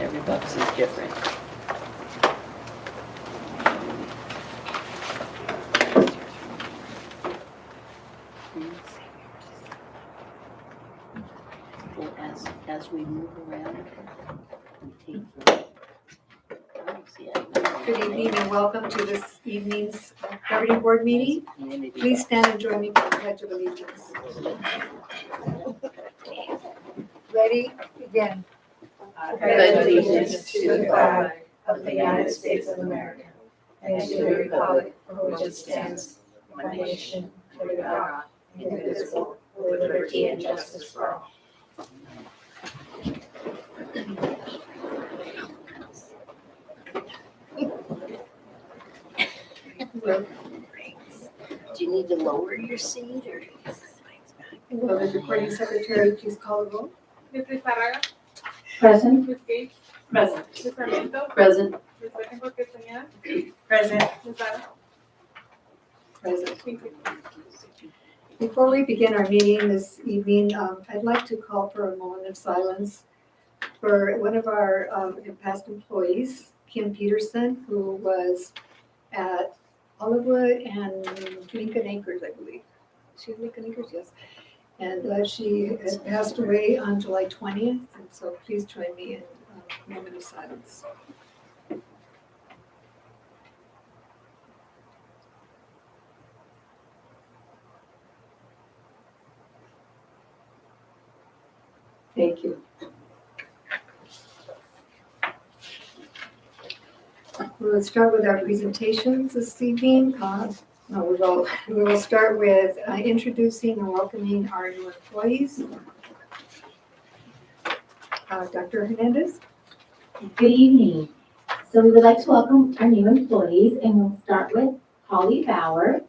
every box is different. Well, as we move around, we take the. Good evening and welcome to this evening's governing board meeting. Please stand and join me for the Pledge of Allegiance. Ready? Begin. I pledge allegiance to the flag of the United States of America and to the republic for which it stands, one nation, under God, indivisible, with liberty and justice for all. Do you need to lower your seat or? Will the recording secretary please call the roll? Ms. Lizarraga. Present. Ms. Gage. Present. Ms. Sarmiento. Present. Ms. Betancourt Castañeda. Present. Ms. Vara. Present. Thank you. Before we begin our meeting this evening, I'd like to call for a moment of silence for one of our past employees, Kim Peterson, who was at Olivewood and Lincoln Acres, I believe. She was Lincoln Acres, yes. And she has passed away on July 20th, and so please join me in a moment of silence. Thank you. We'll start with our presentations this evening. We will start with introducing and welcoming our new employees. Dr. Hernandez. Good evening. So we would like to welcome our new employees, and we'll start with Holly Bauer.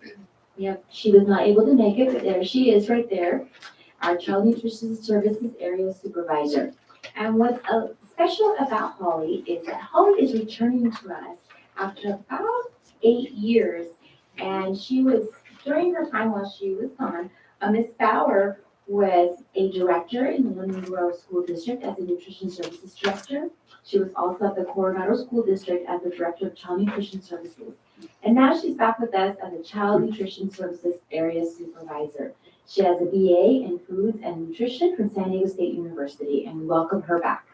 She was not able to make it, but there she is right there, our Child Nutrition Services Area Supervisor. And what's special about Holly is that Holly is returning to us after about 8 years. And she was, during her time while she was gone, Ms. Bauer was a director in the Monroe School District as a Nutrition Services Director. She was also at the Coronado School District as the Director of Child Nutrition Services. And now she's back with us as a Child Nutrition Services Area Supervisor. She has a BA in Foods and Nutrition from San Diego State University, and we welcome her back.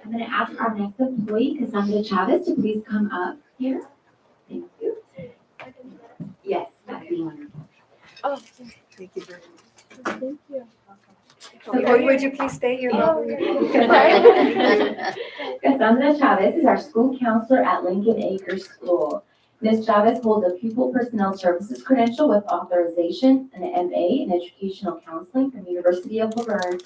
I'm going to ask our next employee, Cassandra Chavez, to please come up here. Thank you. Yes, that'd be wonderful. Oh, thank you very much. Thank you. Would you please stay here? Cassandra Chavez is our school counselor at Lincoln Acres School. Ms. Chavez holds a Pupil Personnel Services credential with authorization and an MA in Educational Counseling from University of Laverne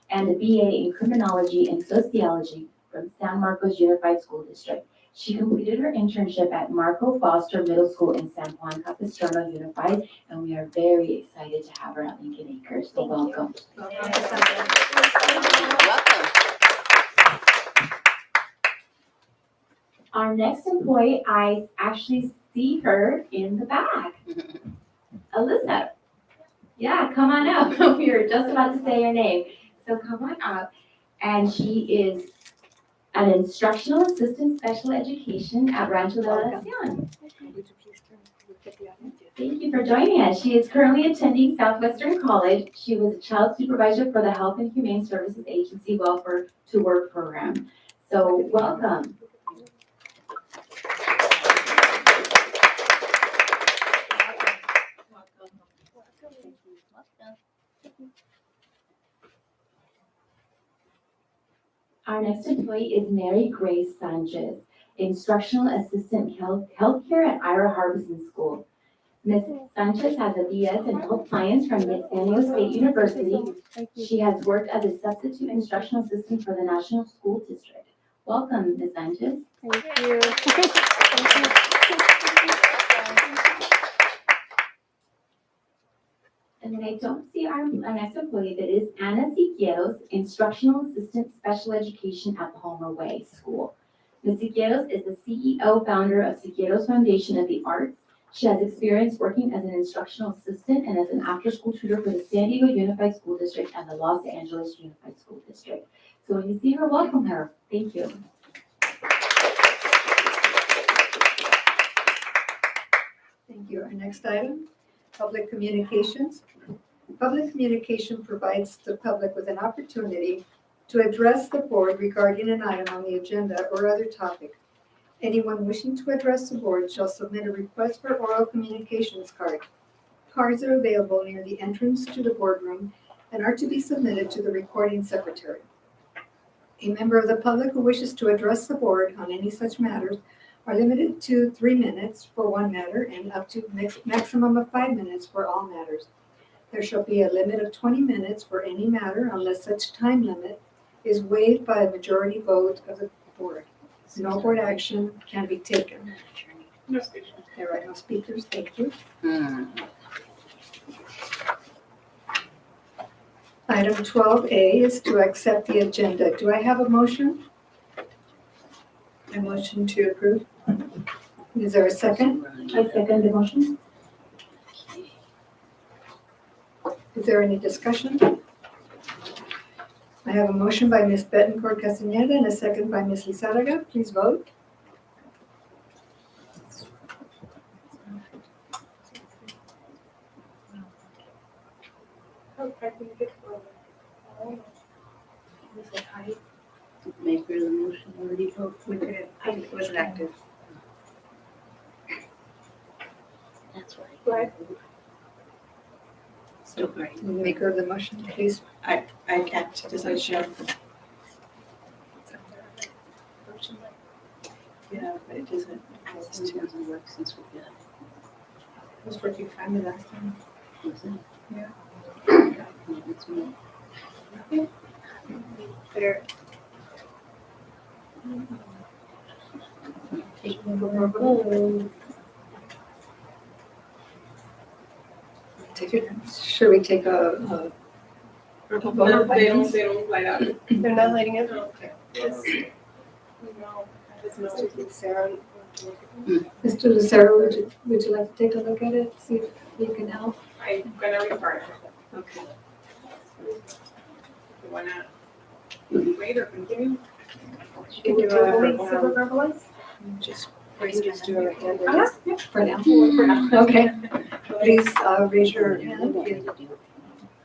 and a BA in Criminology and Sociology from San Marcos Unified School District. She completed her internship at Marco Foster Middle School in San Juan Capistrano Unified, and we are very excited to have her at Lincoln Acres. So welcome. Welcome. Our next employee, I actually see her in the back. Alyssa. Yeah, come on up. We were just about to say your name. So come on up. And she is an instructional assistant special education at Rancho de la Nacion. Thank you for joining us. She is currently attending Southwestern College. She was a child supervisor for the Health and Humane Services Agency Welfare to Work program. So welcome. Our next employee is Mary Grace Sanchez, Instructional Assistant Healthcare at Ira Harbison School. Ms. Sanchez has a BS in Health Science from San Diego State University. She has worked as a substitute instructional assistant for the National School District. Welcome, Ms. Sanchez. Thank you. And then I don't see our next employee, that is Anna Siqueiros, Instructional Assistant Special Education at the Homer Way School. Ms. Siqueiros is the CEO founder of Siqueiros Foundation of the Arts. She has experience working as an instructional assistant and as an after-school tutor for the San Diego Unified School District and the Los Angeles Unified School District. So when you see her, welcome her. Thank you. Thank you. Our next item, public communications. Public communication provides the public with an opportunity to address the board regarding an item on the agenda or other topic. Anyone wishing to address the board shall submit a request for oral communications card. Cards are available near the entrance to the boardroom and are to be submitted to the recording secretary. A member of the public who wishes to address the board on any such matters are limited to 3 minutes for one matter and up to maximum of 5 minutes for all matters. There shall be a limit of 20 minutes for any matter unless such time limit is waived by a majority vote of the board. No board action can be taken. No speech. There are no speakers, thank you. Item 12A is to accept the agenda. Do I have a motion? A motion to approve. Is there a second? I second the motion. Is there any discussion? I have a motion by Ms. Bettencourt Castañeda and a second by Ms. Lizárraga. Please vote. Maker of the motion already vote. We couldn't, it wasn't active. That's right. Right. Still great. Maker of the motion, please. I can't decide. Yeah, but it doesn't. It hasn't worked since we got It was working fine the last time. it. Was it? Yeah. Yeah, it's me. Better. Take one more vote. Should we take a vote by They don't, names? they don't light up. They're not lighting up? Okay. Yes. No. It's no. Sarah. Mr. Lucero, would you like to take a look at it, see if you can help? I'm gonna restart it. Okay. You wanna wait or continue? You can do a Just raise just do a hand. Uh-huh. for now. For now. Okay, please raise your hand.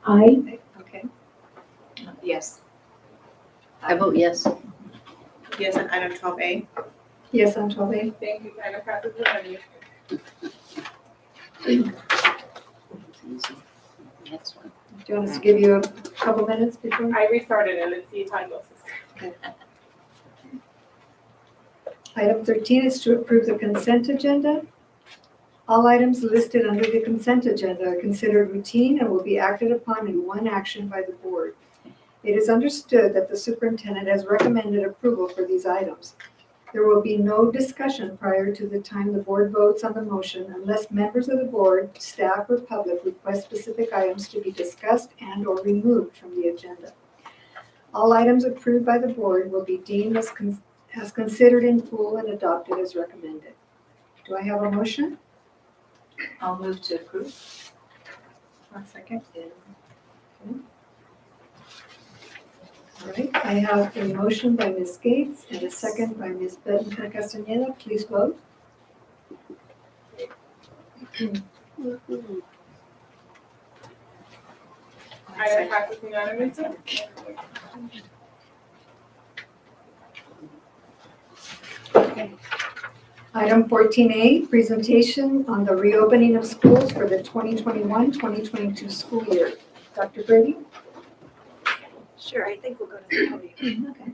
I Okay. Yes. I vote yes. Yes, on item 12A. Yes, on 12A. Thank you, kind of passes without you. It's easy. Next one. Do you want us to give you a couple minutes before? I restarted it, let's see how it goes. Item 13 is to approve the consent agenda. All items listed under the consent agenda are considered routine and will be acted upon in one action by the board. It is understood that the superintendent has recommended approval for these items. There will be no discussion prior to the time the board votes on the motion unless members of the board, staff, or public request specific items to be discussed and/or removed from the agenda. All items approved by the board will be deemed as considered in full and adopted as recommended. Do I have a motion? I'll move to approve. 1 second. All right, I have a motion by Ms. Gates and a second by Ms. Bettencourt Castañeda. Please vote. Item passes unanimously. Item 14A, presentation on the reopening of schools for the 2021-2022 school year. Dr. Brady? Sure, I think we'll go to the podium. Okay.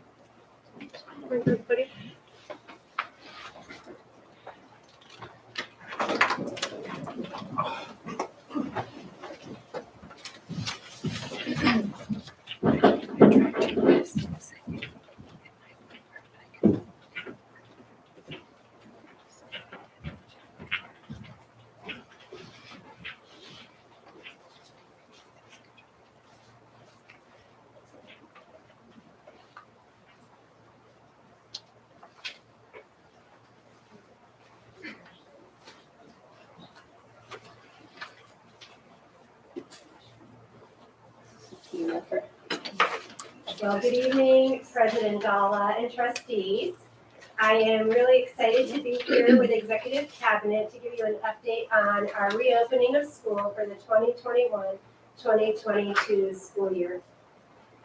Well, good evening, President Dalla and trustees. I am really excited to be here with Executive Cabinet to give you an update on our reopening of school for the 2021-2022 school year.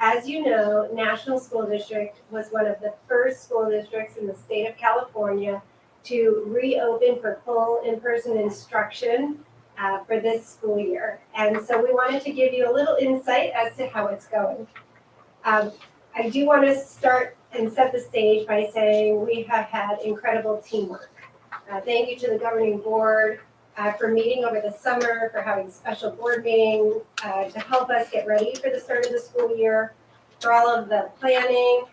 As you know, National School District was one of the first school districts in the state of California to reopen for full in-person instruction for this school year. And so we wanted to give you a little insight as to how it's going. I do want to start and set the stage by saying we have had incredible teamwork. Thank you to the governing board for meeting over the summer, for having special board meeting to help us get ready for the start of the school year, for all of the planning,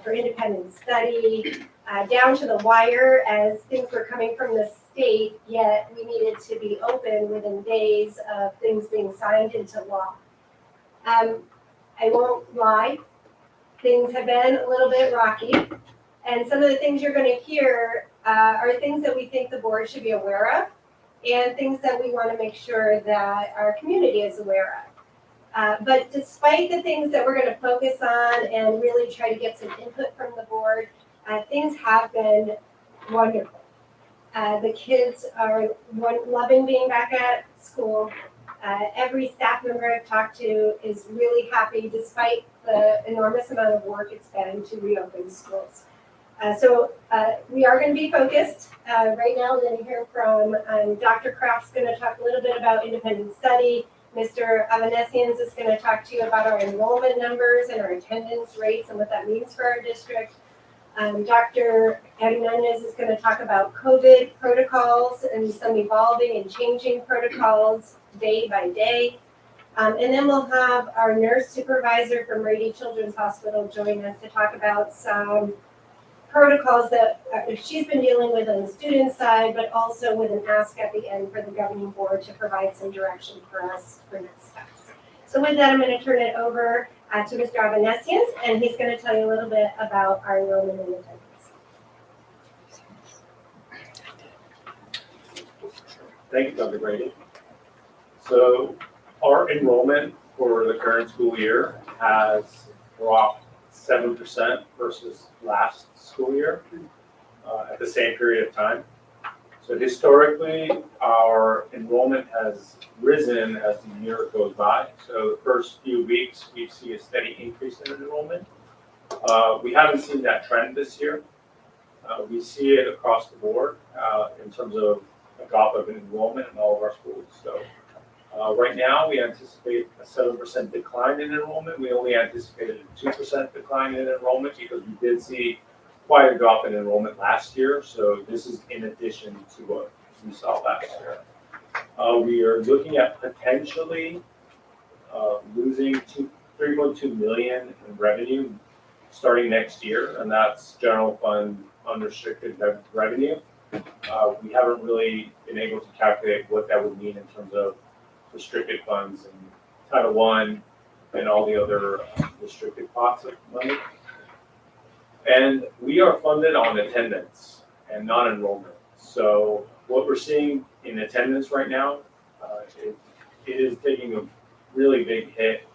for independent study, down to the wire as things were coming from the state, yet we needed to be open within days of things being signed into law. I won't lie, things have been a little bit rocky, and some of the things you're going to hear are things that we think the board should be aware of, and things that we want to make sure that our community is aware of. But despite the things that we're going to focus on and really try to get some input from the board, things have been wonderful. The kids are loving being back at school. Every staff member I've talked to is really happy despite the enormous amount of work it's been to reopen schools. So we are going to be focused. Right now we're going to hear from Dr. Kraft's going to talk a little bit about independent study. Mr. Avanesians is going to talk to you about our enrollment numbers and our attendance rates and what that means for our district. Dr. Hernandez is going to talk about COVID protocols and some evolving and changing protocols day by day. And then we'll have our nurse supervisor from Rady Children's Hospital join us to talk about some protocols that she's been dealing with on the student side, but also with an ask at the end for the governing board to provide some direction for us for next steps. So with that, I'm going to turn it over to Mr. Avanesians, and he's going to tell you a little bit about our enrollment and attendance. Thank you, Dr. Brady. So our enrollment for the current school year has dropped 7% versus last school year at the same period of time. So historically, our enrollment has risen as the year goes by. So the first few weeks, we see a steady increase in enrollment. We haven't seen that trend this year. We see it across the board in terms of a drop of enrollment in all of our schools. So right now, we anticipate a 7% decline in enrollment. We only anticipated a 2% decline in enrollment because we did see quite a drop in enrollment last year. So this is in addition to what we saw last year. We are looking at potentially losing 3.2 million in revenue starting next year, and that's general fund unrestricted revenue. We haven't really been able to calculate what that would mean in terms of restricted funds and Title I and all the other restricted pots of money. And we are funded on attendance and not enrollment. So what we're seeing in attendance right now, it is taking a really big hit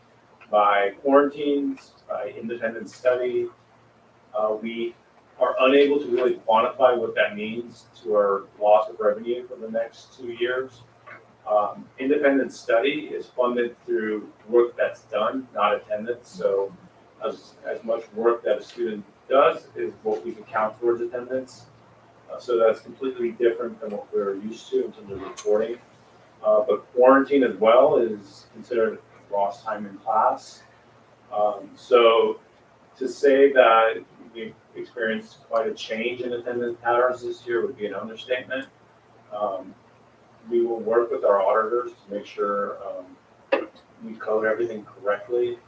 by quarantines, by independent study. We are unable to really quantify what that means to our loss of revenue for the next 2 years. Independent study is funded through work that's done, not attendance. So as much work that a student does is what we can count towards attendance. So that's completely different than what we're used to in terms of reporting. But quarantine as well is considered lost time in class. So to say that we've experienced quite a change in attendance patterns this year would be an understatement. We will work with our auditors to make sure we code everything correctly.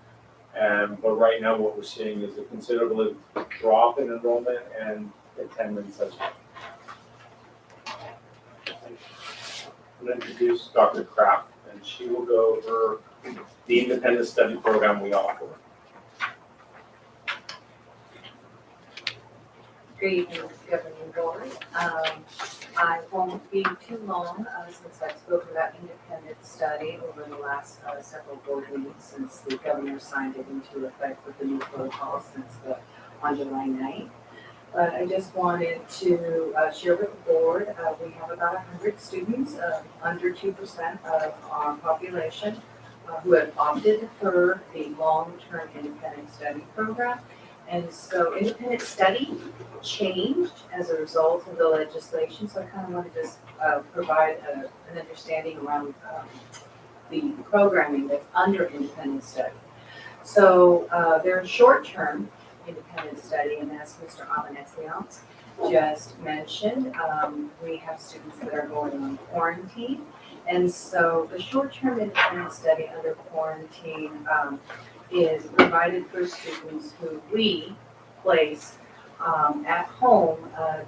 But right now what we're seeing is a considerable drop in enrollment and attendance as well. I'm going to introduce Dr. Kraft, and she will go over the independent study program we offer. Good evening, Governing Board. I won't be too long since I've spoken about independent study over the last several board meetings since the governor signed it into effect with the new protocol on July 9th. But I just wanted to share with the board, we have about 100 students, under 2% of our population, who have opted for the long-term independent study program. And so independent study changed as a result of the legislation, so I kind of want to just provide an understanding around the programming that's under independent study. So there's short-term independent study, and as Mr. Avanesians just mentioned, we have students that are going on quarantine. And so the short-term independent study under quarantine is provided for students who we place at home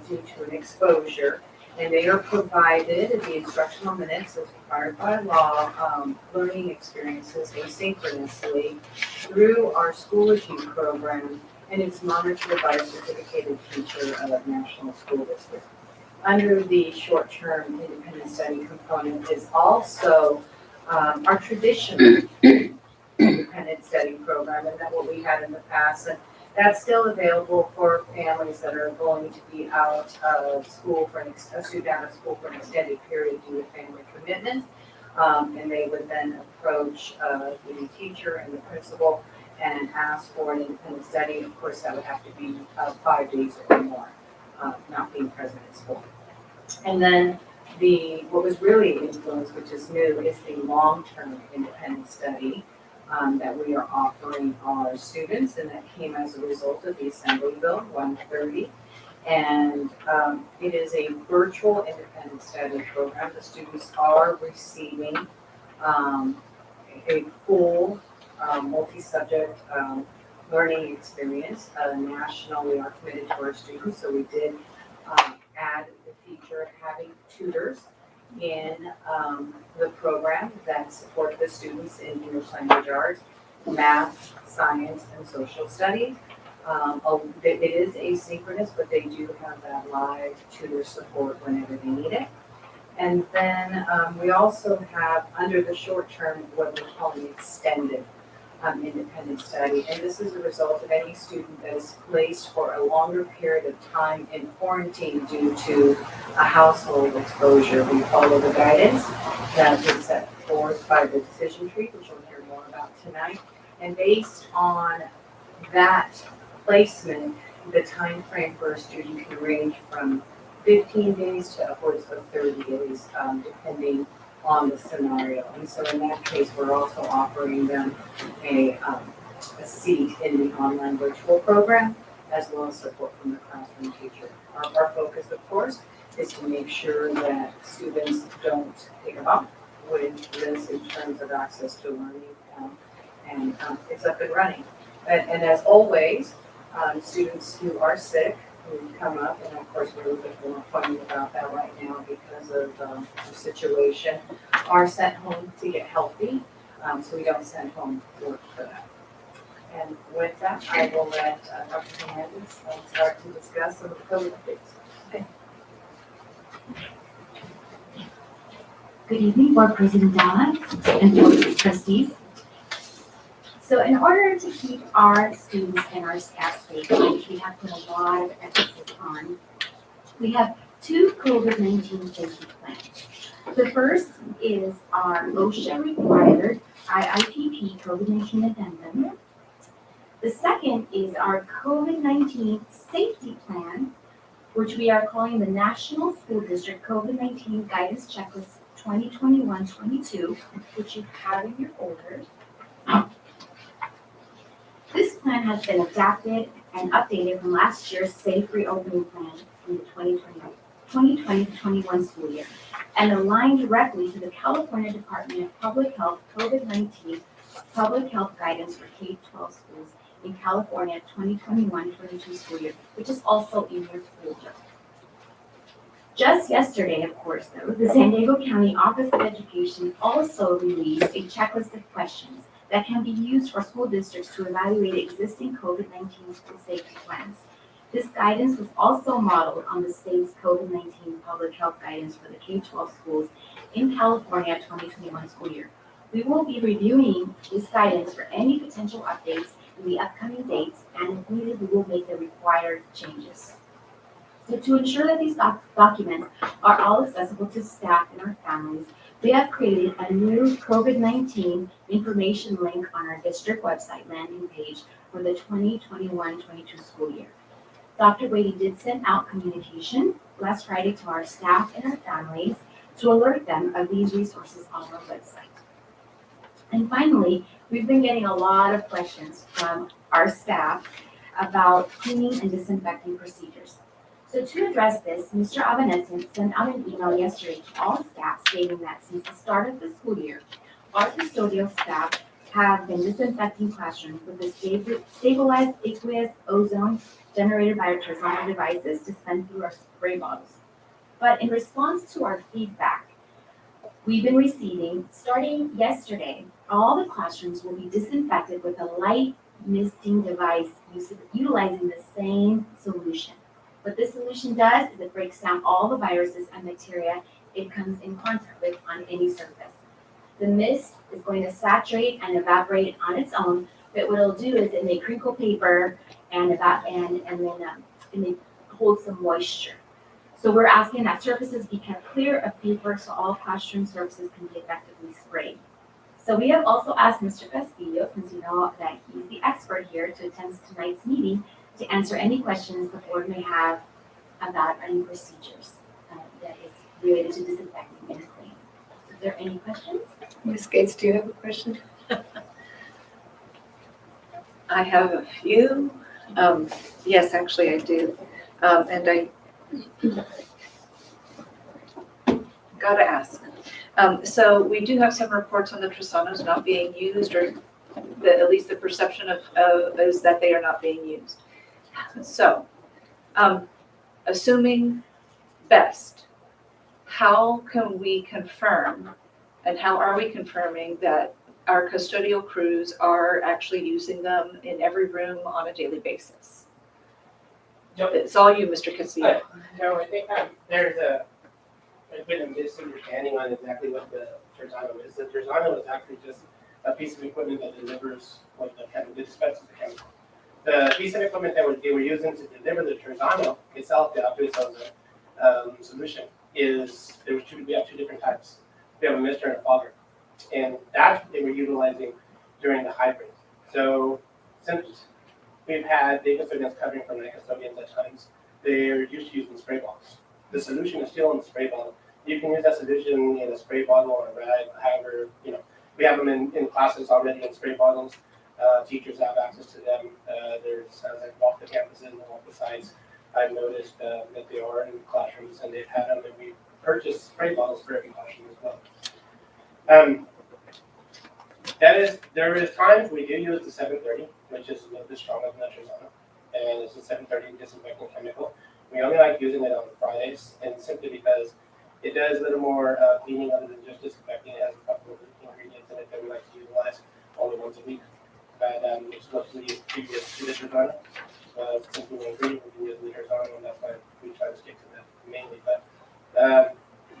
due to an exposure. And they are provided the instructional minutes as required by law, learning experiences asynchronously through our Schoology program, and it's monitored by a certificated teacher of National School District. Under the short-term independent study component is also our traditional independent study program, and that's what we had in the past. And that's still available for families that are going to be out of school for a student out of school for an extended period due to family commitment. And they would then approach the teacher and the principal and ask for an independent study. Of course, that would have to be 5 days or more, not being present at school. And then what was really influenced, which is new, is the long-term independent study that we are offering our students, and that came as a result of the Assembly Bill 130. And it is a virtual independent study program. The students are receiving a full multi-subject learning experience. Nationally, we are committed to our students, so we did add the feature of having tutors in the program that support the students in English language arts, math, science, and social studies. It is asynchronous, but they do have that live tutor support whenever they need it. And then we also have, under the short term, what we're calling extended independent study. And this is a result of any student that is placed for a longer period of time in quarantine due to a household exposure. We follow the guidance that is set forth by the decision tree, which we'll hear more about tonight. And based on that placement, the time frame for a student can range from 15 days to upwards of 30 days, depending on the scenario. And so in that case, we're also offering them a seat in the online virtual program, as well as support from the classroom teacher. Our focus, of course, is to make sure that students don't take a bump with this in terms of access to learning, and it's up and running. And as always, students who are sick, who come up, and of course we're a little bit more funny about that right now because of the situation, are sent home to get healthy, so we don't send home work for that. And with that, I will let Dr. Hernandez start to discuss some of the COVID updates. Good evening, Board President Donna and Board Trustees. So in order to keep our students and our staff safe, which we have put a lot of emphasis on, we have 2 COVID-19 safety plans. The first is our OSHA required IIPP COVID-19 addendum. The second is our COVID-19 safety plan, which we are calling the National School District COVID-19 Guidance Checklist 2021-22, which you have in your folder. This plan has been adapted and updated from last year's Safe Reopening Plan in the 2020-21 school year, and aligned directly to the California Department of Public Health COVID-19 Public Health Guidance for K-12 schools in California 2021-22 school year, which is also in your folder. Just yesterday, of course, though, the San Diego County Office of Education also released a checklist of questions that can be used for school districts to evaluate existing COVID-19 school safety plans. This guidance was also modeled on the state's COVID-19 public health guidance for the K-12 schools in California 2021 school year. We will be reviewing this guidance for any potential updates in the upcoming dates, and if needed, we will make the required changes. So to ensure that these documents are all accessible to staff and our families, we have created a new COVID-19 information link on our district website landing page for the 2021-22 school year. Dr. Brady did send out communication last Friday to our staff and our families to alert them of these resources on our website. And finally, we've been getting a lot of questions from our staff about cleaning and disinfecting procedures. So to address this, Mr. Avanesyan sent out an email yesterday to all staff stating that since the start of the school year, our custodial staff have been disinfecting classrooms with the stabilized aqueous ozone generated by our Terzana devices dispensed through our spray bottles. But in response to our feedback, we've been receiving, starting yesterday, all the classrooms will be disinfected with a light misting device utilizing the same solution. What this solution does is it breaks down all the viruses and bacteria it comes in contact with on any surface. The mist is going to saturate and evaporate on its own, but what it'll do is it may crinkle paper and it may hold some moisture. So we're asking that surfaces be kept clear of paper so all classroom surfaces can be effectively sprayed. So we have also asked Mr. Castillo, since you know that he's the expert here, to attend tonight's meeting to answer any questions the board may have about any procedures that is related to disinfecting and cleaning. Is there any questions? Ms. Gates, do you have a question? I have a few. Yes, actually I do. And I gotta ask. So we do have some reports on the Trisanos not being used, or at least the perception of is that they are not being used. So, assuming best, how can we confirm, and how are we confirming that our custodial crews are actually using them in every room on a daily basis? It's all you, Mr. Castillo. No, I think there's been a misunderstanding on exactly what the Terzano is. The Terzano is actually just a piece of equipment that delivers what the chemical, dispenses the chemical. The piece of equipment that they were using to deliver the Terzano itself, the aqueous ozone solution, is we have two different types. We have a mister and a fogger, and that's what they were utilizing during the hybrid. So since we've had day custodians covering for night custodians at times, they're used to using spray bottles. The solution is still in the spray bottle. You can use that solution in a spray bottle or a rag, however, we have them in classes already in spray bottles. Teachers have access to them. There's, as I walk the campuses and walk the sites, I've noticed that they are in classrooms and they've had them, and we purchased spray bottles for every classroom as well. There is times we do use the 730, which is a little bit stronger than the Terzano, and it's a 730 disinfecting chemical. We only like using it on Fridays, and simply because it does a little more cleaning other than just disinfecting. It has a couple of ingredients in it that we like to utilize only once a week. But it's mostly previous to the Terzano. Since we agree, we can use the Terzano, and that's why we try to stick to that mainly. But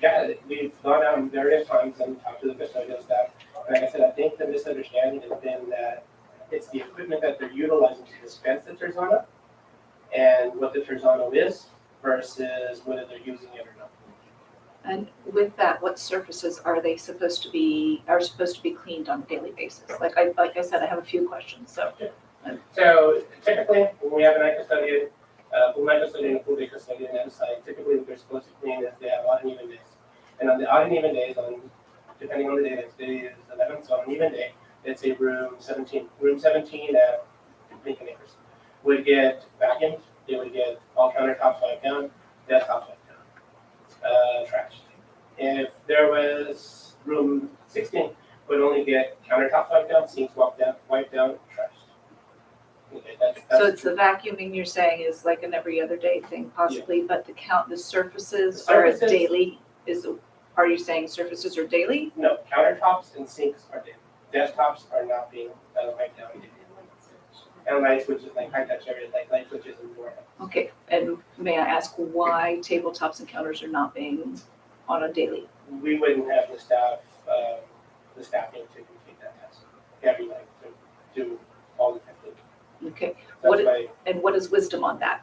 yeah, we've gone out various times and talked to the custodial staff. Like I said, I think the misunderstanding has been that it's the equipment that they're utilizing to dispense the Terzano and what the Terzano is versus whether they're using it or not. And with that, what surfaces are supposed to be cleaned on a daily basis? Like I said, I have a few questions. So typically, when we have a night custodian, full night custodian, and full day custodian at a site, typically what they're supposed to clean is they have odd and even days. And on the odd and even days, depending on the day, next day is 11, so on an even day, let's say room 17 at Lincoln Acres would get vacuumed. They would get all countertops wiped down, desktops wiped down, trashed. If there was room 16, would only get countertops wiped down, sinks wiped down, trashed. Okay, that's So it's the vacuuming you're saying is like an every other day thing possibly, but the surfaces are a daily, are you saying surfaces are daily? No, countertops and sinks are daily. Desktops are not being wiped down daily. and light switches, like high touch areas, like light switches and more. Okay, and may I ask why tabletops and counters are not being on a daily? We wouldn't have the staffing to complete that task. Yeah, we like to do all the technique. Okay, That's What- why, and what is wisdom on that?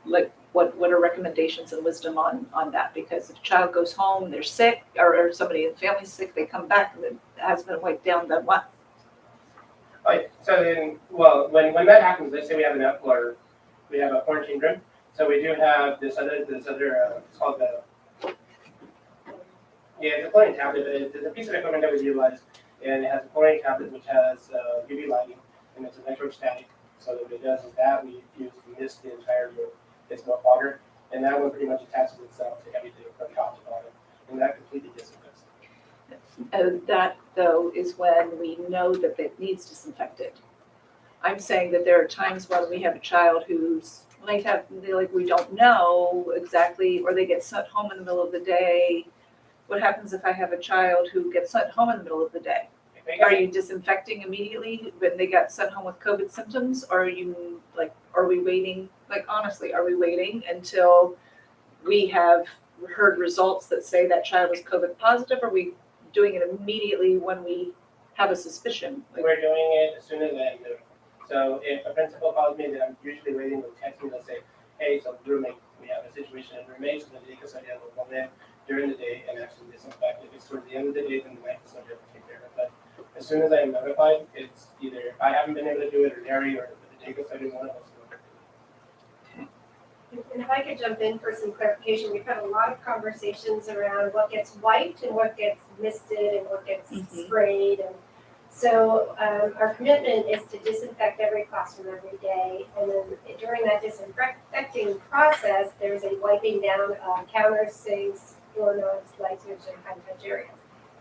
Like, what are recommendations and wisdom on that? Because if a child goes home, they're sick, or somebody in the family's sick, they come back and it hasn't been wiped down, then what? right, so then, well, when that happens, let's say we have we have a quarantine room. So we do have this other, it's called it's a chlorine tablet, but it's a piece of equipment that we utilize. And it has a chlorine tablet which has UV lighting, and it's electrostatic. So what it does is that we use to mist the entire room. It's no water, and that one pretty much attaches itself to everything from top to bottom, and that completely disinfects. That, though, is when we know that it needs disinfected. I'm saying that there are times when we have a child who's, we don't know exactly, or they get sent home in the middle of the day. What happens if I have a child who gets sent home in the middle of the day? Are you disinfecting immediately when they got sent home with COVID symptoms? Or are you are we waiting, honestly, are we waiting until we have heard results that say that child is COVID positive? Or are we doing it immediately when we have a suspicion? We're doing it as soon as I know. So if a principal calls me, then I'm usually waiting to text me to say, hey, so roommate, we have a situation in roommate, so the day custodian will come in during the day and actually disinfect. If it's towards the end of the day, then the night custodian will take care of it. But as soon as I am notified, it's either I haven't been able to do it, or Larry, or the day custodian, one of us will. And if I could jump in for some clarification, we've had a lot of conversations around what gets wiped and what gets misted and what gets sprayed. And so our commitment is to disinfect every classroom every day. And then during that disinfecting process, there's a wiping down of counters, sinks, doorknobs, light switch, and high touch areas.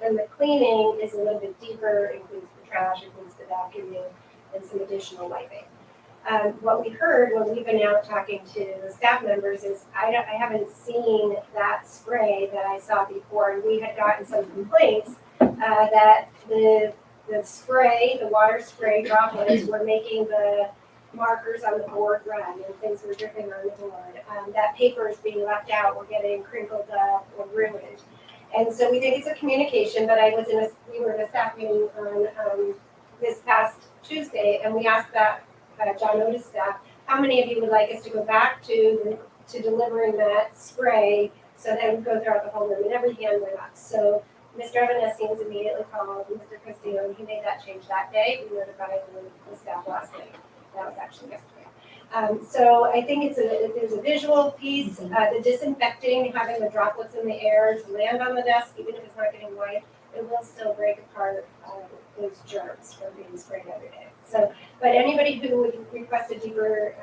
Then the cleaning is a little bit deeper, includes the trash, includes the vacuuming, and some additional wiping. What we heard when we've been out talking to the staff members is I haven't seen that spray that I saw before, and we had gotten some complaints that the spray, the water spray droplets were making the markers on the board run and things were dripping on the board. That paper is being left out, we're getting crinkled up or ruined. And so we think it's a communication, but we were in a staff meeting on this past Tuesday, and we asked that John Otis staff, how many of you would like us to go back to delivering that spray so that it would go throughout the whole room? And every hand went up. So Mr. Evanescence immediately called Mr. Castillo, and he made that change that day. We notified the staff last night. That was actually yesterday. So I think there's a visual piece, the disinfecting, having the droplets in the air to land on the desk, even if it's not getting wiped, it will still break apart those germs from being sprayed every day. So, but anybody who would request a deeper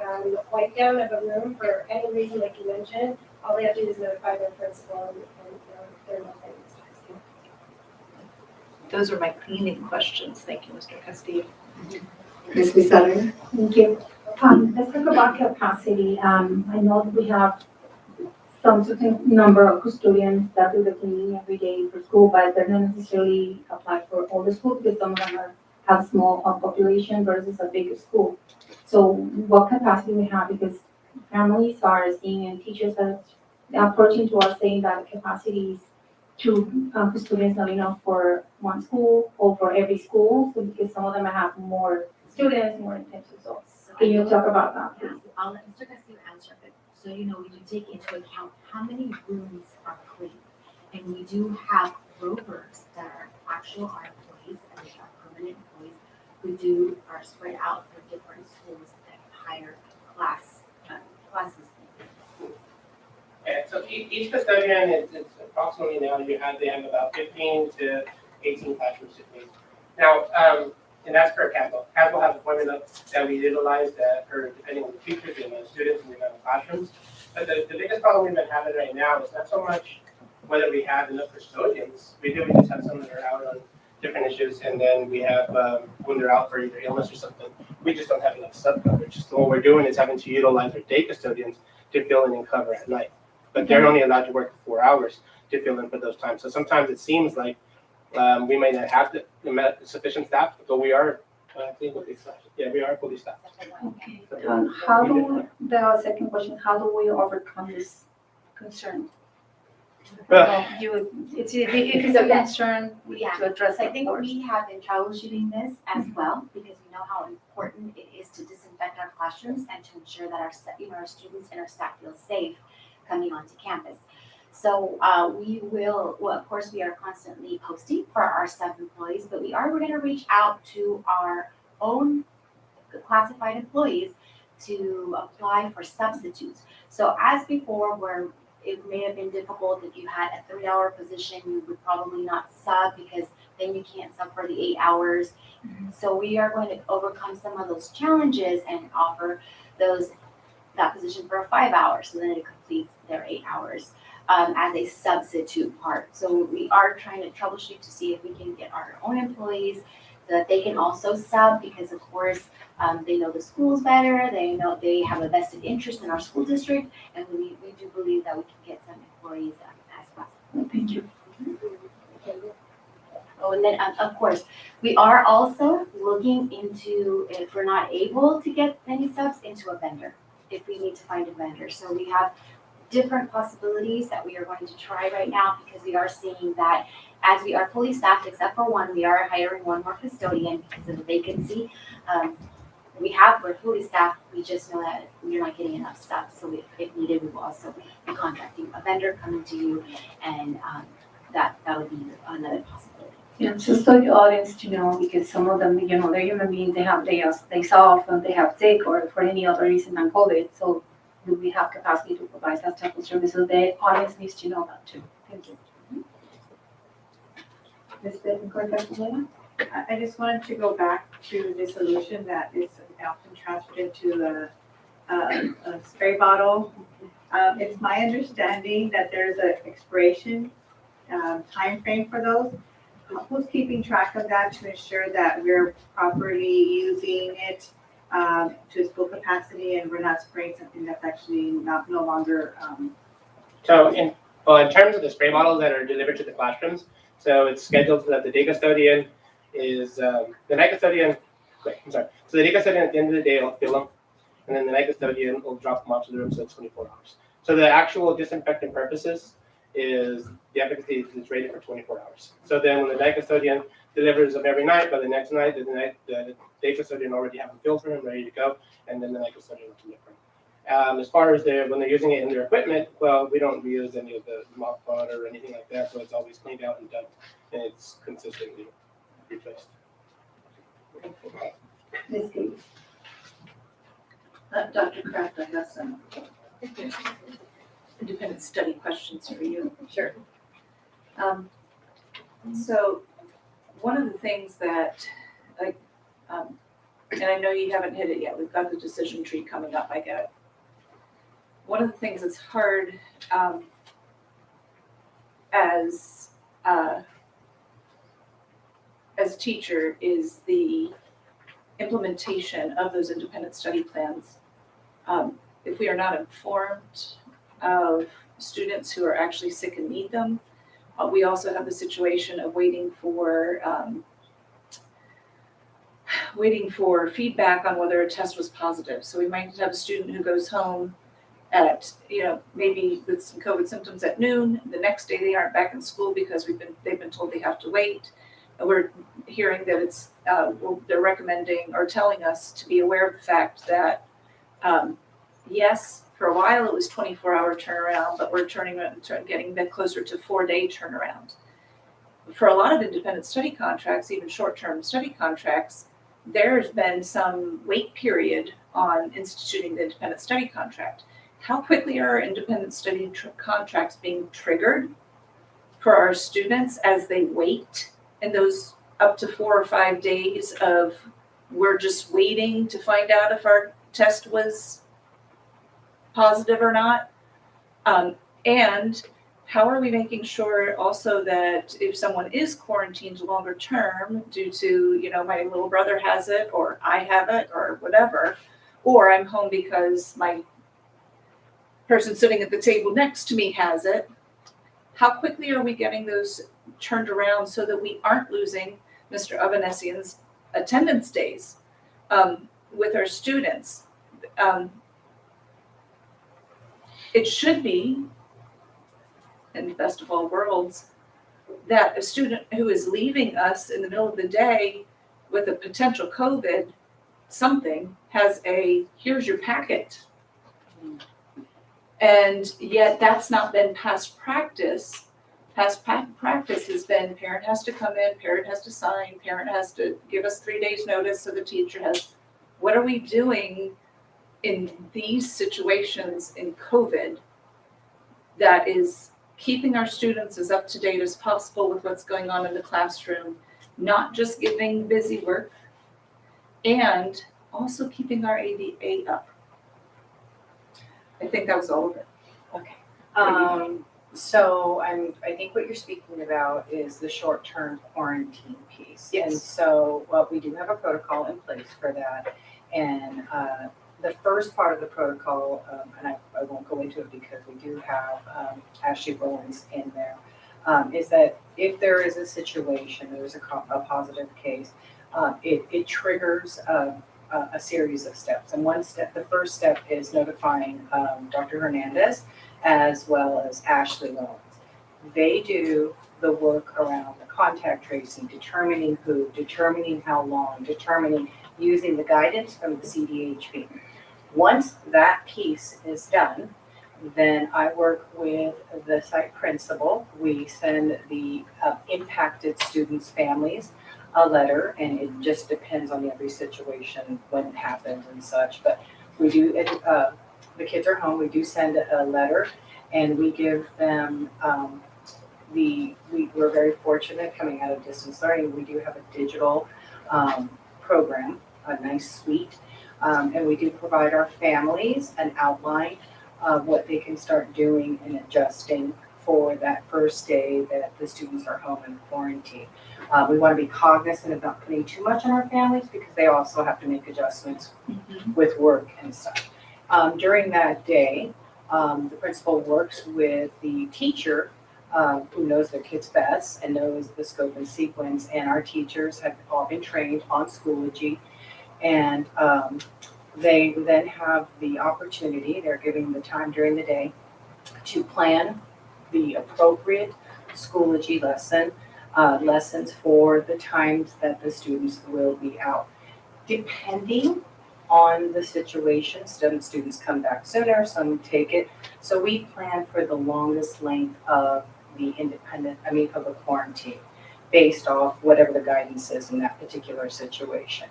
wipe down of a room for any reason, like you mentioned, all they have to do is notify their principal, and they're not paying this tax. Those are my cleaning questions. Thank you, Mr. Castillo. Ms. Pizarro? Thank you. Let's talk about capacity. I know that we have some certain number of custodians that do the cleaning every day for school, but they're not necessarily applied for all the schools because some of them have small population versus a bigger school. So what capacity we have, because families are seeing and teachers are approaching to us saying that the capacity is to custodians not enough for one school or for every school, so because some of them have more students, more intensive. So can you talk about that, please? I'll let Mr. Castillo answer, but so you know, we do take into account how many rooms are clean. And we do have rovers that are actual our employees, and we have permanent employees who are spread out for different schools at higher classes. Yeah, so each custodian it's approximately now they have about 15 to 18 classrooms to clean. Now, and that's per Caswell. Caswell has a formula that we utilize depending on the teachers and the students and the amount of classrooms. But the biggest problem we've been having right now is not so much whether we have enough custodians. We just have some that are out on different issues, and then we have when they're out for either illness or something, we just don't have enough sub coverage. So what we're doing is having to utilize our day custodians to fill in and cover at night. But they're only allowed to work 4 hours to fill in for those times. So sometimes it seems like we may not have the sufficient staff, but we are I think police staff. Yeah, we are police staff. Okay. How do, the second question, how do we overcome this concern? It's a concern, we need to address So I it think first. we have been troubleshooting this as well, because we know how important it is to disinfect our classrooms and to ensure that our students and our staff feel safe coming onto campus. So, of course, we are constantly posting for our staff employees, but we're gonna reach out to our own classified employees to apply for substitutes. So as before, where it may have been difficult if you had a 3-hour position, you would probably not sub because then you can't sub for the 8 hours. So we are going to overcome some of those challenges and offer that position for 5 hours, so then it completes their 8 hours as a substitute part. So we are trying to troubleshoot to see if we can get our own employees so that they can also sub, because of course they know the schools better, they know they have a vested interest in our school district, and we do believe that we can get some employees as well. Thank you. Oh, and then of course, we are also looking into, if we're not able to get any subs, into a vendor, if we need to find a vendor. So we have different possibilities that we are going to try right now, because we are seeing that as we are fully staffed, except for one, we are hiring one more custodian because of the vacancy. We're fully staffed, we just know that we're not getting enough staff, so if needed, we will also be contracting a vendor coming to you, and that would be another possibility. Yeah, just so the audience to know, because some of them, they're human beings, they have days off, and they have sick, or for any other reason than COVID, so do we have capacity to provide that type of service? So the audience needs to know that too. Thank you. Ms. Bettencourt, I just wanted to go back to the solution that is often transferred into a spray bottle. It's my understanding that there's an expiration timeframe for those. Who's keeping track of that to ensure that we're properly using it to its full capacity and we're not spraying something that's actually no longer. So in terms of the spray bottles that are delivered to the classrooms, so it's scheduled so that the day custodian is, the night custodian, so the day custodian at the end of the day will fill them, and then the night custodian will drop them off to the room, so it's 24 hours. So the actual disinfectant purposes is, the efficacy is rated for 24 hours. So then when the night custodian delivers them every night, by the next night, the day custodian already have them filled for them, ready to go, and then the night custodian will deliver them. As far as when they're using it in their equipment, well, we don't reuse any of the mop water or anything like that, so it's always cleaned out and done, and it's consistently replaced. Ms. Gates. Dr. Kraft, I have some independent study questions for you. Sure. So one of the things that, and I know you haven't hit it yet, we've got the decision tree coming up, I get it. One of the things that's hard as a teacher is the implementation of those independent study plans. If we are not informed of students who are actually sick and need them, we also have the situation of waiting for feedback on whether a test was positive. So we might have a student who goes home at, maybe with some COVID symptoms at noon. The next day they aren't back in school because they've been told they have to wait. And we're hearing that they're recommending or telling us to be aware of the fact that, yes, for a while it was 24-hour turnaround, but we're getting that closer to 4-day turnaround. For a lot of independent study contracts, even short-term study contracts, there's been some wait period on instituting the independent study contract. How quickly are independent study contracts being triggered for our students as they wait in those up to 4 or 5 days of we're just waiting to find out if our test was positive or not? And how are we making sure also that if someone is quarantined longer term due to, my little brother has it, or I have it, or whatever, or I'm home because my person sitting at the table next to me has it, how quickly are we getting those turned around so that we aren't losing Mr. Avanesian's attendance days with our students. It should be, in the best of all worlds, that a student who is leaving us in the middle of the day with a potential COVID something has a, here's your packet. And yet that's not been past practice. Past practice has been parent has to come in, parent has to sign, parent has to give us 3 days notice, so the teacher has. What are we doing in these situations in COVID that is keeping our students as up to date as possible with what's going on in the classroom, not just giving busy work, and also keeping our ADA up? I think that was all of it. So I think what you're speaking about is the short-term quarantine piece. Yes. And so, well, we do have a protocol in place for that. And the first part of the protocol, and I won't go into it because we do have Ashley Bowens in there, is that if there is a situation, there's a positive case, it triggers a series of steps. And the first step is notifying Dr. Hernandez as well as Ashley Bowens. They do the work around the contact tracing, determining who, determining how long, using the guidance from the CDHP. Once that piece is done, then I work with the site principal. We send the impacted students' families a letter, and it just depends on every situation when it happens and such. But we do, the kids are home, we do send a letter, and we give them we're very fortunate coming out of distance learning. We do have a digital program, a nice suite, and we do provide our families an outline of what they can start doing and adjusting for that first day that the students are home in quarantine. We want to be cognizant of not putting too much on our families because they also have to make adjustments with work and stuff. During that day, the principal works with the teacher who knows their kids best and knows the scope and sequence, and our teachers have all been trained on Schoology, and they then have the opportunity, they're giving the time during the day to plan the appropriate Schoology lessons for the times that the students will be out. Depending on the situation, some students come back sooner, some take it. So we plan for the longest length of the of the quarantine based off whatever the guidance is in that particular situation.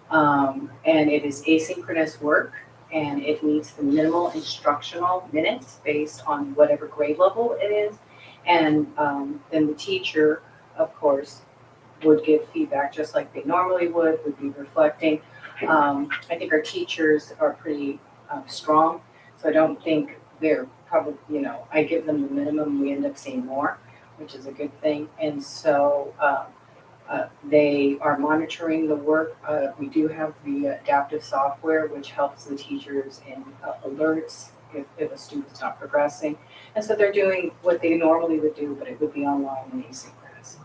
And it is asynchronous work, and it needs the minimal instructional minutes based on whatever grade level it is. And then the teacher, of course, would give feedback just like they normally would be reflecting. I think our teachers are pretty strong, so I don't think they're probably, I give them the minimum, we end up seeing more, which is a good thing. And so they are monitoring the work. We do have the adaptive software, which helps the teachers in alerts if a student's not progressing. And so they're doing what they normally would do, but it would be online and asynchronous.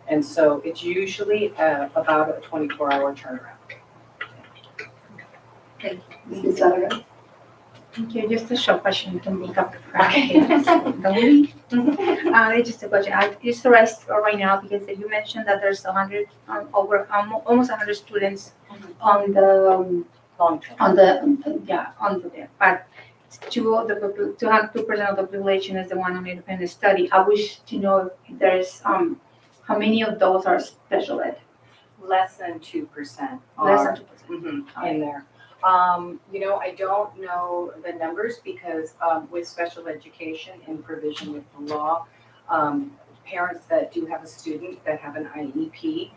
And so it's usually about a 24-hour turnaround. Mrs. Zahara? Thank you. Just a short question to make up the practice. Just a question. I just realized right now because you mentioned that there's 100, almost 100 students on the Long term. on there. But 2% of the population is the one on independent study. I wish to know if there's how many of those are special ed. Less than 2% Less than are 2%. in there. I don't know the numbers because with special education and provision with the law, parents that do have a student that have an IEP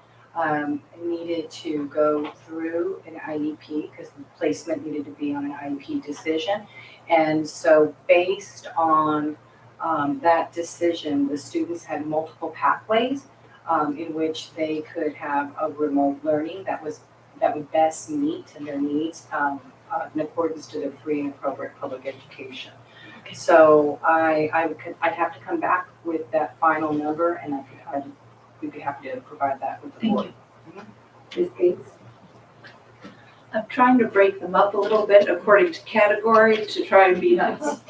needed to go through an IEP because the placement needed to be on an IEP decision. And so based on that decision, the students had multiple pathways in which they could have a remote learning that would best meet their needs in accordance to their free and appropriate public education. So I'd have to come back with that final number, and we'd be happy to provide that with the board. Ms. Gates? I'm trying to break them up a little bit according to category to try and be nice.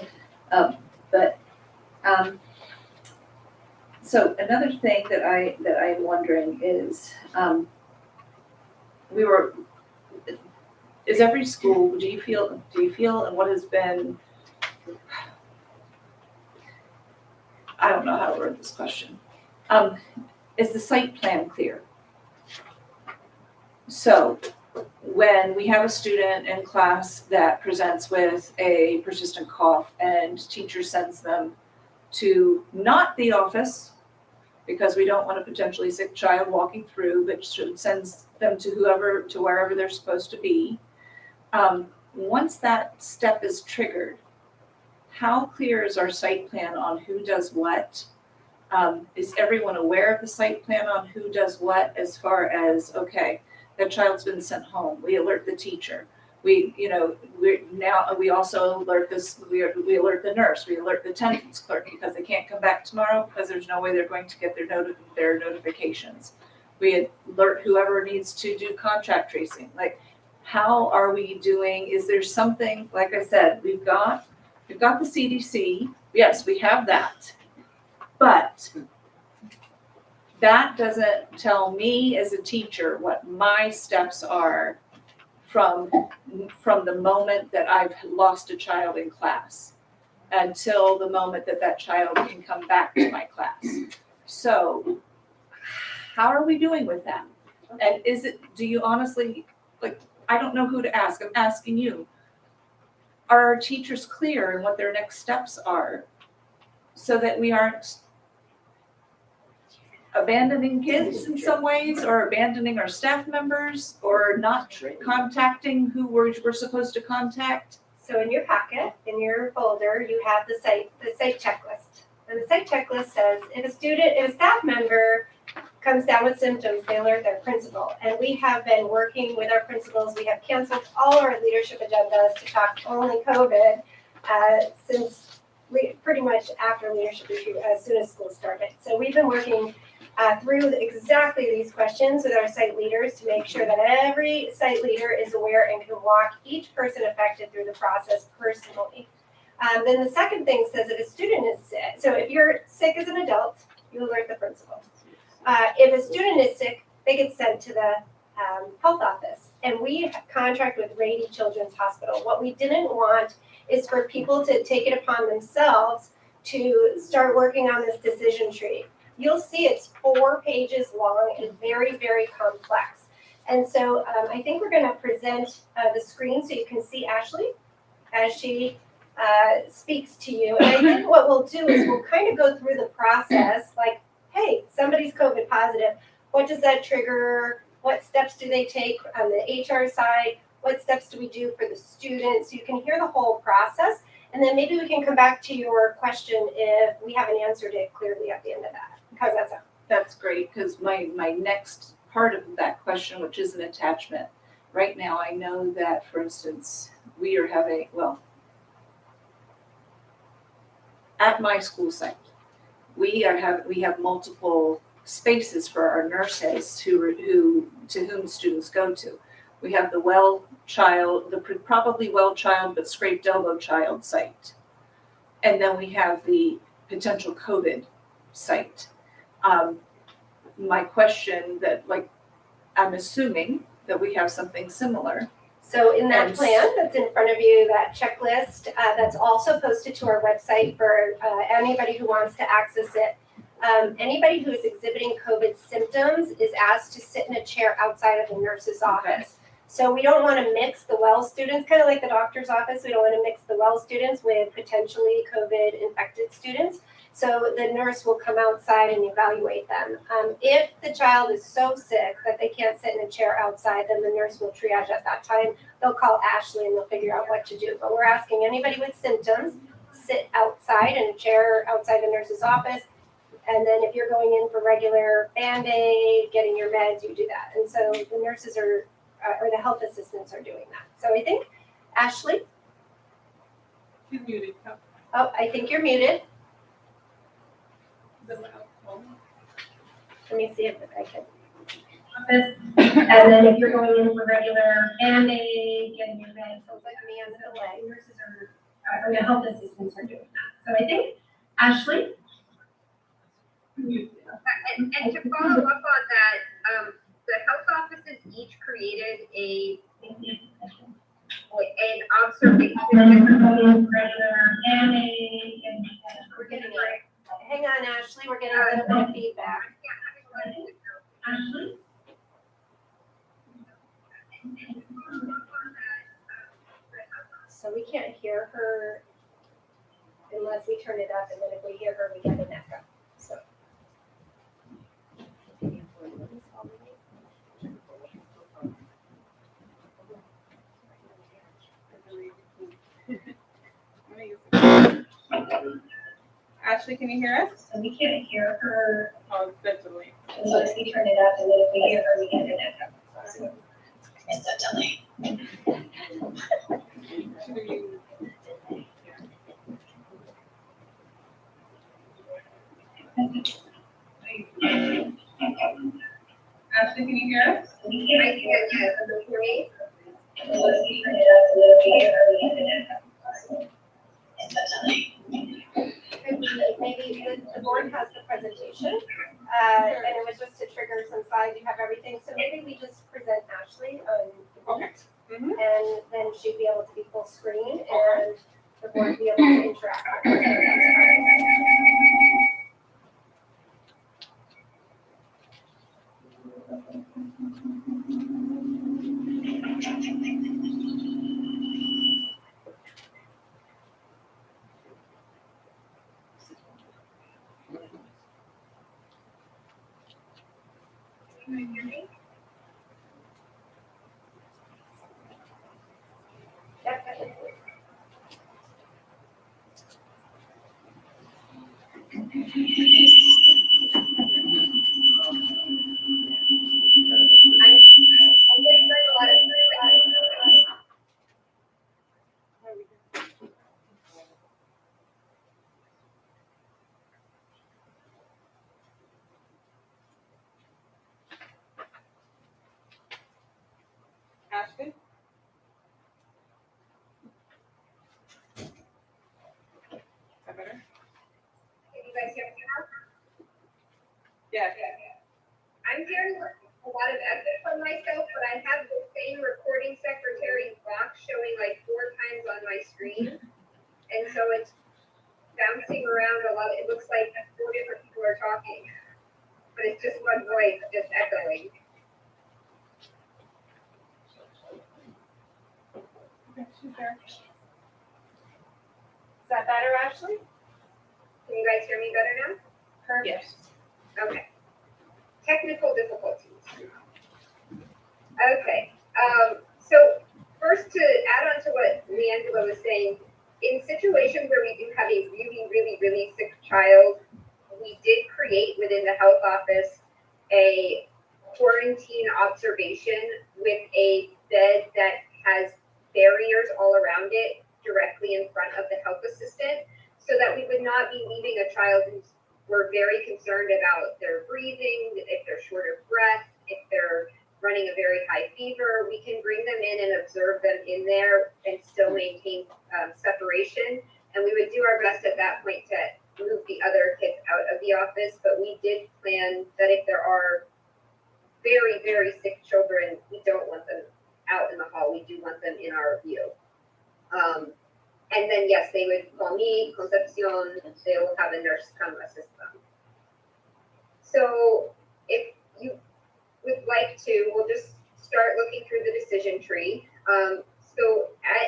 But so another thing that I'm wondering is, is every school, do you feel, and what has been, I don't know how to word this question. Is the site plan clear? So when we have a student in class that presents with a persistent cough and teacher sends them to not the office, because we don't want a potentially sick child walking through, but sends them to wherever they're supposed to be. Once that step is triggered, how clear is our site plan on who does what? Is everyone aware of the site plan on who does what as far as, okay, that child's been sent home, we alert the teacher. We also alert we alert the nurse, we alert the attendance clerk because they can't come back tomorrow because there's no way they're going to get their notifications. We alert whoever needs to do contact tracing. Like, how are we doing? Is there something, like I said, we've got the CDC, yes, we have that. But that doesn't tell me as a teacher what my steps are from the moment that I've lost a child in class until the moment that child can come back to my class. So how are we doing with that? And do you honestly, like, I don't know who to ask, I'm asking you. Are our teachers clear in what their next steps are so that we aren't abandoning kids in some ways, or abandoning our staff members, or not contacting who we're supposed to contact? So in your packet, in your folder, you have the site checklist. And the site checklist says if a staff member comes down with symptoms, they alert their principal. And we have been working with our principals. We have canceled all our leadership agendas to talk only COVID since pretty much after leadership issue, as soon as school started. So we've been working through exactly these questions with our site leaders to make sure that every site leader is aware and can walk each person affected through the process personally. Then the second thing says if a student is sick, so if you're sick as an adult, you alert the principal. If a student is sick, they get sent to the health office. And we contract with Rady Children's Hospital. What we didn't want is for people to take it upon themselves to start working on this decision tree. You'll see it's 4 pages long and very, very complex. And so I think we're going to present the screen so you can see Ashley as she speaks to you. And I think what we'll do is we'll kind of go through the process, like, hey, somebody's COVID positive. What does that trigger? What steps do they take on the HR side? What steps do we do for the students? So you can hear the whole process. And then maybe we can come back to your question if we haven't answered it clearly at the end of that. Because That's great, because my next part of that question, which is an attachment, right now I know that, for instance, we are having, at my school site, we have multiple spaces for our nurses to whom students go to. We have the probably well child but scraped elbow child site, and then we have the potential COVID site. My question that, I'm assuming that we have something similar. So in that plan that's in front of you, that checklist, that's also posted to our website for anybody who wants to access it. Anybody who is exhibiting COVID symptoms is asked to sit in a chair outside of the nurse's office. So we don't want to mix the well students, kind of like the doctor's office. We don't want to mix the well students with potentially COVID infected students. So the nurse will come outside and evaluate them. If the child is so sick that they can't sit in a chair outside, then the nurse will triage at that time. They'll call Ashley and they'll figure out what to do. But we're asking anybody with symptoms, sit outside in a chair outside the nurse's office. And then if you're going in for regular Band-Aid, getting your meds, you do that. And so the nurses or the health assistants are doing that. So I think, Ashley? You're muted. Oh, I think you're muted. Let me see if I can. office. And then if you're going in for regular band-aid, getting your meds, Sounds like me on the delay. nurses or the health assistants are doing that. So I think, Ashley? And to follow up on that, the health offices each created an observation. We're getting hang on, Ashley, we're getting a little bit of feedback. Ashley? So we can't hear her unless we turn it up, and then if we hear her, we get an echo, so. Ashley, can you hear us? So we can't hear her Oh, that's delayed. unless we turn it up, and then if we hear her, we get an echo. So it's a delay. Ashley, can you hear us? I can, yes, can you hear me? Unless we turn it up, and then if we hear her, we get an echo. So it's a delay. Maybe the board has the presentation, and it was just to trigger some slides, you have everything, so maybe we just present Ashley on the Okay. beat, and then she'd be able to be full screen, and the board be able to interact with her. Can you hear me? I'm getting a lot of feedback. Ashley? Is that better? Can you guys hear me now? Yeah. I'm hearing a lot of echo from myself, but I have the same recording secretary box showing like 4 times on my screen. And so it's bouncing around a lot. It looks like 4 different people are talking, but it's just one voice just echoing. Is that better, Ashley? Can you guys hear me better now? Perfect. Yes. Okay. Technical difficulties. Okay, so first to add on to what Leangela was saying, in situations where we do have a really, really, really sick child, we did create within the health office a quarantine observation with a bed that has barriers all around it directly in front of the health assistant, so that we would not be leaving a child who's we're very concerned about their breathing, if they're short of breath, if they're running a very high fever. We can bring them in and observe them in there and still maintain separation. And we would do our best at that point to move the other kids out of the office. But we did plan that if there are very, very sick children, we don't want them out in the hall. We do want them in our view. And then, yes, they would call me, Concepcion, they will have a nurse come assist them. So if you would like to, we'll just start looking through the decision tree.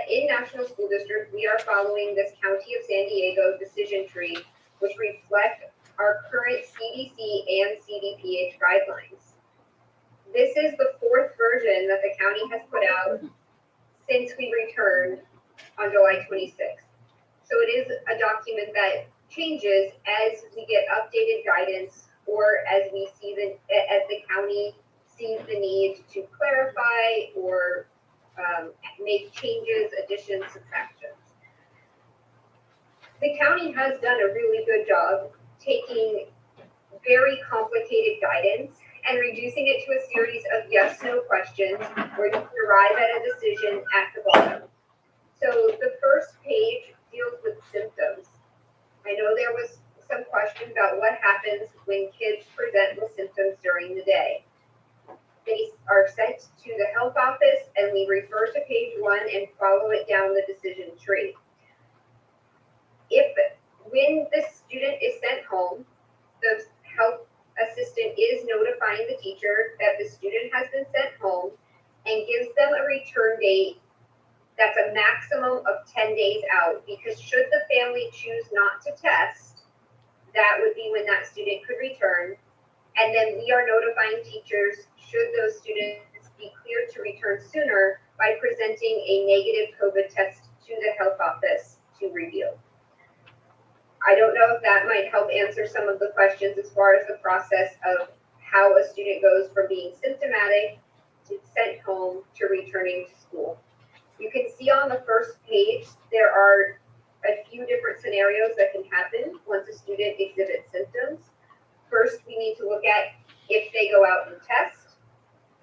In National School District, we are following this County of San Diego decision tree, which reflect our current CDC and CDPH guidelines. This is the 4th version that the county has put out since we returned on July 26th. So it is a document that changes as we get updated guidance or as we see as the county sees the need to clarify or make changes, additions, subtractions. The county has done a really good job taking very complicated guidance and reducing it to a series of yes/no questions where you can arrive at a decision at the bottom. So the first page deals with symptoms. I know there was some question about what happens when kids present with symptoms during the day. They are sent to the health office and we refer to page 1 and follow it down the decision tree. When the student is sent home, the health assistant is notifying the teacher that the student has been sent home and gives them a return date that's a maximum of 10 days out, because should the family choose not to test, that would be when that student could return. And then we are notifying teachers should those students be cleared to return sooner by presenting a negative COVID test to the health office to review. I don't know if that might help answer some of the questions as far as the process of how a student goes from being symptomatic to sent home to returning to school. You can see on the first page, there are a few different scenarios that can happen once a student exhibits symptoms. First, we need to look at if they go out and test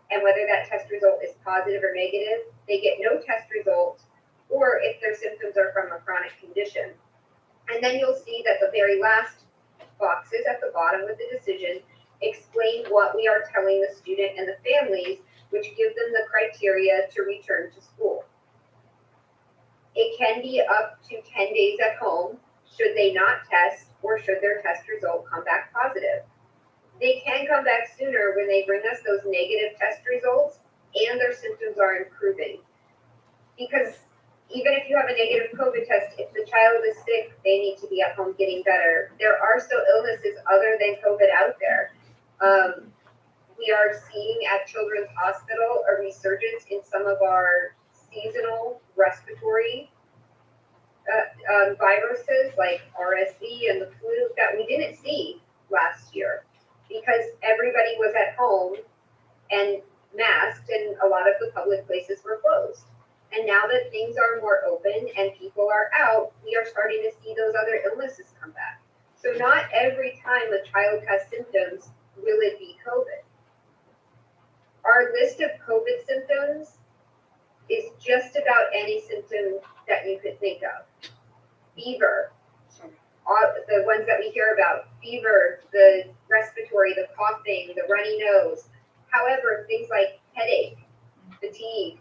and whether that test result is positive or negative. They get no test result, or if their symptoms are from a chronic condition. And then you'll see that the very last boxes at the bottom of the decision explain what we are telling the student and the families, which give them the criteria to return to school. It can be up to 10 days at home should they not test or should their test result come back positive. They can come back sooner when they bring us those negative test results and their symptoms are improving. Because even if you have a negative COVID test, if the child is sick, they need to be at home getting better. There are still illnesses other than COVID out there. We are seeing at Children's Hospital a resurgence in some of our seasonal respiratory viruses like RSV and the flu that we didn't see last year because everybody was at home and masked and a lot of the public places were closed. And now that things are more open and people are out, we are starting to see those other illnesses come back. So not every time a child has symptoms will it be COVID. Our list of COVID symptoms is just about any symptom that you could think of. Fever, the ones that we hear about, fever, the respiratory, the coughing, the runny nose. However, things like headache, fatigue,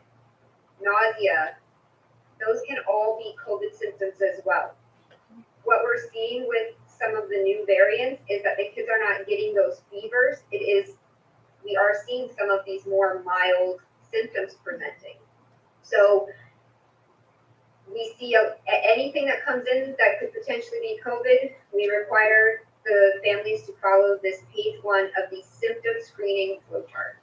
nausea, those can all be COVID symptoms as well. What we're seeing with some of the new variants is that the kids are not getting those fevers. We are seeing some of these more mild symptoms presenting. So we see anything that comes in that could potentially be COVID, we require the families to follow this page 1 of the symptom screening flowchart.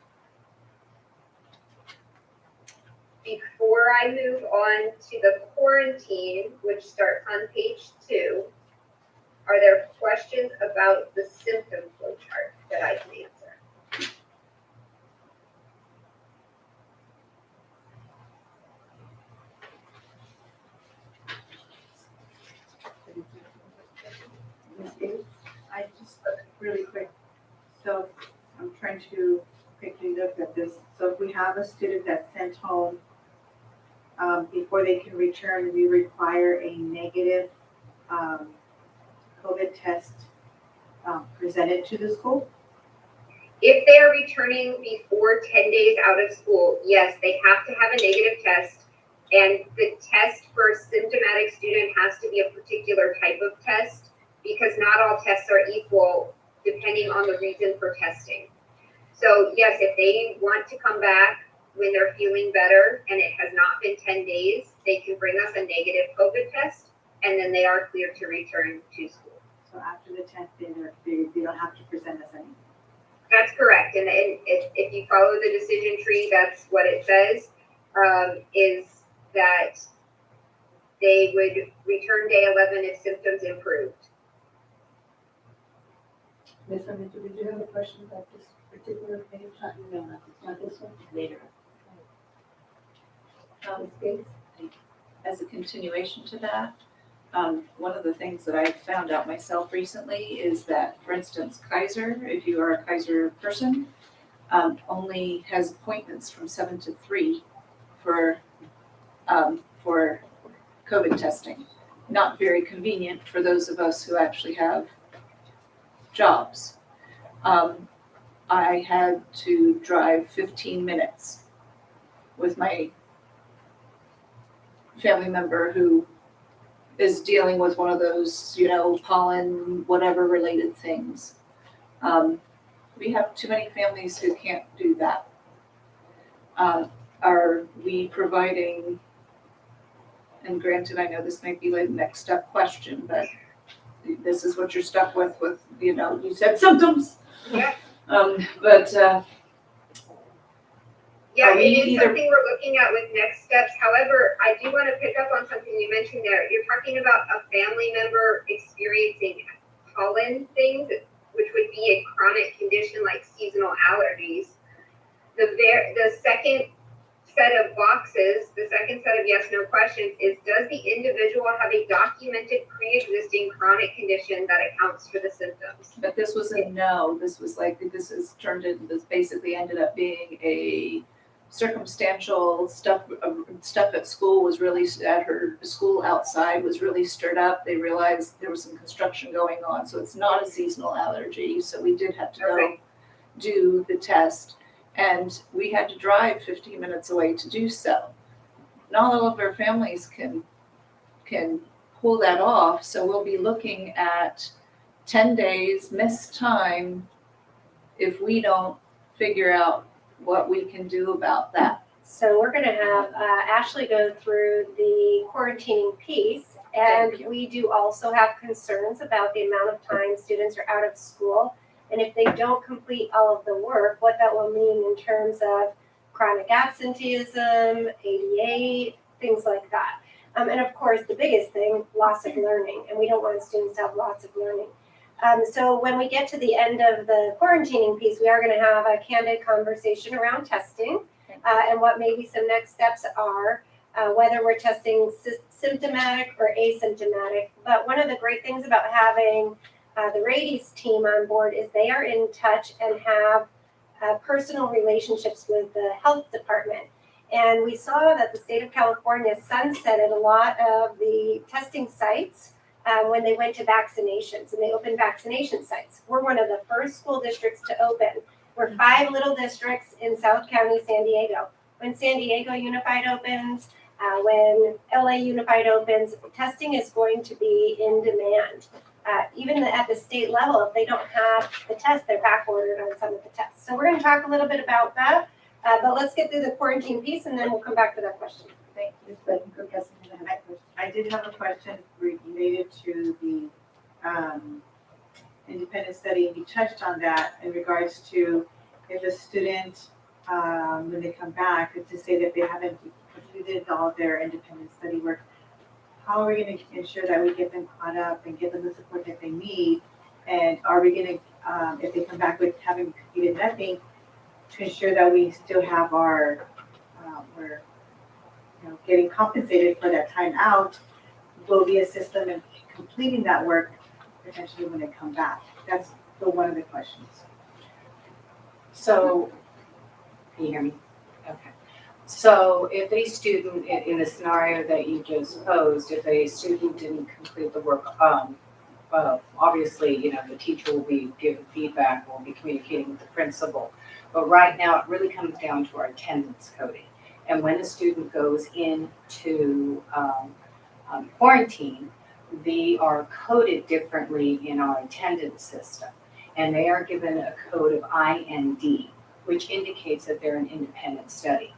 Before I move on to the quarantine, which starts on page 2, are there questions about the symptom flowchart that I can answer? I just, really quick, so I'm trying to quickly look at this. So if we have a student that's sent home, before they can return, we require a negative COVID test presented to the school? If they are returning before 10 days out of school, yes, they have to have a negative test. And the test for a symptomatic student has to be a particular type of test because not all tests are equal depending on the reason for testing. So yes, if they want to come back when they're feeling better and it has not been 10 days, they can bring us a negative COVID test and then they are cleared to return to school. So after the 10th day, they don't have to present us anything. That's correct. And if you follow the decision tree, that's what it says, is that they would return day 11 if symptoms improved. Ms. Armento, did you have a question about this particular page? No, not this one. Later. Ms. Gates? As a continuation to that, one of the things that I found out myself recently is that, for instance, Kaiser, if you are a Kaiser person, only has appointments from 7 to 3 for COVID testing. Not very convenient for those of us who actually have jobs. I had to drive 15 minutes with my family member who is dealing with one of those, pollen, whatever related things. We have too many families who can't do that. Are we providing, and granted, I know this might be like the next step question, but this is what you're stuck with, you said symptoms. Yeah. But Yeah, Are it we is either- something we're looking at with next steps. However, I do want to pick up on something you mentioned there. You're talking about a family member experiencing pollen things, which would be a chronic condition like seasonal allergies. The second set of boxes, the second set of yes/no questions is, does the individual have a documented pre-existing chronic condition that accounts for the symptoms? But this was a no, this basically ended up being a circumstantial stuff at school was really, at her school outside was really stirred up. They realized there was some construction going on, so it's not a seasonal allergy, so we did have to go Okay. do the test. And we had to drive 15 minutes away to do so. Not all of our families can pull that off, so we'll be looking at 10 days missed time if we don't figure out what we can do about that. So we're gonna have Ashley go through the quarantining piece. And Thank you. we do also have concerns about the amount of time students are out of school. And if they don't complete all of the work, what that will mean in terms of chronic absenteeism, ADA, things like that. And of course, the biggest thing, loss of learning. And we don't want students to have lots of learning. So when we get to the end of the quarantining piece, we are gonna have a candid conversation around testing. And what maybe some next steps are, whether we're testing symptomatic or asymptomatic. But one of the great things about having the Rades team on board is they are in touch and have personal relationships with the health department. And we saw that the state of California sunsetted a lot of the testing sites when they went to vaccinations, and they opened vaccination sites. We're one of the first school districts to open. We're 5 little districts in South County, San Diego. When San Diego Unified opens, when LA Unified opens, testing is going to be in demand. Even at the state level, if they don't have the test, they're back ordered on some of the tests. So we're gonna talk a little bit about that, but let's get through the quarantine piece and then we'll come back to that question. Thank you. I did have a question related to the independent study, and you touched on that in regards to if a student, when they come back, to say that they haven't completed all of their independent study work, how are we going to ensure that we get them caught up and give them the support that they need? And are we going to, if they come back with having completed nothing, to ensure that we still have our, we're getting compensated for that time out? Will we assist them in completing that work potentially when they come back? That's one of the questions. So, can you hear me? Okay. So if a student, in the scenario that you just posed, if a student didn't complete the work, obviously, the teacher will be giving feedback, will be communicating with the principal. But right now, it really comes down to our attendance coding. And when a student goes into quarantine, they are coded differently in our attendance system. And they are given a code of IND, which indicates that they're an independent study.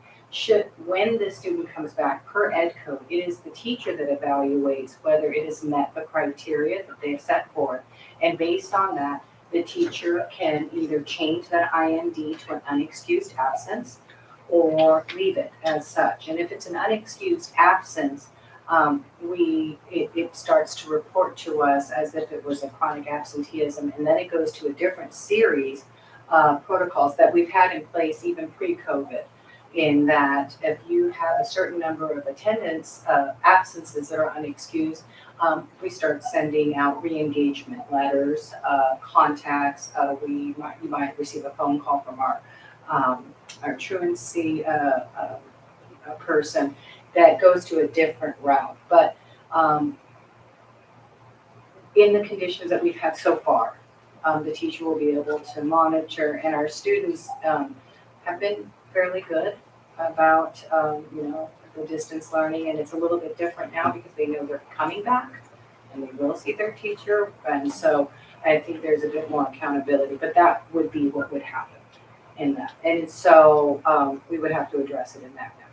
When the student comes back per ed code, it is the teacher that evaluates whether it has met the criteria that they've set forth. And based on that, the teacher can either change that IND to an unexcused absence or leave it as such. And if it's an unexcused absence, it starts to report to us as if it was a chronic absenteeism, and then it goes to a different series of protocols that we've had in place even pre-COVID, in that if you have a certain number of attendance absences that are unexcused, we start sending out re-engagement letters, contacts. You might receive a phone call from our our truancy, a person that goes to a different route. But, in the conditions that we've had so far, the teacher will be able to monitor, and our students, have been fairly good about, the distance learning, and it's a little bit different now because they know they're coming back and they will see their teacher, and so I think there's a bit more accountability, but that would be what would happen in that. And so, we would have to address it in that manner.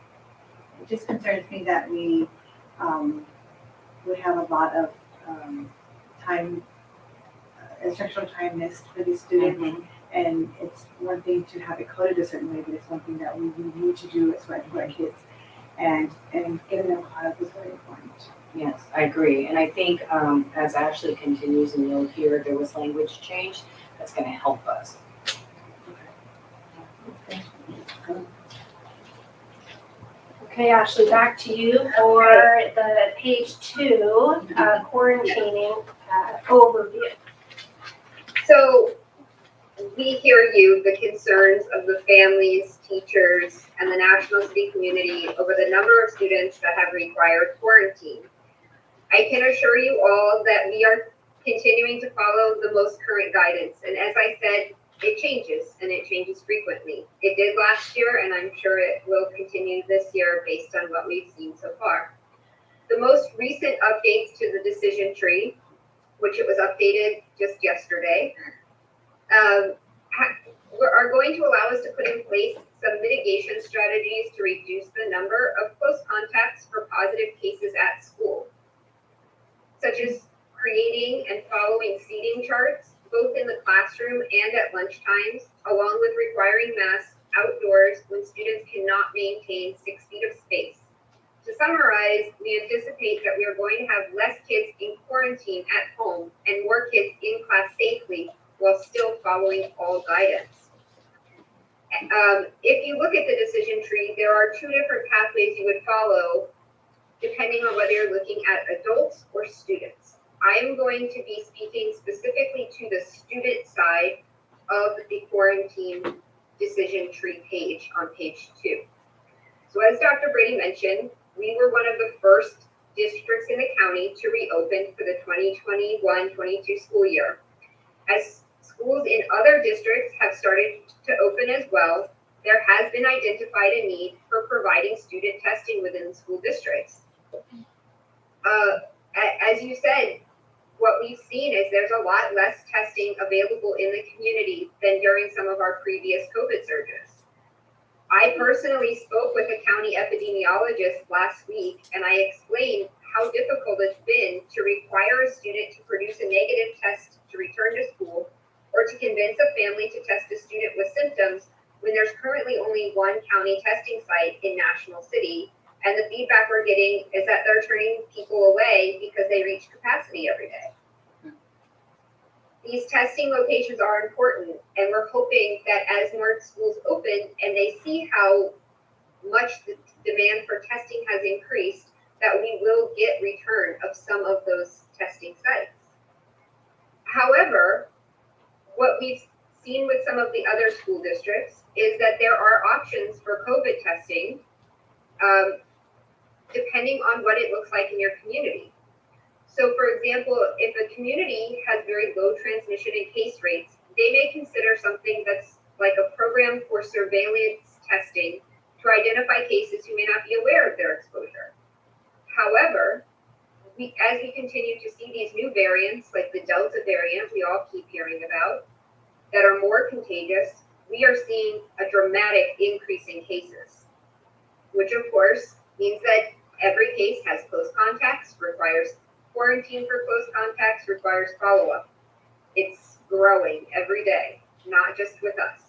It just concerns me that we have a lot of time, instructional time missed for these students. And it's one thing to have it coded a certain way, but it's one thing that we need to do as well for our kids. And getting them caught up is very important. Yes, I agree. And I think as Ashley continues and you'll hear there was language change, that's going to help us. Okay, Ashley, back to you for the page 2, quarantining overview. So we hear you, the concerns of the families, teachers, and the National City community over the number of students that have required quarantine. I can assure you all that we are continuing to follow the most current guidance. And as I said, it changes, and it changes frequently. It did last year, and I'm sure it will continue this year based on what we've seen so far. The most recent updates to the decision tree, which it was updated just yesterday, are going to allow us to put in place some mitigation strategies to reduce the number of close contacts for positive cases at school, such as creating and following seating charts, both in the classroom and at lunch times, along with requiring masks outdoors when students cannot maintain 6 feet of space. To summarize, we anticipate that we are going to have less kids in quarantine at home and more kids in class safely while still following all guidance. If you look at the decision tree, there are 2 different pathways you would follow depending on whether you're looking at adults or students. I am going to be speaking specifically to the student side of the quarantine decision tree page on page 2. So as Dr. Brady mentioned, we were one of the first districts in the county to reopen for the 2021-22 school year. As schools in other districts have started to open as well, there has been identified a need for providing student testing within the school districts. As you said, what we've seen is there's a lot less testing available in the community than during some of our previous COVID surges. I personally spoke with a county epidemiologist last week, and I explained how difficult it's been to require a student to produce a negative test to return to school, or to convince a family to test a student with symptoms when there's currently only one county testing site in National City, and the feedback we're getting is that they're turning people away because they reach capacity every day. These testing locations are important, and we're hoping that as more schools open and they see how much the demand for testing has increased, that we will get return of some of those testing sites. However, what we've seen with some of the other school districts is that there are options for COVID testing, depending on what it looks like in your community. So for example, if a community has very low transmission and case rates, they may consider something that's like a program for surveillance testing to identify cases who may not be aware of their exposure. However, as we continue to see these new variants, like the Delta variant we all keep hearing about, that are more contagious, we are seeing a dramatic increase in cases, which of course means that every case has close contacts, requires quarantine for close contacts, requires follow-up. It's growing every day, not just with us.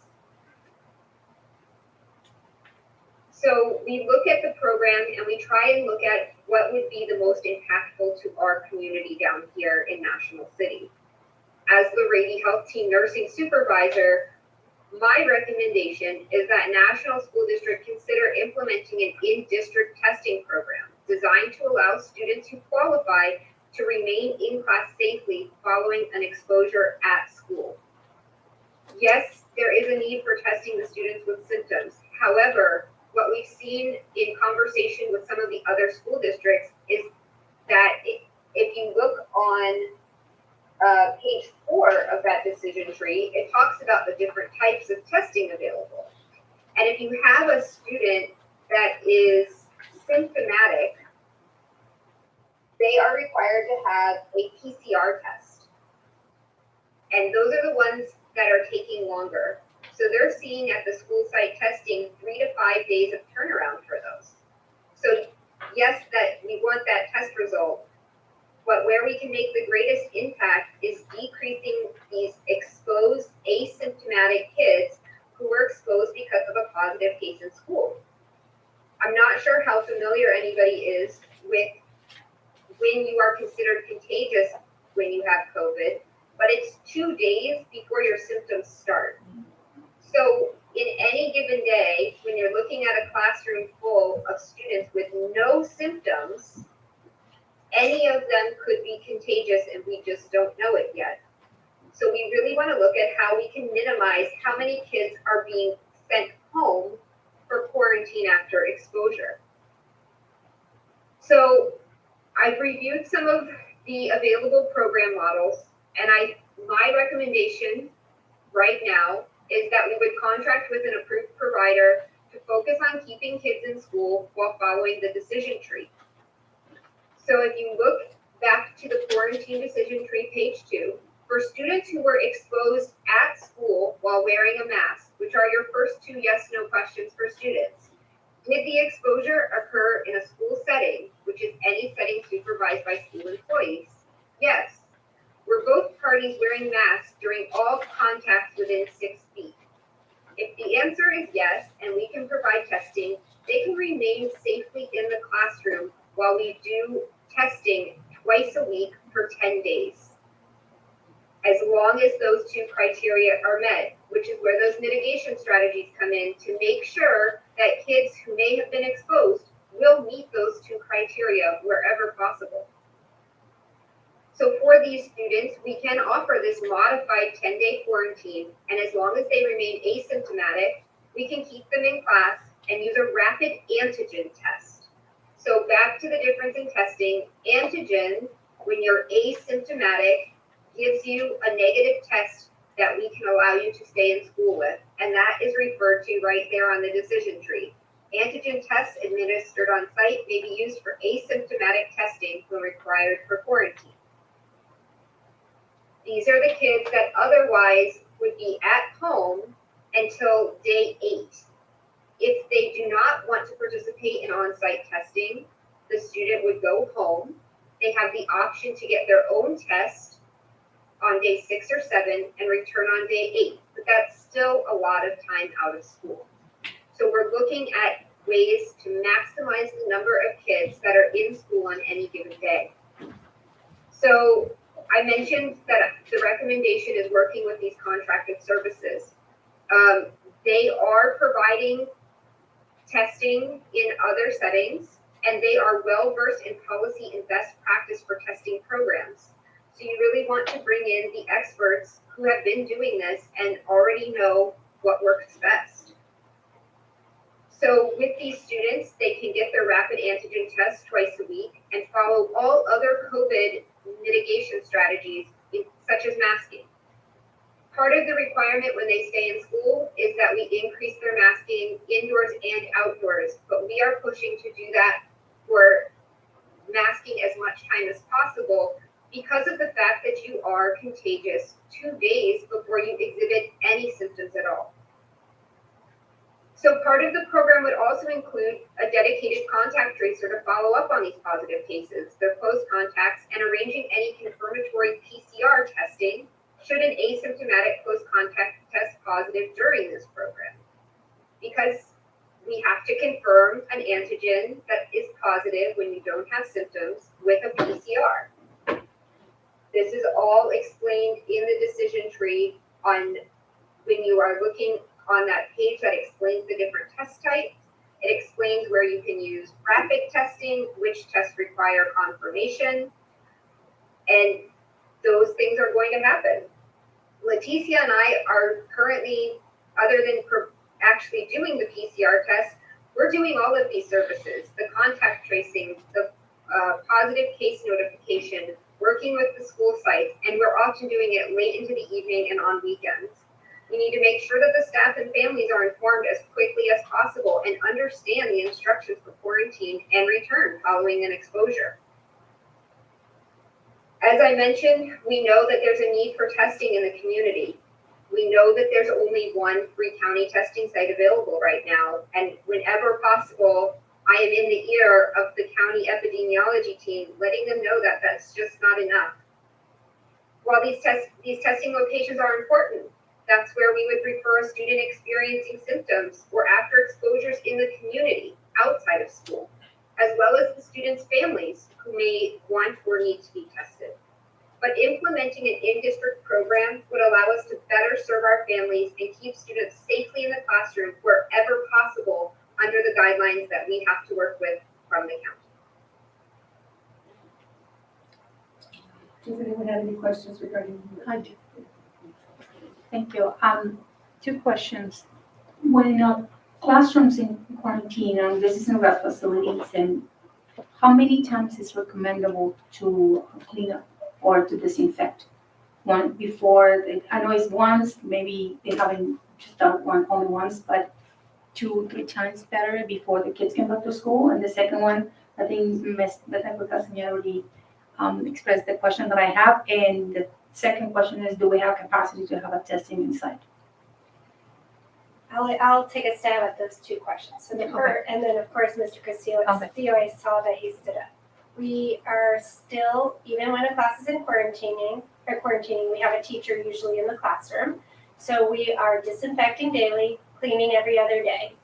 So we look at the program and we try and look at what would be the most impactful to our community down here in National City. As the Rady Health Team Nursing Supervisor, my recommendation is that National School District consider implementing an in-district testing program designed to allow students who qualify to remain in class safely following an exposure at school. Yes, there is a need for testing the students with symptoms. However, what we've seen in conversation with some of the other school districts is that if you look on page 4 of that decision tree, it talks about the different types of testing available. And if you have a student that is symptomatic, they are required to have a PCR test. And those are the ones that are taking longer. So they're seeing at the school site testing 3 to 5 days of turnaround for those. So yes, that we want that test result, but where we can make the greatest impact is decreasing these exposed asymptomatic kids who were exposed because of a positive case in school. I'm not sure how familiar anybody is with when you are considered contagious when you have COVID, but it's 2 days before your symptoms start. So in any given day, when you're looking at a classroom full of students with no symptoms, any of them could be contagious and we just don't know it yet. So we really want to look at how we can minimize how many kids are being sent home for quarantine after exposure. So I've reviewed some of the available program models, and my recommendation right now is that we would contract with an approved provider to focus on keeping kids in school while following the decision tree. So if you look back to the quarantine decision tree, page 2, for students who were exposed at school while wearing a mask, which are your first 2 yes/no questions for students, did the exposure occur in a school setting, which is any setting supervised by school employees? Yes. Were both parties wearing masks during all contacts within 6 feet? If the answer is yes, and we can provide testing, they can remain safely in the classroom while we do testing twice a week for 10 days. As long as those 2 criteria are met, which is where those mitigation strategies come in to make sure that kids who may have been exposed will meet those 2 criteria wherever possible. So for these students, we can offer this modified 10-day quarantine, and as long as they remain asymptomatic, we can keep them in class and use a rapid antigen test. So back to the difference in testing, antigen, when you're asymptomatic, gives you a negative test that we can allow you to stay in school with, and that is referred to right there on the decision tree. Antigen tests administered on site may be used for asymptomatic testing when required for quarantine. These are the kids that otherwise would be at home until day 8. If they do not want to participate in on-site testing, the student would go home. They have the option to get their own test on day 6 or 7 and return on day 8, but that's still a lot of time out of school. So we're looking at ways to maximize the number of kids that are in school on any given day. So I mentioned that the recommendation is working with these contracted services. They are providing testing in other settings, and they are well versed in policy and best practice for testing programs. So you really want to bring in the experts who have been doing this and already know what works best. So with these students, they can get their rapid antigen test twice a week and follow all other COVID mitigation strategies, such as masking. Part of the requirement when they stay in school is that we increase their masking indoors and outdoors, but we are pushing to do that for masking as much time as possible because of the fact that you are contagious 2 days before you exhibit any symptoms at all. So part of the program would also include a dedicated contact tracer to follow up on these positive cases, their close contacts, and arranging any confirmatory PCR testing should an asymptomatic close contact test positive during this program. Because we have to confirm an antigen that is positive when you don't have symptoms with a PCR. This is all explained in the decision tree on when you are looking on that page that explains the different test types. It explains where you can use rapid testing, which tests require confirmation, and those things are going to happen. Leticia and I are currently other than actually doing the PCR test, we're doing all of these services, the contact tracing, the positive case notification, working with the school sites, and we're often doing it late into the evening and on weekends. We need to make sure that the staff and families are informed as quickly as possible and understand the instructions for quarantine and return following an exposure. As I mentioned, we know that there's a need for testing in the community. We know that there's only one Free County testing site available right now, and whenever possible, I am in the ear of the county epidemiology team, letting them know that that's just not enough. While these testing locations are important, that's where we would refer a student experiencing symptoms or after exposures in the community outside of school, as well as the students' families who may want or need to be tested. But implementing an in-district program would allow us to better serve our families and keep students safely in the classroom wherever possible under the guidelines that we have to work with from the county. Does anyone have any questions regarding? I do. Thank you. Two questions. When classrooms in quarantine, and this is in web facilities, and how many times is recommendable to clean up or to disinfect? One before, I know it's once, maybe they haven't just done one only once, but 2-3 times better before the kids come back to school. And the second one, I think Ms. Casimir already expressed the question that I have. And the second question is, do we have capacity to have a testing inside? I'll take a stab at those two questions. So the first, and then of course, Mr. Castillo, I saw that he stood up. We are still, even when a class is in quarantining, we have a teacher usually in the classroom. So we are disinfecting daily, cleaning every other day.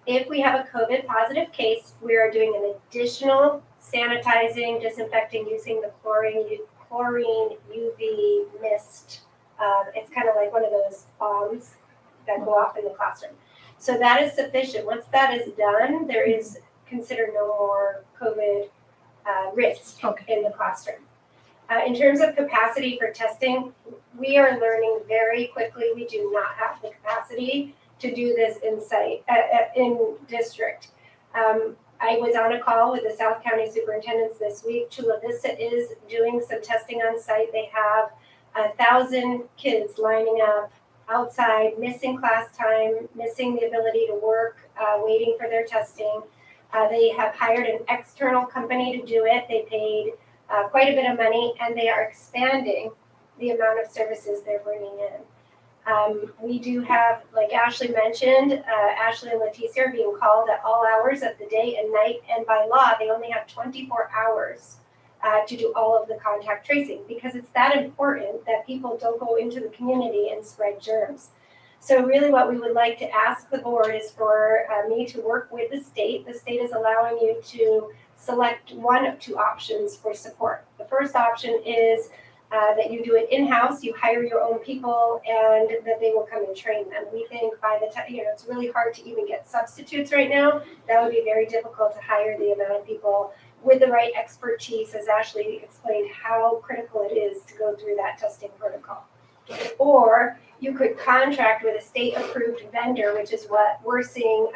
If we have a COVID positive case, we are doing an additional sanitizing, disinfecting using the chlorine UV mist. It's kind of like one of those bombs that go off in the classroom. So that is sufficient. Once that is done, there is considered no more COVID risk in the classroom. In terms of capacity for testing, we are learning very quickly. We do not have the capacity to do this in district. I was on a call with the South County superintendents this week. Chula Vista is doing some testing on site. They have 1,000 kids lining up outside, missing class time, missing the ability to work, waiting for their testing. They have hired an external company to do it. They paid quite a bit of money, and they are expanding the amount of services they're bringing in. We do have, like Ashley mentioned, Ashley and Leticia are being called at all hours of the day and night, and by law, they only have 24 hours to do all of the contact tracing, because it's that important that people don't go into the community and spread germs. So really what we would like to ask the board is for me to work with the state. The state is allowing you to select one of two options for support. The first option is that you do it in-house, you hire your own people, and that they will come and train them. We think by the time, it's really hard to even get substitutes right now. That would be very difficult to hire the amount of people with the right expertise, as Ashley explained how critical it is to go through that testing protocol. Or you could contract with a state-approved vendor, which is what we're seeing.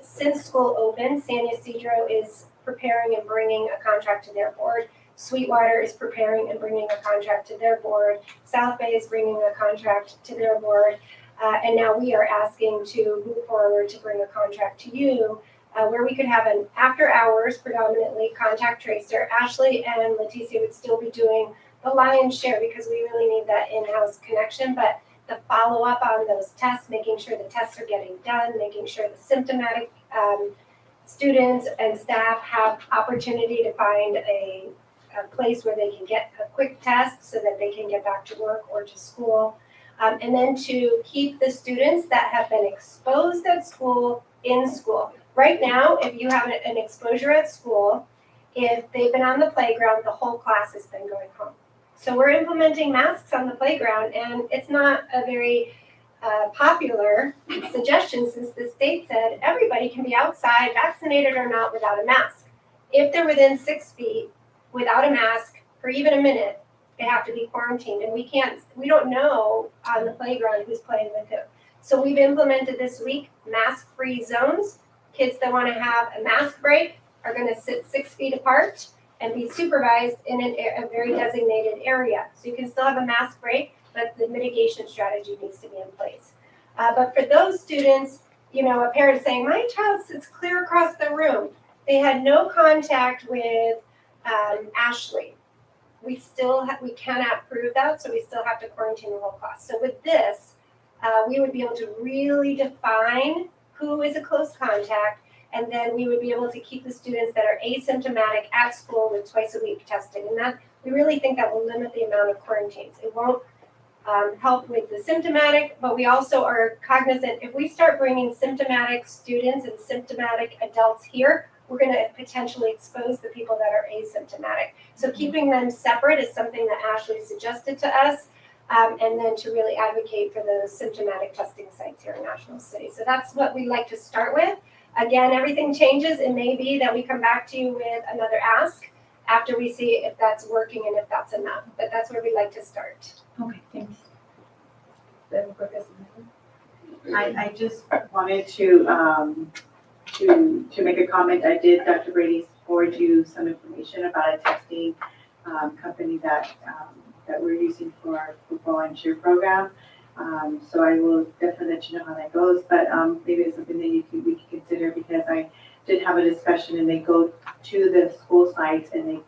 Since school opened, San Ysidro is preparing and bringing a contract to their board. Sweetwater is preparing and bringing a contract to their board. South Bay is bringing a contract to their board. And now we are asking to move forward to bring a contract to you, where we could have an after-hours predominantly contact tracer. Ashley and Leticia would still be doing the lion's share because we really need that in-house connection, but the follow-up on those tests, making sure the tests are getting done, making sure the symptomatic students and staff have opportunity to find a place where they can get a quick test so that they can get back to work or to school. And then to keep the students that have been exposed at school in school. Right now, if you have an exposure at school, if they've been on the playground, the whole class has been going home. So we're implementing masks on the playground, and it's not a very popular suggestion since the state said everybody can be outside, vaccinated or not, without a mask. If they're within 6 feet without a mask for even a minute, they have to be quarantined, and we don't know on the playground who's playing with who. So we've implemented this week mask-free zones. Kids that want to have a mask break are going to sit 6 feet apart and be supervised in a very designated area. So you can still have a mask break, but the mitigation strategy needs to be in place. But for those students, you know, a parent saying, my child sits clear across the room. They had no contact with Ashley. We cannot prove that, so we still have to quarantine the whole class. So with this, we would be able to really define who is a close contact, and then we would be able to keep the students that are asymptomatic at school with twice a week testing. And that, we really think that will limit the amount of quarantines. It won't help with the symptomatic, but we also are cognizant, if we start bringing symptomatic students and symptomatic adults here, we're going to potentially expose the people that are asymptomatic. So keeping them separate is something that Ashley suggested to us, and then to really advocate for those symptomatic testing sites here in National City. So that's what we'd like to start with. Again, everything changes. It may be that we come back to you with another ask after we see if that's working and if that's enough, but that's where we'd like to start. Okay, thanks. I just wanted to make a comment. I did, Dr. Brady, forward you some information about a testing company that we're using for our football and cheer program. So I will definitely let you know how that goes, but maybe it's something that we can consider, because I did have a discussion and they go to the school sites and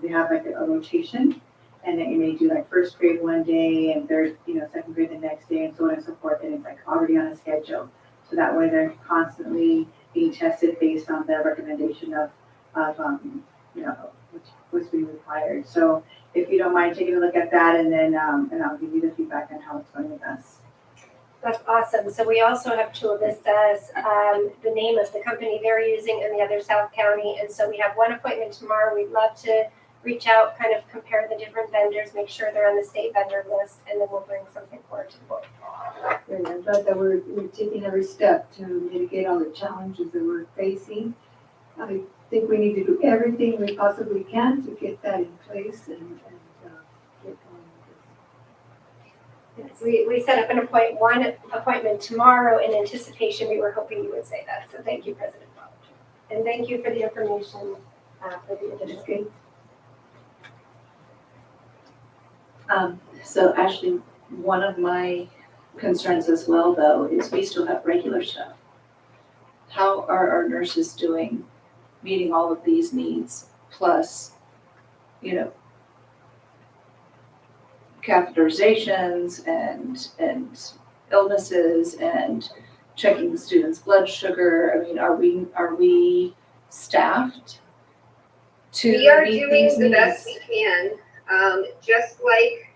they have like a rotation, and then you may do like first grade one day and second grade the next day and so on and so forth, and it's like already on a schedule. So that way they're constantly being tested based on the recommendation of what's being required. So if you don't mind taking a look at that, and then and I'll give you the feedback on how it's going with us. That's awesome. So we also have Chula Vistas, the name of the company they're using in the other South County. And so we have one appointment tomorrow. We'd love to reach out, kind of compare the different vendors, make sure they're on the state vendor list, and then we'll bring something forward to the board. And I'm glad that we're taking every step to mitigate all the challenges that we're facing. I think we need to do everything we possibly can to get that in place and get going with this. Yes, we set up one appointment tomorrow in anticipation. We were hoping you would say that. So thank you, President Welch. And thank you for the information for the additional. So Ashley, one of my concerns as well, though, is we still have regular staff. How are our nurses doing, meeting all of these needs, plus, catheterizations and illnesses and checking the students' blood sugar? I mean, are we staffed to We are meet doing these the needs? best we can. Just like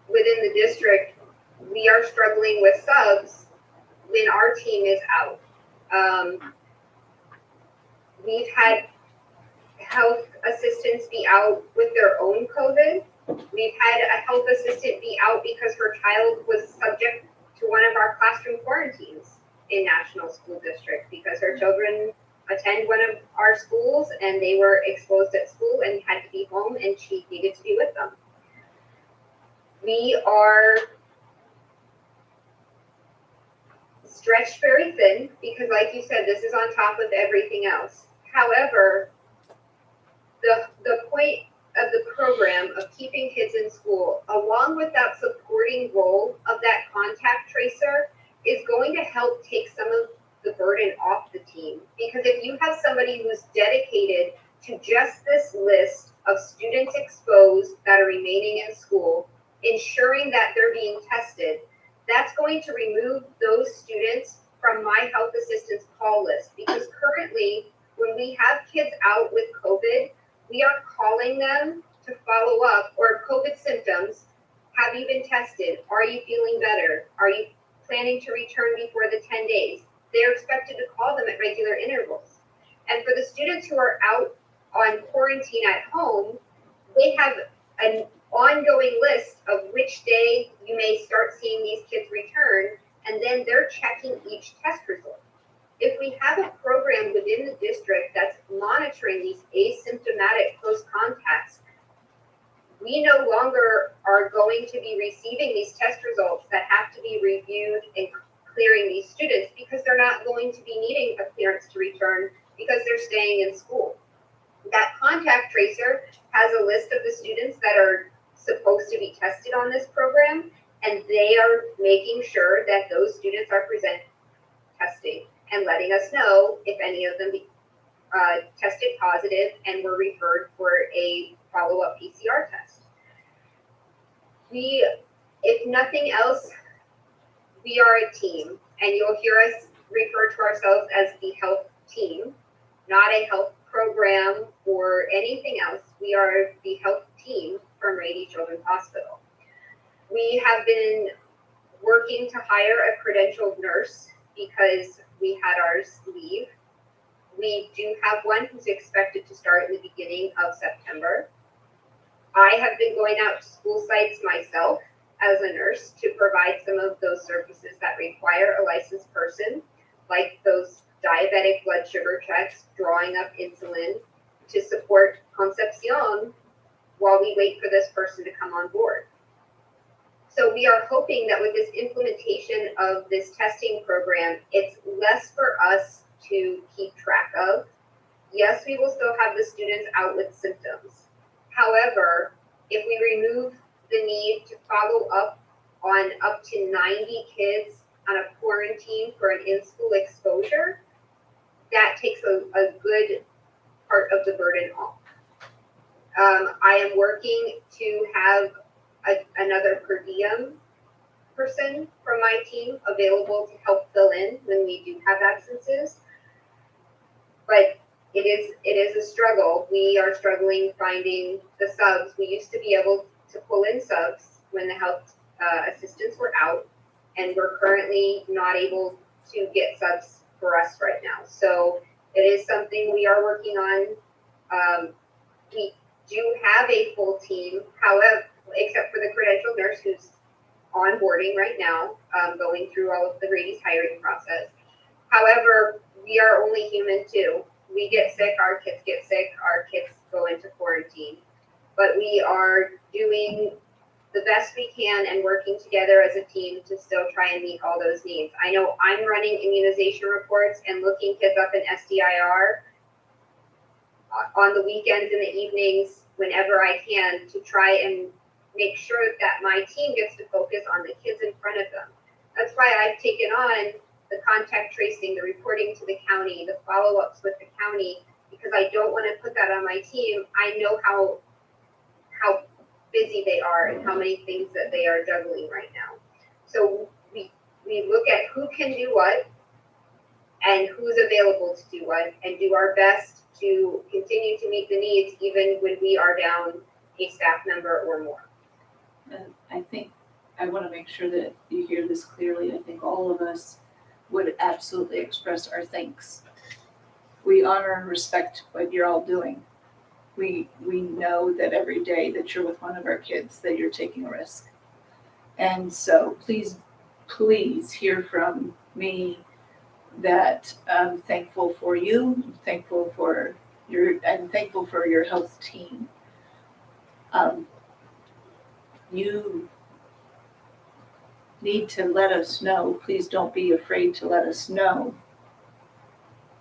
within the district, we are struggling with subs when our team is out. We've had health assistants be out with their own COVID. We've had a health assistant be out because her child was subject to one of our classroom quarantines in National School District, because her children attend one of our schools and they were exposed at school and had to be home, and she needed to be with them. We are stretched very thin because, like you said, this is on top of everything else. However, the point of the program of keeping kids in school, along with that supporting role of that contact tracer, is going to help take some of the burden off the team. Because if you have somebody who's dedicated to just this list of students exposed that are remaining in school, ensuring that they're being tested, that's going to remove those students from my health assistant's call list. Because currently, when we have kids out with COVID, we are calling them to follow up, or COVID symptoms. Have you been tested? Are you feeling better? Are you planning to return before the 10 days? They're expected to call them at regular intervals. And for the students who are out on quarantine at home, they have an ongoing list of which day you may start seeing these kids return, and then they're checking each test result. If we have a program within the district that's monitoring these asymptomatic close contacts, we no longer are going to be receiving these test results that have to be reviewed and clearing these students because they're not going to be needing a clearance to return because they're staying in school. That contact tracer has a list of the students that are supposed to be tested on this program, and they are making sure that those students are testing and letting us know if any of them tested positive and were referred for a follow-up PCR test. If nothing else, we are a team, and you'll hear us refer to ourselves as the health team, not a health program or anything else. We are the health team from Rady Children's Hospital. We have been working to hire a credentialed nurse because we had ours leave. We do have one who's expected to start in the beginning of September. I have been going out to school sites myself as a nurse to provide some of those services that require a licensed person, like those diabetic blood sugar checks, drawing up insulin to support Concepcion while we wait for this person to come on board. So we are hoping that with this implementation of this testing program, it's less for us to keep track of. Yes, we will still have the students out with symptoms. However, if we remove the need to follow up on up to 90 kids on a quarantine for an in-school exposure, that takes a good part of the burden off. I am working to have another per diem person from my team available to help fill in when we do have absences. But it is a struggle. We are struggling finding the subs. We used to be able to pull in subs when the health assistants were out, and we're currently not able to get subs for us right now. So it is something we are working on. We do have a full team, however, except for the credentialed nurse who's onboarding right now, going through all of the Rady's hiring process. However, we are only human too. We get sick, our kids get sick, our kids go into quarantine. But we are doing the best we can and working together as a team to still try and meet all those needs. I know I'm running immunization reports and looking kids up in SDIR on the weekends and the evenings whenever I can to try and make sure that my team gets to focus on the kids in front of them. That's why I've taken on the contact tracing, the reporting to the county, the follow-ups with the county, because I don't want to put that on my team. I know how busy they are and how many things that they are juggling right now. So we look at who can do what and who's available to do what, and do our best to continue to meet the needs even when we are down a staff member or more. And I think I want to make sure that you hear this clearly. I think all of us would absolutely express our thanks. We honor and respect what you're all doing. We know that every day that you're with one of our kids, that you're taking a risk. And so please hear from me that I'm thankful for you, I'm thankful for your health team. You need to let us know. Please don't be afraid to let us know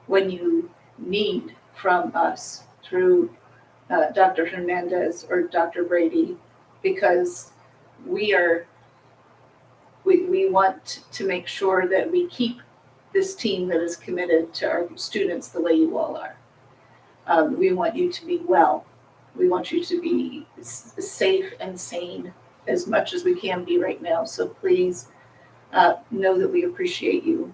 when you need from us through Dr. Hernandez or Dr. Brady, because we want to make sure that we keep this team that is committed to our students the way you all are. We want you to be well. We want you to be safe and sane as much as we can be right now. So please know that we appreciate you.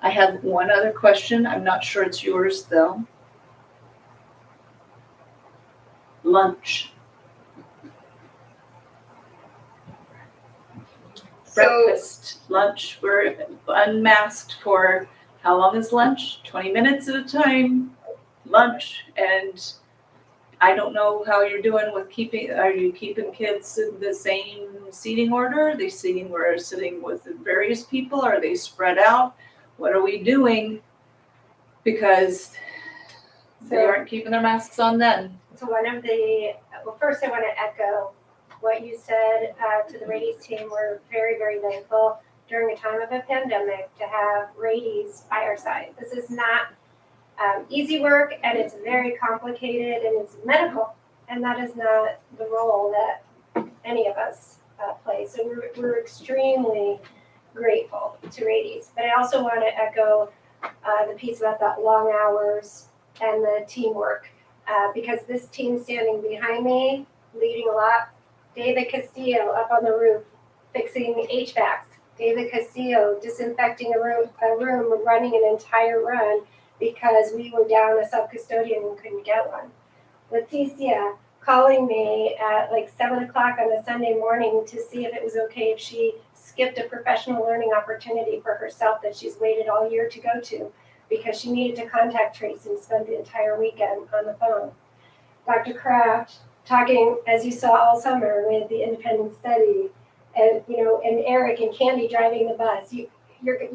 I have one other question. I'm not sure it's yours though. Lunch. Breakfast, lunch, we're unmasked for how long is lunch? 20 minutes at a time, lunch. And I don't know how you're doing with are you keeping kids in the same seating order? Are they sitting with various people? Are they spread out? What are we doing? Because they aren't keeping their masks on then. So well, first I want to echo what you said to the Radies team. We're very, very thankful during a time of a pandemic to have Radies by our side. This is not easy work, and it's very complicated, and it's medical, and that is not the role that any of us play. So we're extremely grateful to Radies. But I also want to echo the piece about that long hours and the teamwork, because this team standing behind me, leading a lot, David Castillo up on the roof, fixing HVACs, David Castillo disinfecting a room, running an entire run because we were down a sub-custodian and couldn't get one. Leticia calling me at like 7 o'clock on a Sunday morning to see if it was okay if she skipped a professional learning opportunity for herself that she's waited all year to go to because she needed to contact Tracy and spend the entire weekend on the phone. Dr. Kraft talking, as you saw all summer with the independent study, and and Eric and Candy driving the bus. You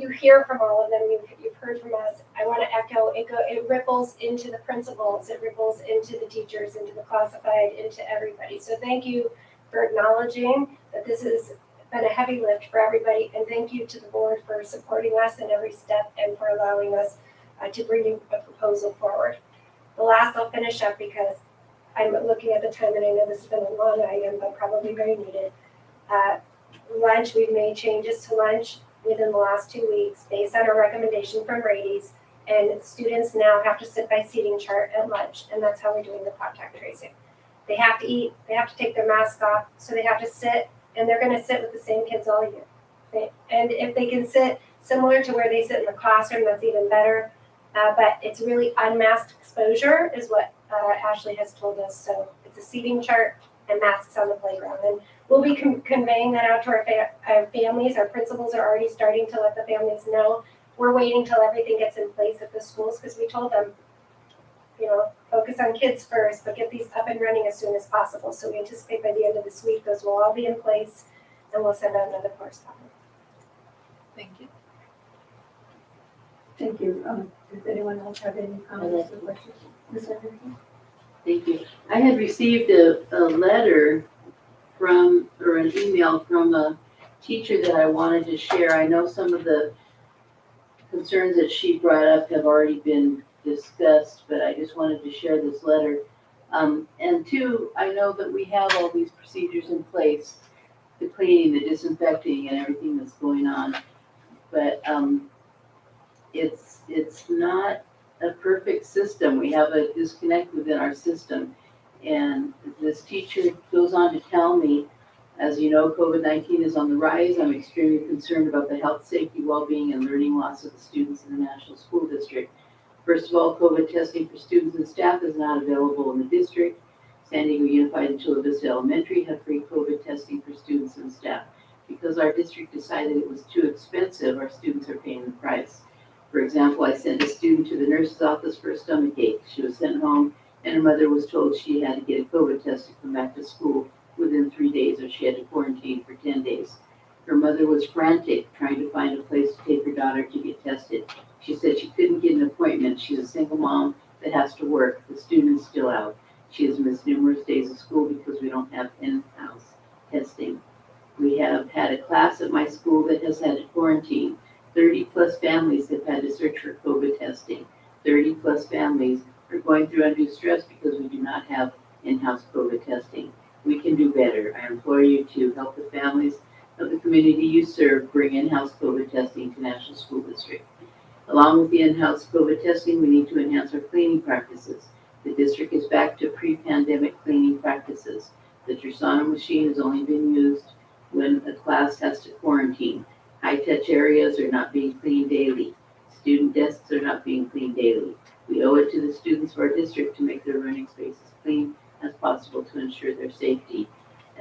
hear from all of them. You've heard from us. I want to echo. It ripples into the principals. It ripples into the teachers, into the classified, into everybody. So thank you for acknowledging that this has been a heavy lift for everybody, and thank you to the board for supporting us in every step and for allowing us to bring a proposal forward. The last I'll finish up because I'm looking at the time and I know this has been a long item, but probably very needed. Lunch, we've made changes to lunch within the last 2 weeks based on a recommendation from Radies, and students now have to sit by seating chart at lunch, and that's how we're doing the contact tracing. They have to eat, they have to take their mask off, so they have to sit, and they're going to sit with the same kids all year. And if they can sit similar to where they sit in the classroom, that's even better. But it's really unmasked exposure is what Ashley has told us. So it's a seating chart and masks on the playground. And we'll be conveying that out to our families. Our principals are already starting to let the families know. We're waiting till everything gets in place at the schools because we told them, focus on kids first, but get these up and running as soon as possible. So we anticipate by the end of this week, those will all be in place, and we'll send out another correspondence. Thank you. Thank you. Does anyone else have any comments or questions? Ms. Anderson? Thank you. I had received a letter or an email from a teacher that I wanted to share. I know some of the concerns that she brought up have already been discussed, but I just wanted to share this letter. And two, I know that we have all these procedures in place, the cleaning, the disinfecting, and everything that's going on. But it's not a perfect system. We have a disconnect within our system. And this teacher goes on to tell me, as you know, COVID-19 is on the rise. I'm extremely concerned about the health, safety, well-being, and learning loss of the students in the National School District. First of all, COVID testing for students and staff is not available in the district. San Diego Unified and Chula Vista Elementary have free COVID testing for students and staff. Because our district decided it was too expensive, our students are paying the price. For example, I sent a student to the nurse's office for a stomachache. She was sent home, and her mother was told she had to get a COVID test to come back to school within 3 days, or she had to quarantine for 10 days. Her mother was frantic, trying to find a place to take her daughter to get tested. She said she couldn't get an appointment. She's a single mom that has to work. The student is still out. She has missed numerous days of school because we don't have in-house testing. We have had a class at my school that has had to quarantine. 30 plus families have had to search for COVID testing. 30 plus families are going through undue stress because we do not have in-house COVID testing. We can do better. I implore you to help the families of the community you serve bring in-house COVID testing to National School District. Along with the in-house COVID testing, we need to enhance our cleaning practices. The district is back to pre-pandemic cleaning practices. The Tersano machine has only been used when a class has to quarantine. High-touch areas are not being cleaned daily. Student desks are not being cleaned daily. We owe it to the students of our district to make their learning spaces clean as possible to ensure their safety.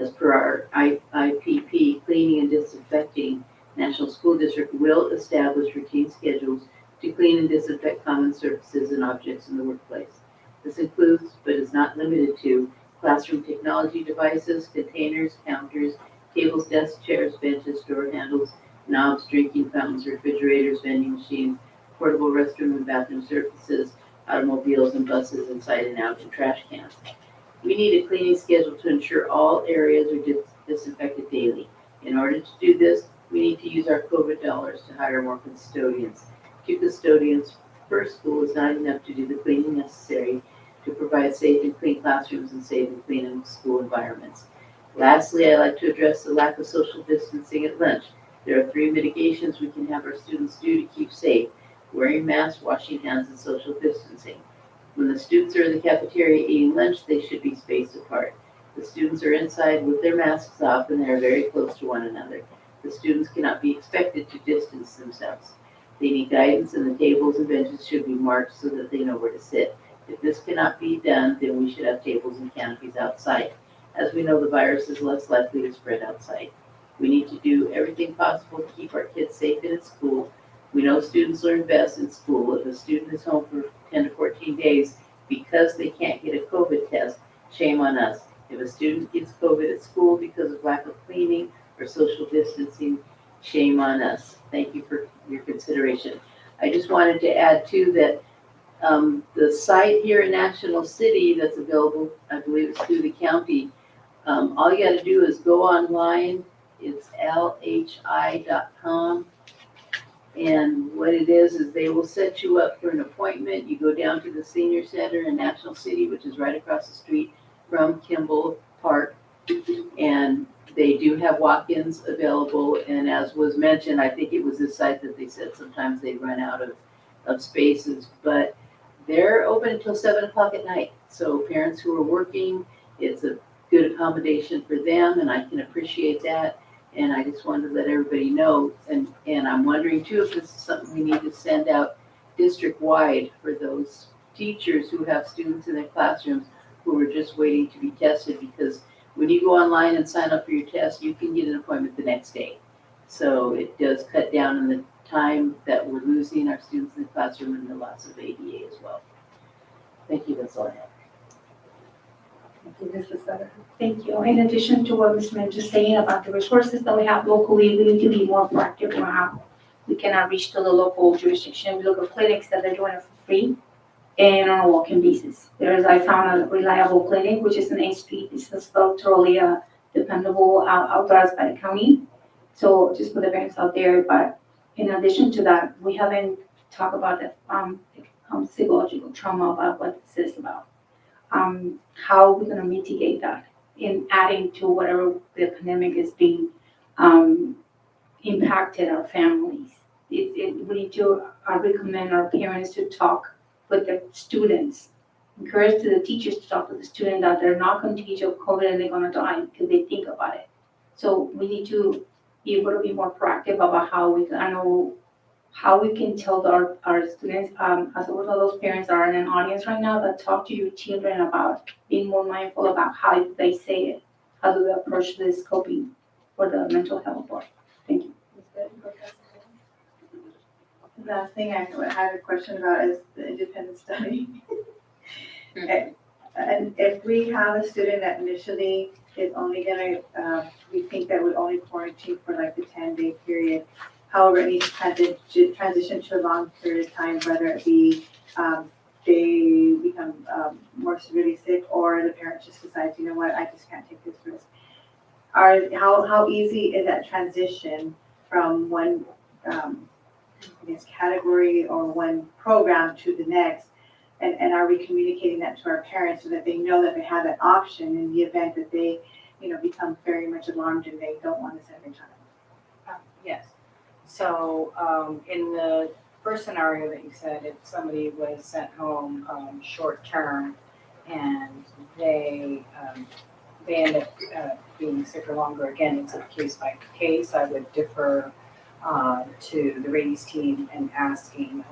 As per our IPP, cleaning and disinfecting, National School District will establish routine schedules to clean and disinfect common surfaces and objects in the workplace. This includes, but is not limited to, classroom technology devices, containers, counters, tables, desks, chairs, benches, door handles, knobs, drinking fountains, refrigerators, vending machines, portable restroom and bathroom surfaces, automobiles and buses inside and out, and trash cans. We need a cleaning schedule to ensure all areas are disinfected daily. In order to do this, we need to use our COVID dollars to hire more custodians. 2 custodians per school is not enough to do the cleaning necessary to provide safe and clean classrooms and safe and clean school environments. Lastly, I'd like to address the lack of social distancing at lunch. There are 3 mitigations we can have our students do to keep safe: wearing masks, washing hands, and social distancing. When the students are in the cafeteria eating lunch, they should be spaced apart. The students are inside with their masks off and they are very close to one another. The students cannot be expected to distance themselves. They need guidance, and the tables and benches should be marked so that they know where to sit. If this cannot be done, then we should have tables and canopies outside. As we know, the virus is less likely to spread outside. We need to do everything possible to keep our kids safe and at school. We know students learn best in school. If a student is home for 10 to 14 days because they can't get a COVID test, shame on us. If a student gets COVID at school because of lack of cleaning or social distancing, shame on us. Thank you for your consideration. I just wanted to add too that the site here in National City that's available, I believe it's through the county, all you gotta do is go online. It's lhi.com. And what it is they will set you up for an appointment. You go down to the senior center in National City, which is right across the street from Kimball Park. And they do have walk-ins available. And as was mentioned, I think it was this site that they said sometimes they run out of spaces, but they're open until 7 o'clock at night. So parents who are working, it's a good accommodation for them, and I can appreciate that. And I just wanted to let everybody know, and I'm wondering too if this is something we need to send out district-wide for those teachers who have students in their classrooms who are just waiting to be tested, because when you go online and sign up for your test, you can get an appointment the next day. So it does cut down on the time that we're losing our students in the classroom and the loss of ADA as well. Thank you, that's all I have. Thank you, Mrs. Sutter. Thank you. In addition to what Ms. Mint is saying about the resources that we have locally, we need to be more proactive on how we cannot reach to the local jurisdiction. We look at clinics that they're doing it for free and on a walk-in basis. I found a reliable clinic, which is in 8th Street. It's spelled totally dependable, authorized by the county. So just for the parents out there, but in addition to that, we haven't talked about the psychological trauma, about what this is about. How we're gonna mitigate that in adding to whatever the pandemic is being impacted our families. We need to recommend our parents to talk with the students, encourage the teachers to talk to the student that they're not going to teach of COVID and they're gonna die because they think about it. So we need to be able to be more proactive about how we can tell our students, as one of those parents that are in an audience right now, that talk to your children about being more mindful about how they say it, how do they approach this coping for the mental health board. Thank you. The last thing I had a question about is the independent study. And if we have a student that initially is only gonna, we think that would only quarantine for like the 10-day period, however, it needs to transition to a long period of time, whether it be they become more severely sick, or the parent just decides, you know what, I just can't take this risk. How easy is that transition from one category or one program to the next? And are we communicating that to our parents so that they know that they have that option in the event that they, become very much alarmed and they don't want to send their child? Yes. So in the first scenario that you said, if somebody was sent home short term and they end up being sick or longer, again, it's a case by case. I would defer to the Rady's team and asking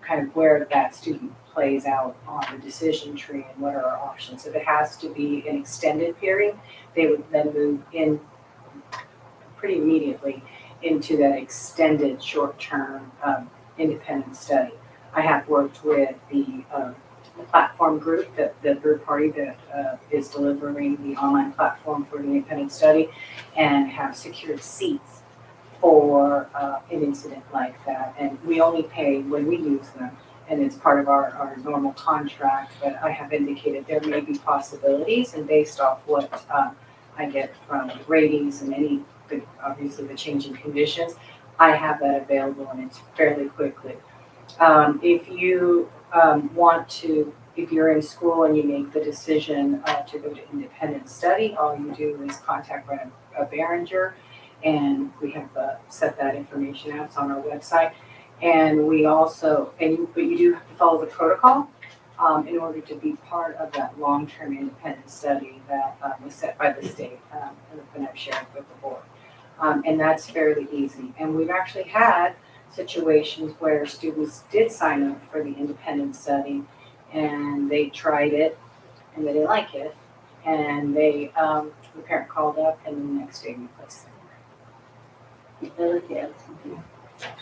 kind of where that student plays out on the decision tree and what are our options. If it has to be an extended period, they would then move in pretty immediately into that extended short-term independent study. I have worked with the platform group, the third party that is delivering the online platform for the independent study, and have secured seats for an incident like that. And we only pay when we use them, and it's part of our normal contract, but I have indicated there may be possibilities, and based off what I get from ratings and obviously the changing conditions, I have that available, and it's fairly quickly. If you want to, if you're in school and you make the decision to go to independent study, all you do is contact Brenda Behringer, and we have set that information out. It's on our website. And we also, but you do have to follow the protocol in order to be part of that long-term independent study that was set by the state and I've shared with the board. And that's fairly easy. And we've actually had situations where students did sign up for the independent study and they tried it and they didn't like it. And the parent called up and the next day we placed them.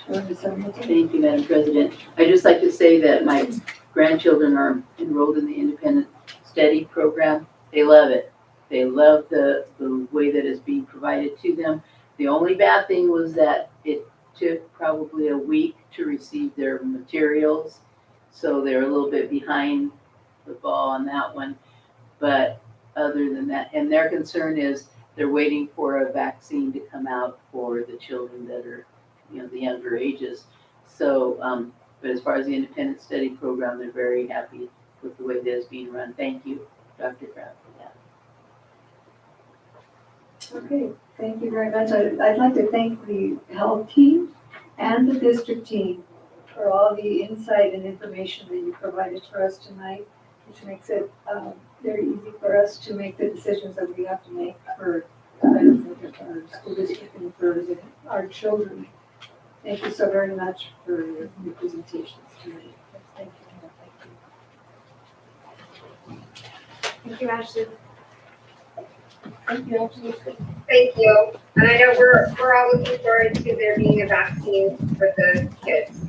Thank you, Madam President. I'd just like to say that my grandchildren are enrolled in the independent study program. They love it. They love the way that it's being provided to them. The only bad thing was that it took probably a week to receive their materials. So they're a little bit behind the ball on that one. But other than that, and their concern is they're waiting for a vaccine to come out for the children that are, the younger ages. So, but as far as the independent study program, they're very happy with the way that it's being run. Thank you, Dr. Kraft, for that. Okay, thank you very much. I'd like to thank the health team and the district team for all the insight and information that you provided for us tonight, which makes it very easy for us to make the decisions that we have to make for the benefit of our school district and for our children. Thank you so very much for your presentations tonight. Thank you. Thank you, Ashley. Thank you, Ashley. Thank you. And I know we're all looking forward to there being a vaccine for the kids.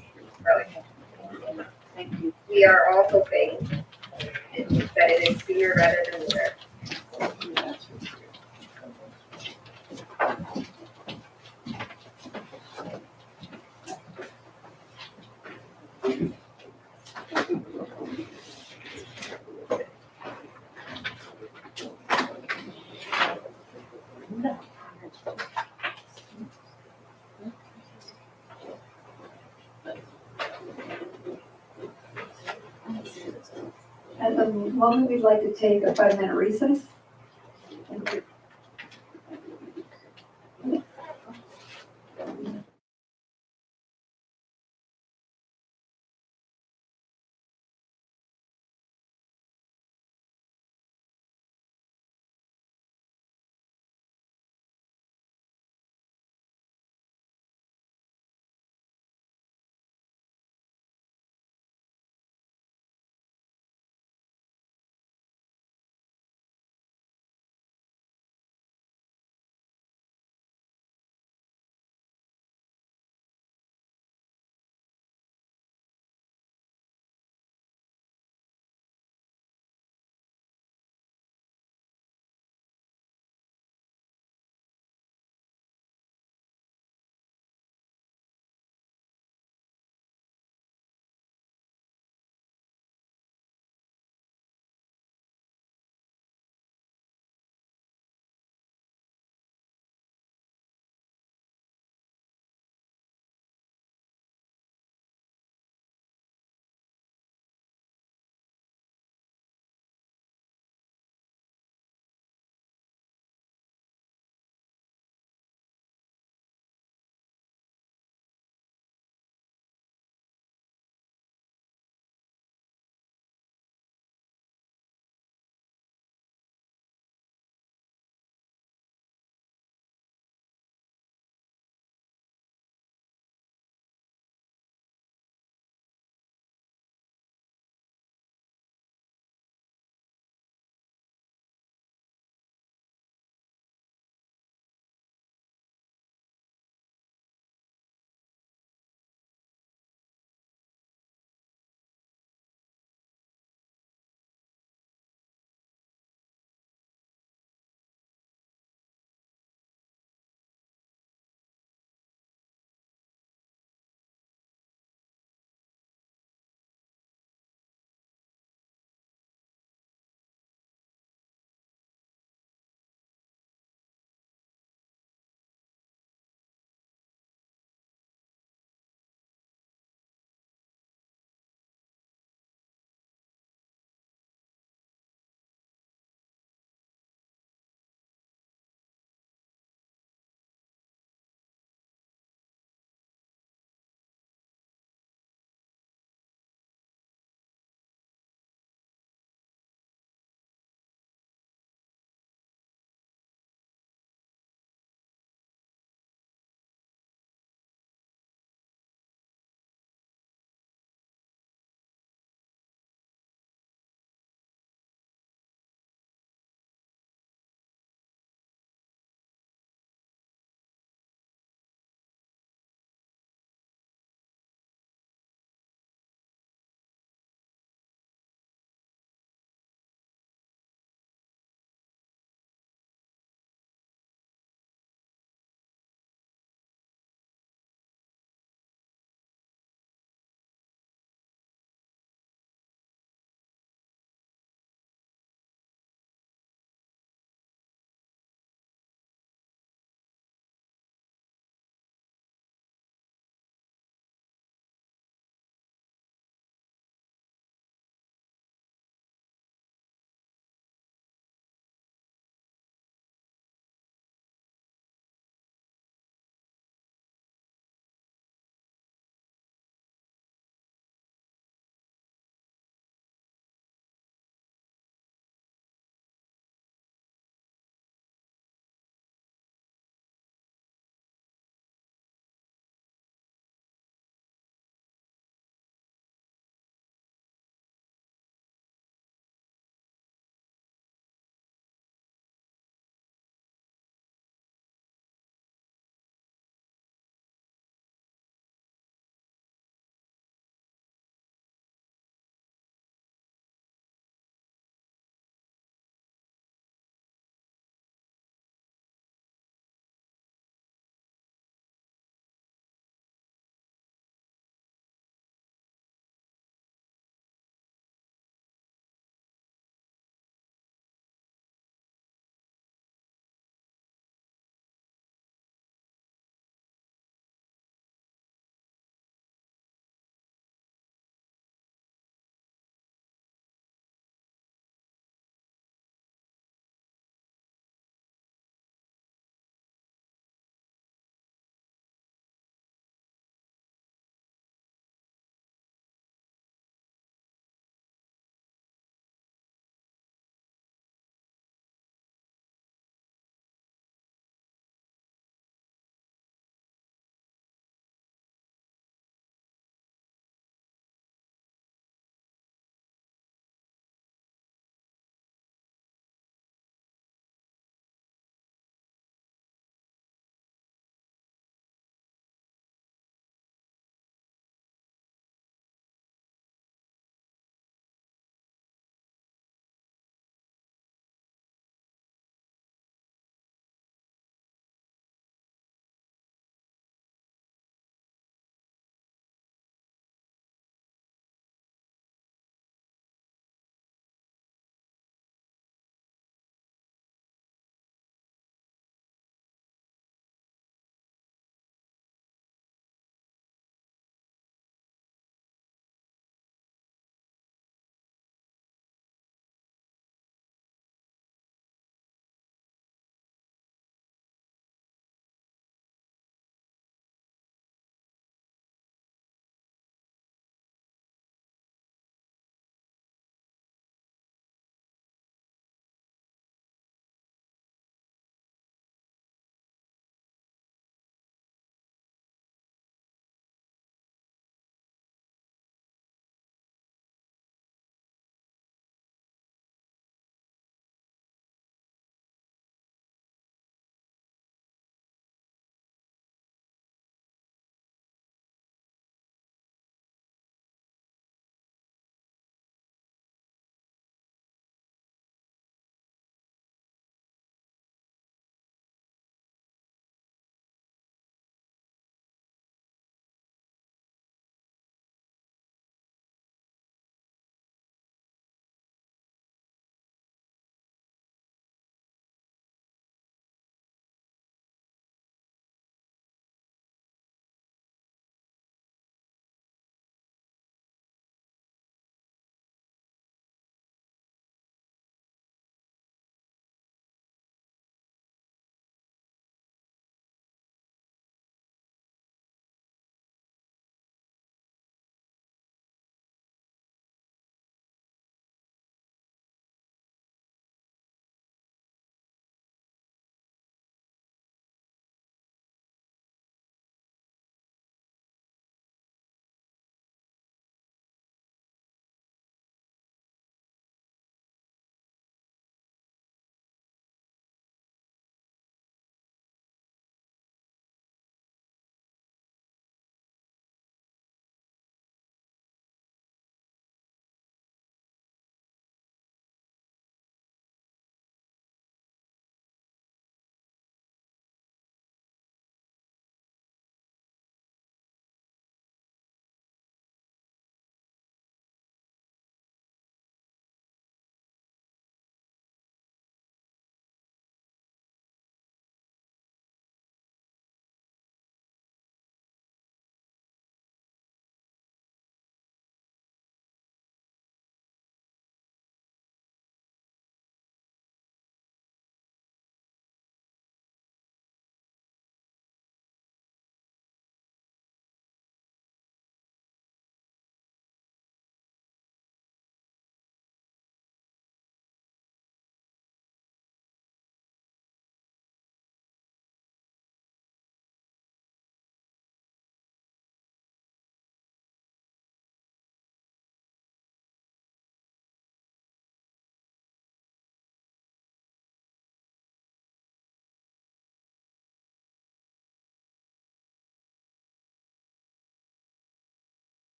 Really. Thank you. We are all hoping that it is sooner rather than later. At the moment, we'd like to take a 5-minute recess. Thank you.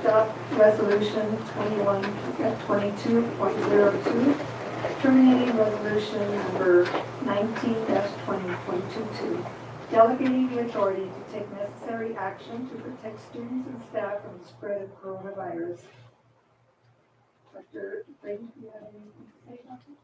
adopt resolution 22.02, terminating resolution number 19-20.22, delegating the authority to take necessary action to protect students and staff from the spread of coronavirus. Dr. Brady, do you have anything to say about this?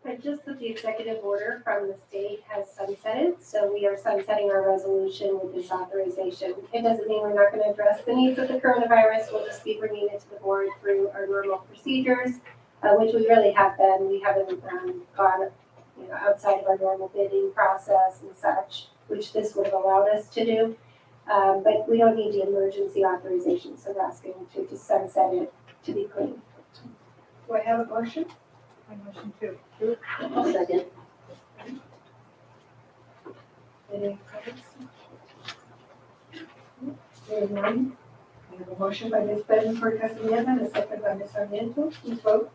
But just that the executive order from the state has sunsetted, so we are sunsetting our resolution with this authorization. It doesn't mean we're not going to address the needs of the coronavirus. We'll just be bringing it to the board through our normal procedures, which we really have been. We haven't gone, outside of our normal bidding process and such, which this would have allowed us to do. But we don't need the emergency authorization, so we're asking to just sunset it to be clean. Do I have a motion? I motion to. I'll second. Any comments? Hearing none. We have a motion by Ms. Bettencourt Castellano and a second by Ms. Sarmiento. Please vote.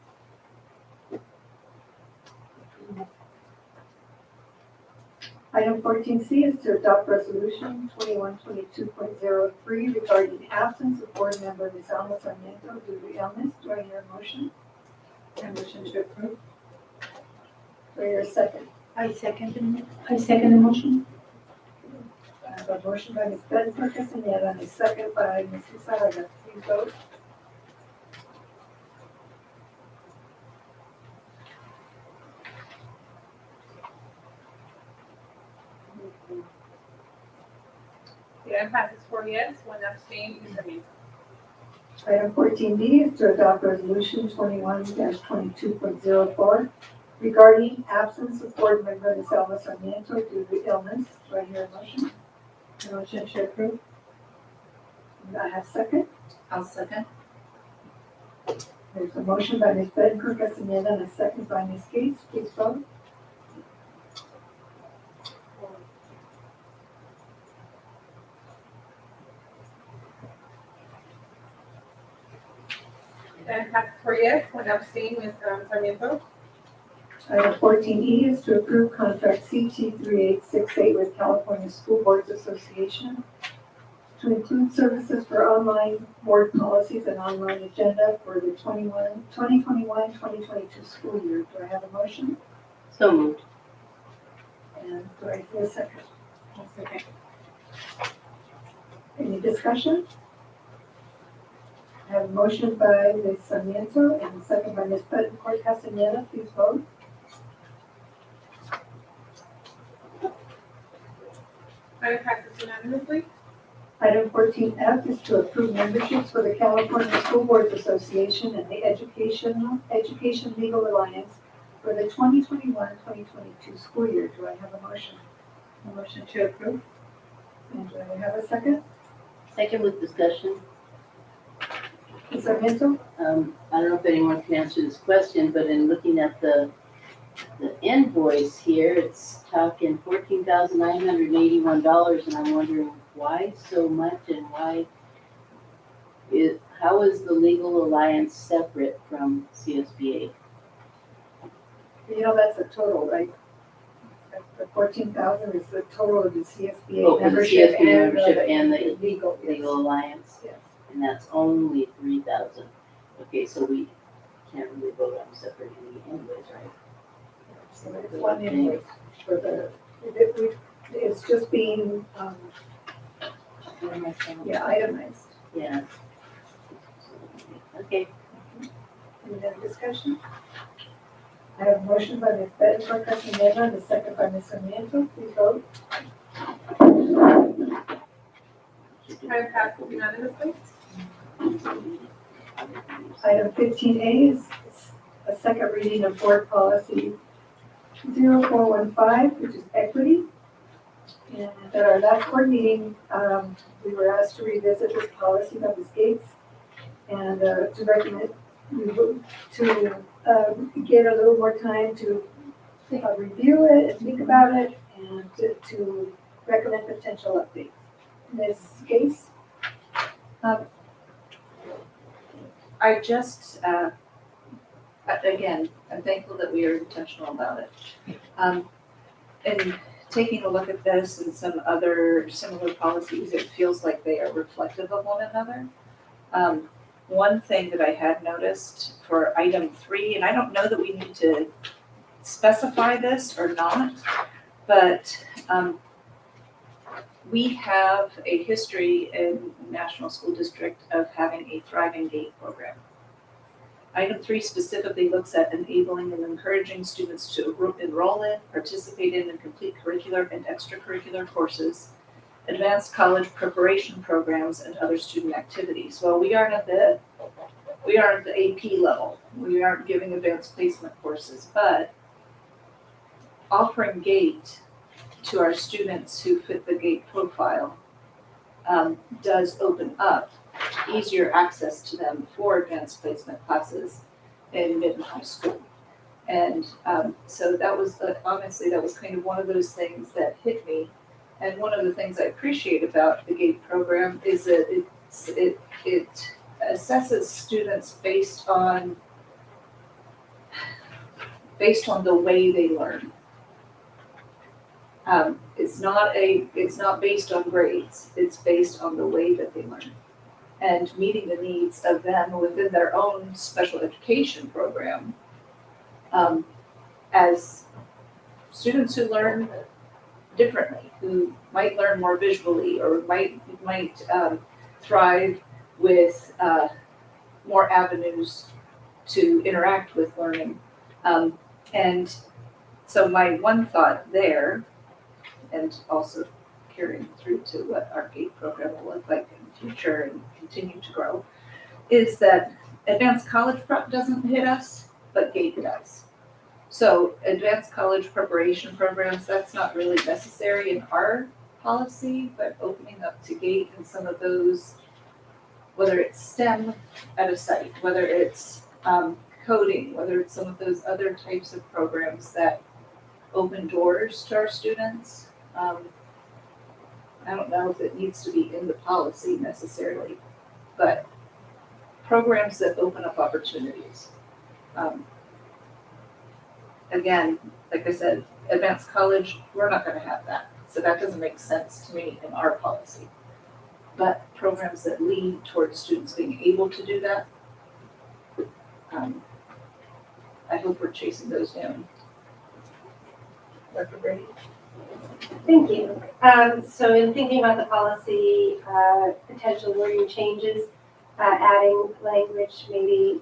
Item 14C is to adopt resolution 2122.03 regarding the absence of board member Ms. Alma Sarmiento due to illness. Do I hear a motion? A motion to approve. Do I hear a second? I second the motion. I have a motion by Ms. Bettencourt Castellano and a second by Ms. Lizarraga. Please vote. The item passes 4 yes, 1 abstain, Ms. Sarmiento. Item 14D is to adopt resolution 21-22.04 regarding absence of board member Ms. Alma Sarmiento due to illness. Do I hear a motion? A motion to approve. Do I have a second? I'll second. There's a motion by Ms. Bettencourt Castellano and a second by Ms. Gates. Please vote. The item passes 4 yes, 1 abstain, Ms. Sarmiento. Item 14E is to approve contract CT 3868 with California School Boards Association to include services for online board policies and online agenda for the 2021-2022 school year. Do I have a motion? So moved. And do I hear a second? Any discussion? I have a motion by Ms. Sarmiento and a second by Ms. Bettencourt Castellano. Please vote. Item passes unanimously. Item 14F is to approve memberships for the California School Boards Association and the Education Legal Alliance for the 2021-2022 school year. Do I have a motion? A motion to approve. And do I have a second? Second with discussion. Ms. Sarmiento? I don't know if anyone can answer this question, but in looking at the invoice here, it's talking $14,981, and I'm wondering why so much and how is the legal alliance separate from CSBA? That's a total, right? The 14,000 is the total of the CSBA Oh, for the membership CSBA membership and the legal. legal alliance, Yes. and that's only 3,000. Okay, so we can't really vote on separating the anyways, right? So it's one invoice for it's just being, itemized. Yeah. Okay. Any other discussion? I have a motion by Ms. Bettencourt Castellano and a second by Ms. Sarmiento. Please vote. Item passes unanimously. Item 15A is a second reading of board policy 0415, which is equity. And at our last board meeting, we were asked to revisit this policy by Ms. Gates and to recommend, to get a little more time to review it and think about it and to recommend potential updates. Ms. Gates? I just, again, I'm thankful that we are intentional about it. And taking a look at this and some other similar policies, it feels like they are reflective of one another. One thing that I had noticed for item 3, and I don't know that we need to specify this or not, but we have a history in National School District of having a Thriving Gate program. Item 3 specifically looks at enabling and encouraging students to enroll in, participate in, and complete curricular and extracurricular courses, advanced college preparation programs, and other student activities. Well, we aren't at the AP level. We aren't giving advanced placement courses, but offering GATE to our students who fit the GATE profile does open up easier access to them for advanced placement classes in mid and high school. And so that was, honestly, that was kind of one of those things that hit me. And one of the things I appreciate about the GATE program is that it assesses students based on the way they learn. It's not based on grades. It's based on the way that they learn, and meeting the needs of them within their own special education program. As students who learn differently, who might learn more visually, or might thrive with more avenues to interact with learning. And so my one thought there, and also carrying through to what our GATE program will look like in the future and continue to grow, is that advanced college prep doesn't hit us, but GATE does. So advanced college preparation programs, that's not really necessary in our policy, but opening up to GATE and some of those, whether it's STEM at a site, whether it's coding, whether it's some of those other types of programs that open doors to our students. I don't know if it needs to be in the policy necessarily, but programs that open up opportunities. Again, like I said, advanced college, we're not going to have that. So that doesn't make sense to me in our policy. But programs that lead towards students being able to do that, I hope we're chasing those down. Dr. Brady? Thank you. So in thinking about the policy, potential wording changes, adding language maybe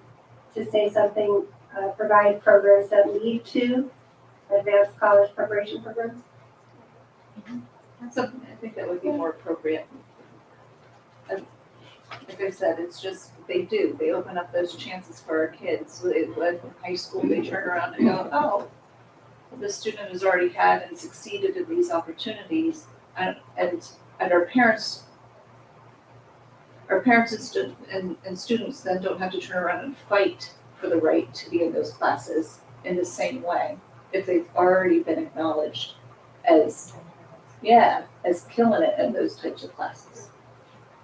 to say something, provide programs that lead to advanced college preparation programs. That's something I think that would be more appropriate. Like I said, it's just, they open up those chances for our kids. When high school, they turn around and go, oh, the student has already had and succeeded in these opportunities, and our parents and students then don't have to turn around and fight for the right to be in those classes in the same way if they've already been acknowledged as killing it in those types of classes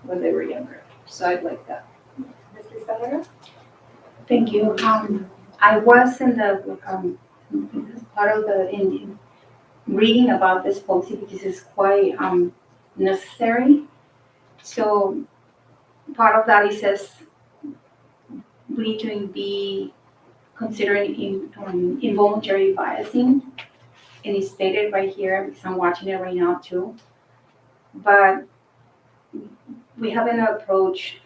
when they were younger. So I'd like that. Mrs. Senator? Thank you. I was in the part of in reading about this policy because it's quite necessary. So part of that, it says we need to be considering involuntary biasing, and it's stated right here because I'm watching it right now too. But we haven't approached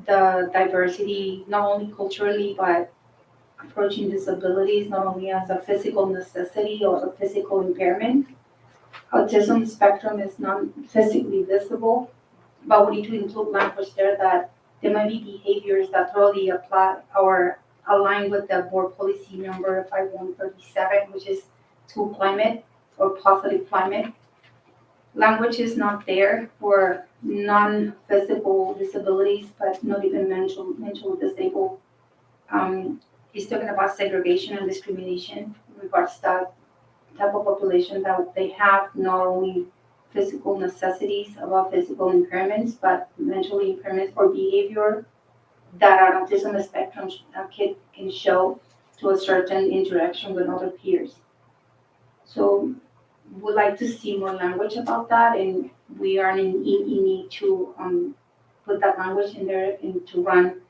the diversity not only culturally but approaching disabilities not only as a physical necessity or a physical impairment. Autism spectrum is not physically visible, but we need to include language there that there might be behaviors that totally apply or align with the board policy number 5137, which is to climate or positive climate. Language is not there for non-physical disabilities, but not even mental disabled. He's talking about segregation and discrimination in regards to that type of population that they have not only physical necessities about physical impairments, but mental impairments or behavior that an autism spectrum kid can show to a certain interaction with other peers. So we'd like to see more language about that, and we are in need to put that language in there and to run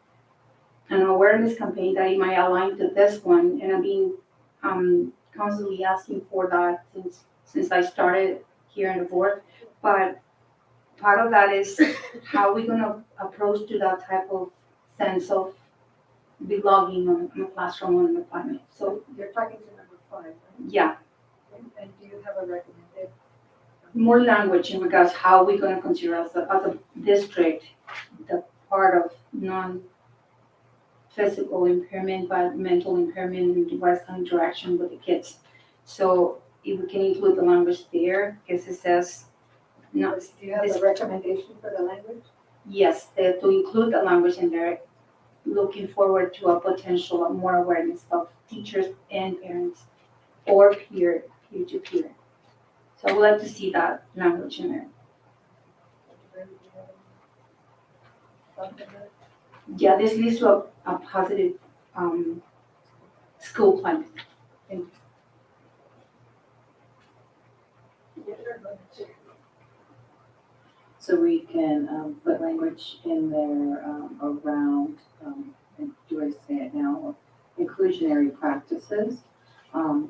an awareness campaign that it might align to this one. And I've been constantly asking for that since I started here in the board. But part of that is how we're gonna approach to that type of sense of belonging on the classroom and the climate. So, You're talking to number 5, right? yeah, And do you have a recommended? more language in regards how we're gonna consider as a district, the part of non-physical impairment, but mental impairment and device interaction with the kids. So if we can include the language there, because it says, no, Do you have a recommendation for the language? yes, to include the language in there, looking forward to a potential of more awareness of teachers and parents or peer-to-peer. So I would like to see that language in there. Yeah, this leads to a positive school climate. So we can put language in there around, and do I say it now? Inclusionary practices,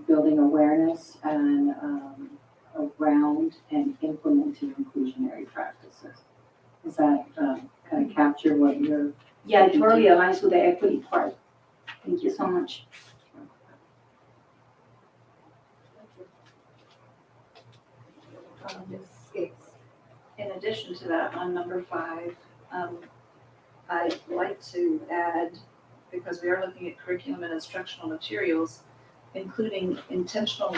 building awareness and around and implementing inclusionary practices. Does that kind of capture what you're? Yeah, it totally aligns with the equity part. Thank you so much. Ms. Gates. In addition to that, on number 5, I'd like to add, because we are looking at curriculum and instructional materials, including intentional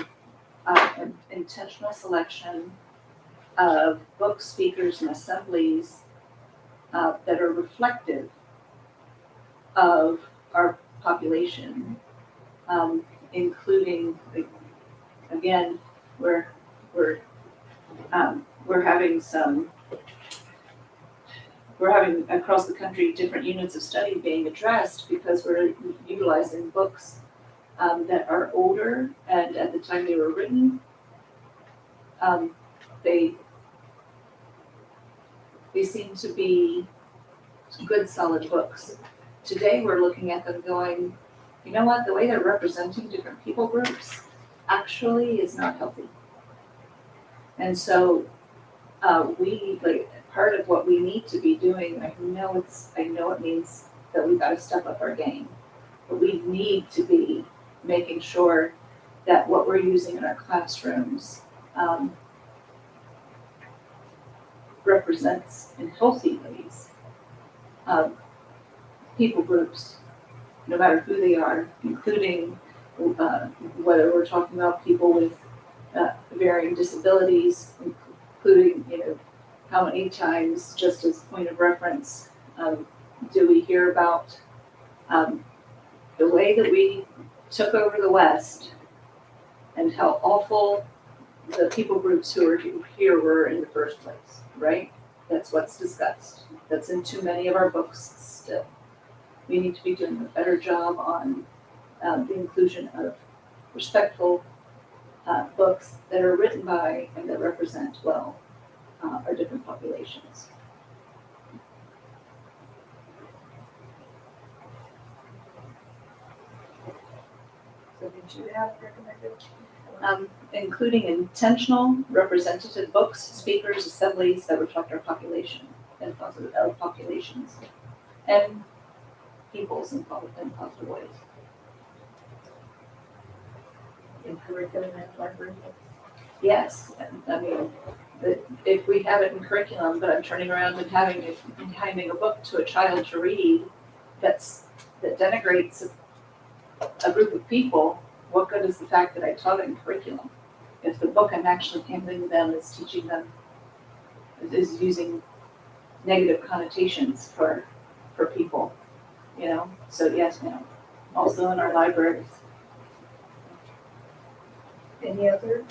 selection of books, speakers, and assemblies that are reflective of our population, including, again, we're having across the country different units of study being addressed because we're utilizing books that are older and at the time they were written, they seem to be good, solid books. Today, we're looking at them going, you know what, the way they're representing different people groups actually is not healthy. And so part of what we need to be doing, I know it means that we've got to step up our game, but we need to be making sure that what we're using in our classrooms represents in healthy ways people groups, no matter who they are, including whether we're talking about people with varying disabilities, including, how many times, just as point of reference, do we hear about the way that we took over the West and how awful the people groups who are here were in the first place, right? That's what's discussed. That's in too many of our books still. We need to be doing a better job on the inclusion of respectful books that are written by and that represent well our different populations. So did you have recommended? Including intentional representative books, speakers, assemblies that reflect our population and populations and peoples in positive ways. In curriculum and library? Yes, I mean, if we have it in curriculum, but I'm turning around and handing a book to a child to read that denigrates a group of people, what good is the fact that I taught it in curriculum? If the book I'm actually handing them is teaching them, is using negative connotations for people, So yes, also in our libraries. Any other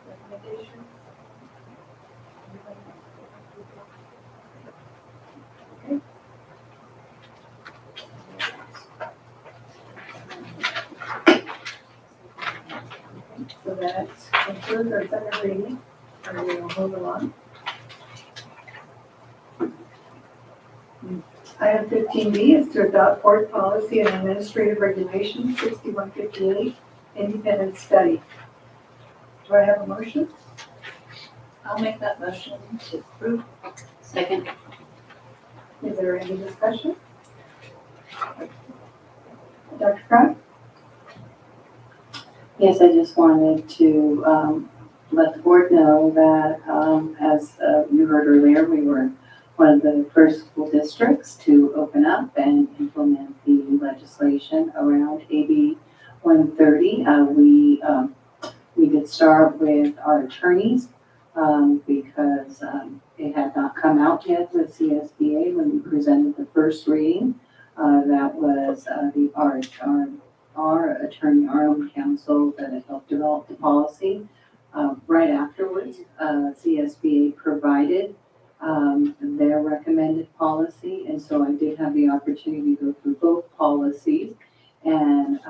recommendations? Okay. So that concludes our second reading, and we will move along. Item 15B is to adopt board policy and administrative regulation 6158, independent study. Do I have a motion? I'll make that motion to approve. Second. Is there any discussion? Dr. Crown? Yes, I just wanted to let the board know that, as you heard earlier, we were one of the first school districts to open up and implement the legislation around AB 130. We did start with our attorneys because it had not come out yet with CSBA when we presented the first reading. That was our attorney, our own counsel that had helped develop the policy. Right afterwards, CSBA provided their recommended policy, and so I did have the opportunity to go through both policies and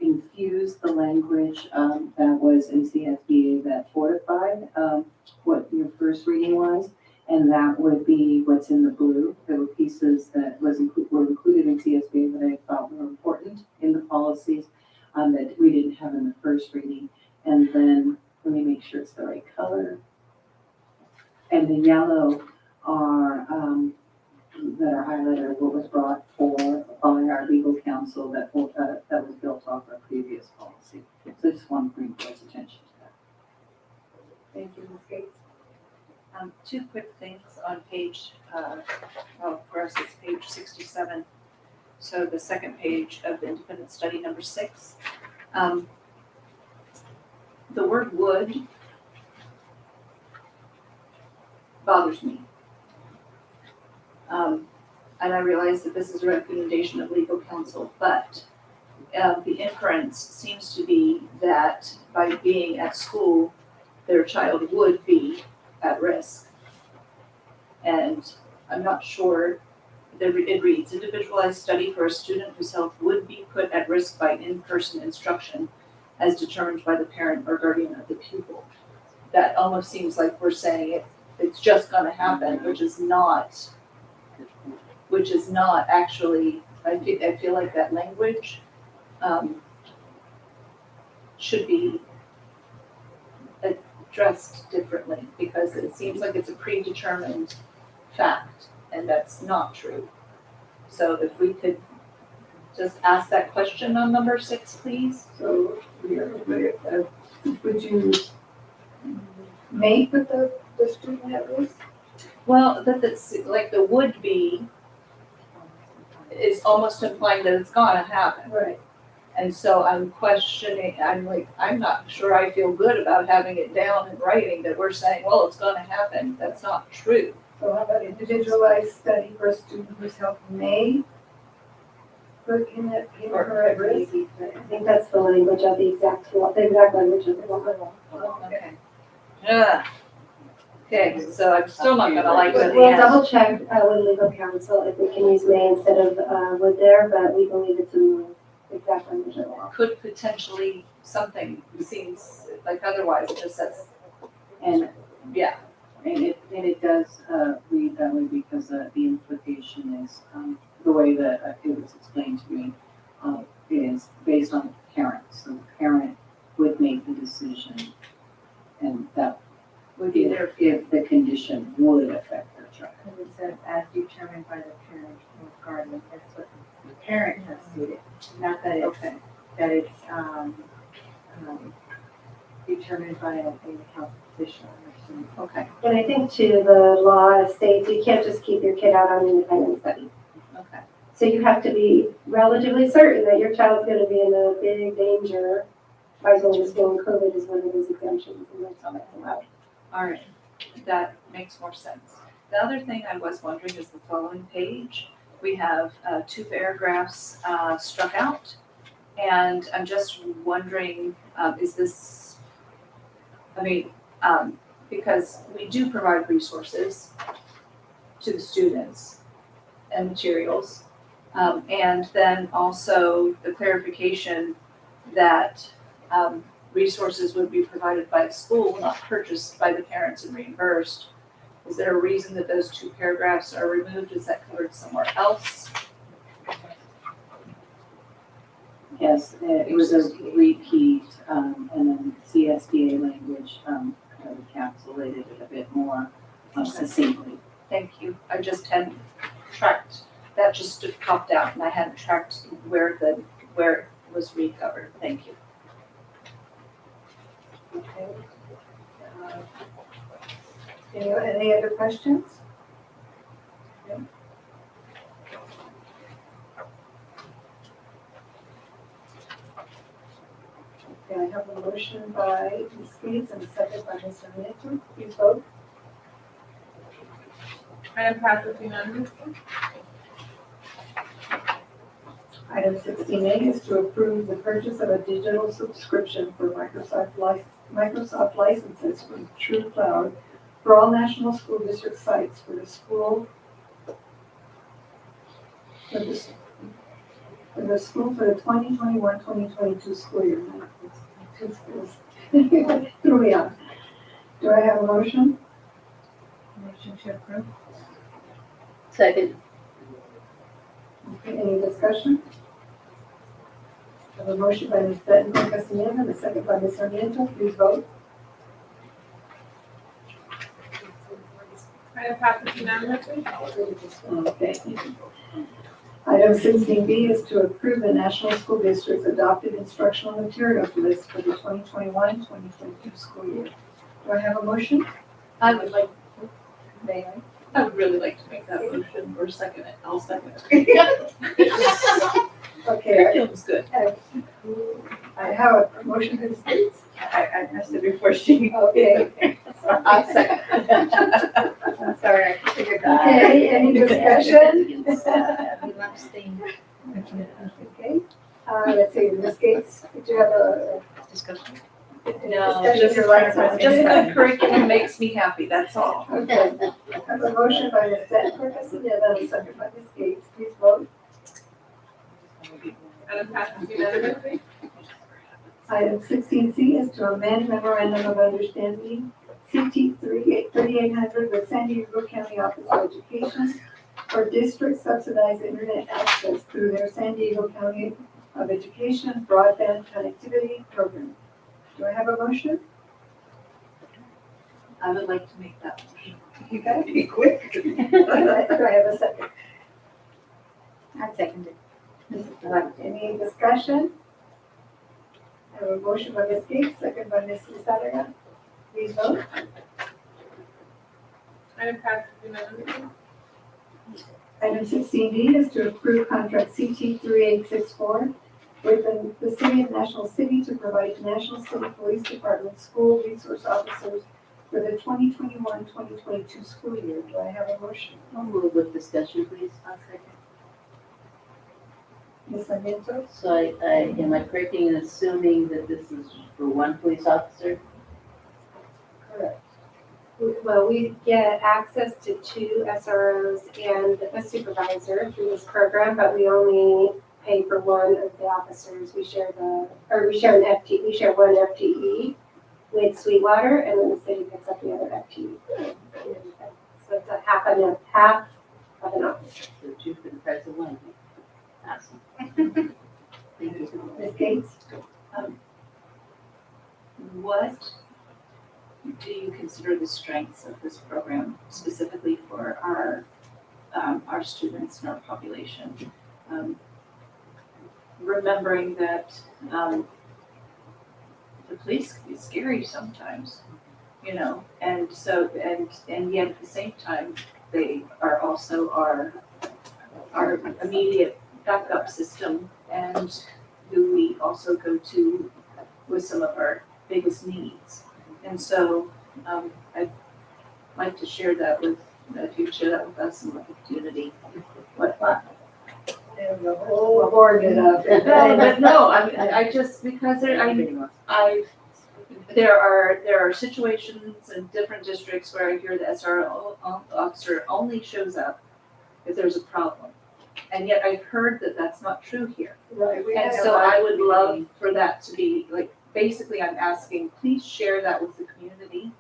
infuse the language that was in CSBA that fortified what your first reading was, and that would be what's in the blue. There were pieces that were included in CSBA that I thought were important in the policies that we didn't have in the first reading. And then, let me make sure it's the right color. And the yellow are, that are highlighted, what was brought by our legal counsel that was built off our previous policy. So I just want to bring close attention to that. Thank you, Ms. Gates. Two quick things on page, for us it's page 67. So the second page of the independent study number 6. The word would bothers me. And I realize that this is a recommendation of legal counsel, but the inference seems to be that by being at school, their child would be at risk. And I'm not sure, it reads, individualized study for a student whose health would be put at risk by in-person instruction as determined by the parent or guardian of the pupil. That almost seems like we're saying it's just gonna happen, which is not actually, I feel like that language should be addressed differently, because it seems like it's a predetermined fact, and that's not true. So if we could just ask that question on number 6, please. So, would you make with the student at risk? Well, that's like the would be is almost implying that it's gonna happen. Right. And so I'm questioning, I'm not sure I feel good about having it down in writing that we're saying, well, it's gonna happen. That's not true. So how about individualized study for a student whose health may put him or her at risk? I think that's the language of the exact language of the law. Okay. Yeah. Okay, so I'm still not gonna like it. We'll double check with legal counsel if we can use may instead of would there, but we believe it's in the exact language of the law. Could potentially, something seems like otherwise it just says, And yeah. And it does read that way because the implication is, the way that it was explained to me, is based on the parent. So the parent would make the decision, and that would be there if the condition would affect their child. It says as determined by the parent or guardian, that's what the parent has stated, not that it's, that it's, determined by a health official or something. Okay, And I think too, the law states you can't just keep your kid out on independent study. okay. So you have to be relatively certain that your child's gonna be in a big danger by going to school, and COVID is one of those exemptions, and that's how that's allowed. All right, that makes more sense. The other thing I was wondering is the following page. We have 2 paragraphs struck out, and I'm just wondering, is this, because we do provide resources to the students and materials, and then also the clarification that resources would be provided by the school, not purchased by the parents and reimbursed. Is there a reason that those two paragraphs are removed? Is that covered somewhere else? Yes, it was a repeat, and then CSBA language, kind of encapsulated it a bit more succinctly. Thank you. I just hadn't tracked, that just popped out and I hadn't tracked where it was recovered. Thank you. Okay. Any other questions? Okay. Okay, I have a motion by Ms. Gates and a second by Mr. Nieto. Please vote. Item passes unanimously. Item 16A is to approve the purchase of a digital subscription for Microsoft licenses from True Cloud for all National School District sites for the school for the 2021-2022 school year. Two schools. Threw me off. Do I have a motion? Motion to approve. Second. Okay, any discussion? I have a motion by Ms. Betancourt Castaneda and a second by Ms. Sarmiento. Please vote. Item passes unanimously. Okay. Item 16B is to approve the National School District's adopted instructional materials list for the 2021-2022 school year. Do I have a motion? I would like, May I? I would really like to make that motion or second it. I'll second it. Okay, Feels good. I have a motion to the I pressed it before she. Okay. I'll second. I'm sorry, I figured that. Okay, any discussion? Okay, let's see, Ms. Gates, did you have a Discussion. No, Just your lights on. just good curriculum makes me happy, that's all. Okay, I have a motion by Ms. Betancourt Castaneda and a second by Ms. Gates. Please vote. Item passes unanimously. Item 16C is to amend memorandum of understanding CT 3800 with San Diego County Office of Education for district subsidized internet access through their San Diego County of Education broadband connectivity program. Do I have a motion? I would like to make that motion. You gotta be quick. Do I have a second? I seconded. Any discussion? I have a motion by Ms. Gates, second by Ms. Lizarraga. Please vote. Item passes unanimously. Item 16D is to approve contract CT 3864 with the City of National City to provide National City Police Department school resource officers for the 2021-2022 school year. Do I have a motion? I'll move with discussion, please. I'll second. Ms. Sarmiento? So am I correct in assuming that this is for one police officer? Correct. Well, we get access to 2 SROs and a supervisor through this program, but we only pay for one of the officers. We share an FTE, we share one FTE with Sweetwater, and then the city picks up the other FTE. So it's a half of an officer. So 2 for the price of 1. Awesome. Thank you. Ms. Gates? What do you consider the strengths of this program specifically for our students and our population? Remembering that the police can be scary sometimes, you know, and so and yet at the same time they are also our immediate backup system and who we also go to with some of our biggest needs. And so I'd like to share that with, if you share that with us and with the community. What? And the whole board did up. No, I just, because there are situations in different districts where I hear the SRO officer only shows up if there's a problem. And yet I've heard that that's not true here. Right. we And had so a- I would love for that to be, like, basically I'm asking, please share that with the community.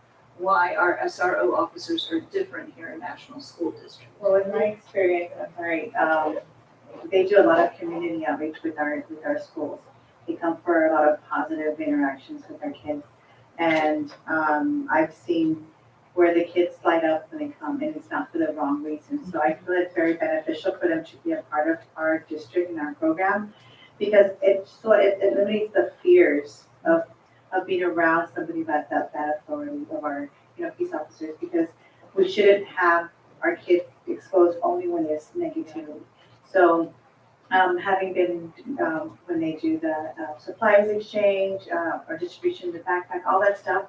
why our SRO officers are different here in National School District. Well, in my experience, I'm sorry, they do a lot of community outreach with our schools. They come for a lot of positive interactions with our kids. And I've seen where the kids light up when they come and it's not for the wrong reason. So I feel it's very beneficial for them to be a part of our district and our program because it eliminates the fears of being around somebody that authority of our, police officers, because we shouldn't have our kids exposed only when there's negativity. So having been, when they do the supplies exchange or distribution of the backpack, all that stuff,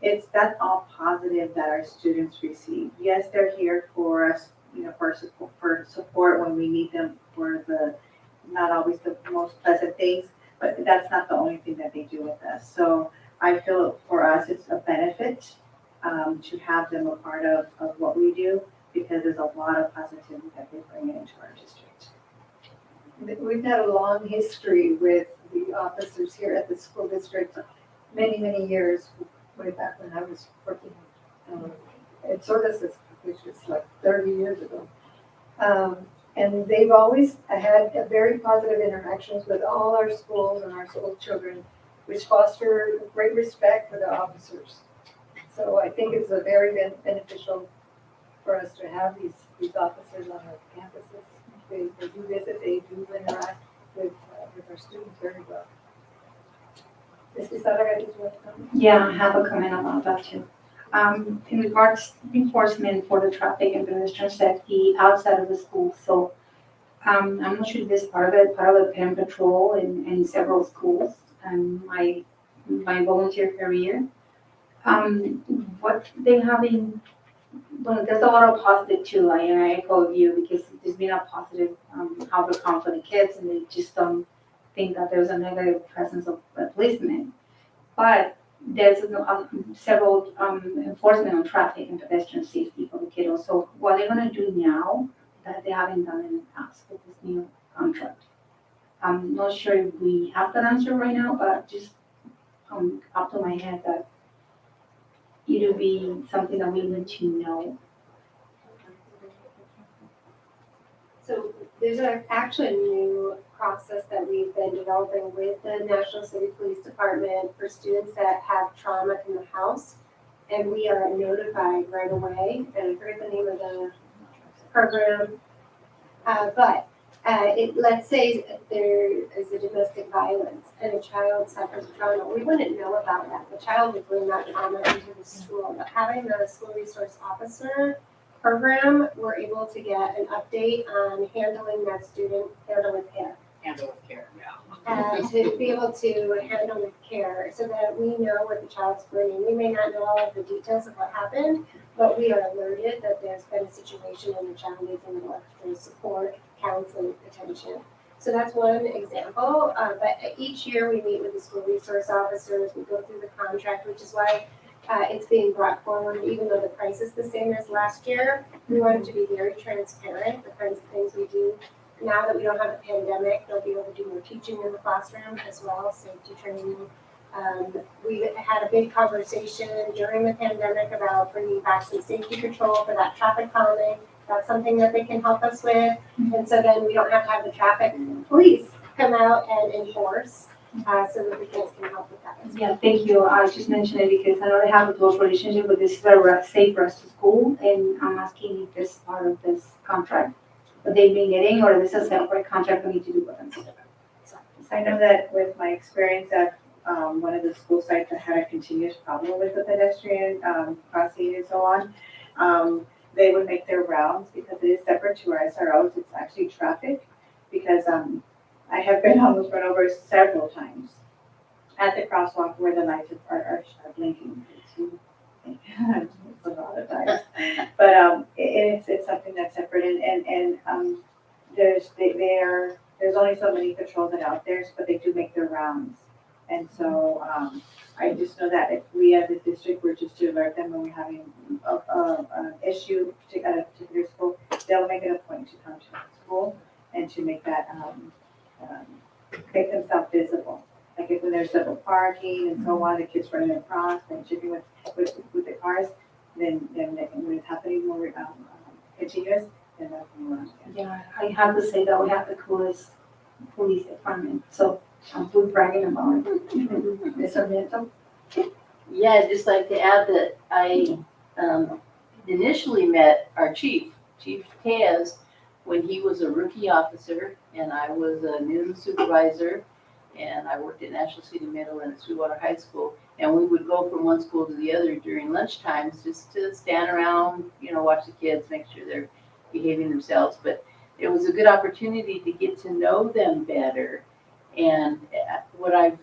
that's all positive that our students receive. Yes, they're here for us, for support when we need them for the, not always the most pleasant things, but that's not the only thing that they do with us. So I feel for us, it's a benefit to have them a part of what we do because there's a lot of positivity that they bring into our district. We've had a long history with the officers here at the school district, many, many years, way back when I was working at services, which was like 30 years ago. And they've always had a very positive interactions with all our schools and our school children, which foster great respect for the officers. So I think it's a very beneficial for us to have these officers on our campuses. They do visit, they do interact with our students very well. Ms. Lizarraga, did you want to comment? Yeah, I have a comment about that too. In regards to enforcement for the traffic and pedestrian safety outside of the school, so I'm not sure if this is part of the parent patrol in several schools and my volunteer career. What they having, well, there's a lot of positive too. I echo you because there's been a positive outcome for the kids, and they just don't think that there's a negative presence of a policeman. But there's several enforcement on traffic and pedestrian safety for the kiddos. So what they're gonna do now that they haven't done in the past with this new contract. I'm not sure if we have that answer right now, but just up to my head that it'll be something that we need to know. So there's actually a new process that we've been developing with the National City Police Department for students that have trauma in the house. And we are notified right away, and I forget the name of the program. Let's say there is a domestic violence and a child suffers trauma. We wouldn't know about that. The child would bring that trauma into the school. But having the school resource officer program, we're able to get an update on handling that student, handle with care. Handle with care, yeah. To be able to handle with care so that we know what the child's bringing. We may not know all of the details of what happened, but we are alerted that there's been a situation and the child needs a little extra support, counseling, attention. So that's one example. But each year we meet with the school resource officers, we go through the contract, which is why it's being brought forward, even though the price is the same as last year. We want it to be very transparent, the kinds of things we do. Now that we don't have a pandemic, they'll be able to do more teaching in the classroom as well, safety training. We had a big conversation during the pandemic about bringing back some safety patrol for that traffic calming. That's something that they can help us with. And so then we don't have to have the traffic police come out and enforce, so that the kids can help with that as well. Yeah, thank you. I just mentioned it because I know they have a close relationship, but this is a safe rest to school, and I'm asking if this is part of this contract that they've been getting, or this is a separate contract we need to do with them. I know that with my experience at one of the school sites that had a continuous problem with the pedestrian crossing and so on, they would make their rounds because it is separate to our SROs. It's actually traffic because I have been almost run over several times at the crosswalk where the lights are blinking. A lot of times, but it's something that's separate, and there's only so many patrols that are out there, but they do make their rounds, and so I just know that if we as a district were just to alert them when we're having an issue at a particular school, they'll make it a point to come to the school and to make that make themselves visible. Like if when there's double parking and so on, the kids running across and chipping with, with the cars, then when it's happening more, continuous, then that's more. Yeah, I have to say that we have the coolest police department, so we're bragging about it. Mr. Bento? Yeah, I'd just like to add that I initially met our chief, Chief Taz, when he was a rookie officer and I was a new supervisor, and I worked at National City Middle and at Sweetwater High School. And we would go from one school to the other during lunch times just to stand around, watch the kids, make sure they're behaving themselves. But it was a good opportunity to get to know them better. And what I've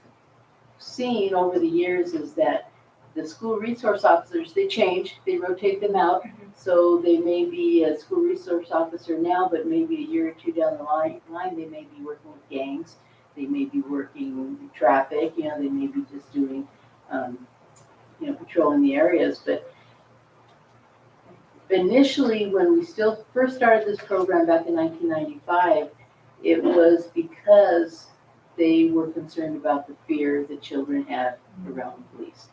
seen over the years is that the school resource officers, they change, they rotate them out. So they may be a school resource officer now, but maybe a year or two down the line they may be working with gangs. They may be working traffic, they may be just doing, patrolling the areas. But initially, when we still first started this program back in 1995, it was because they were concerned about the fear that children had around police,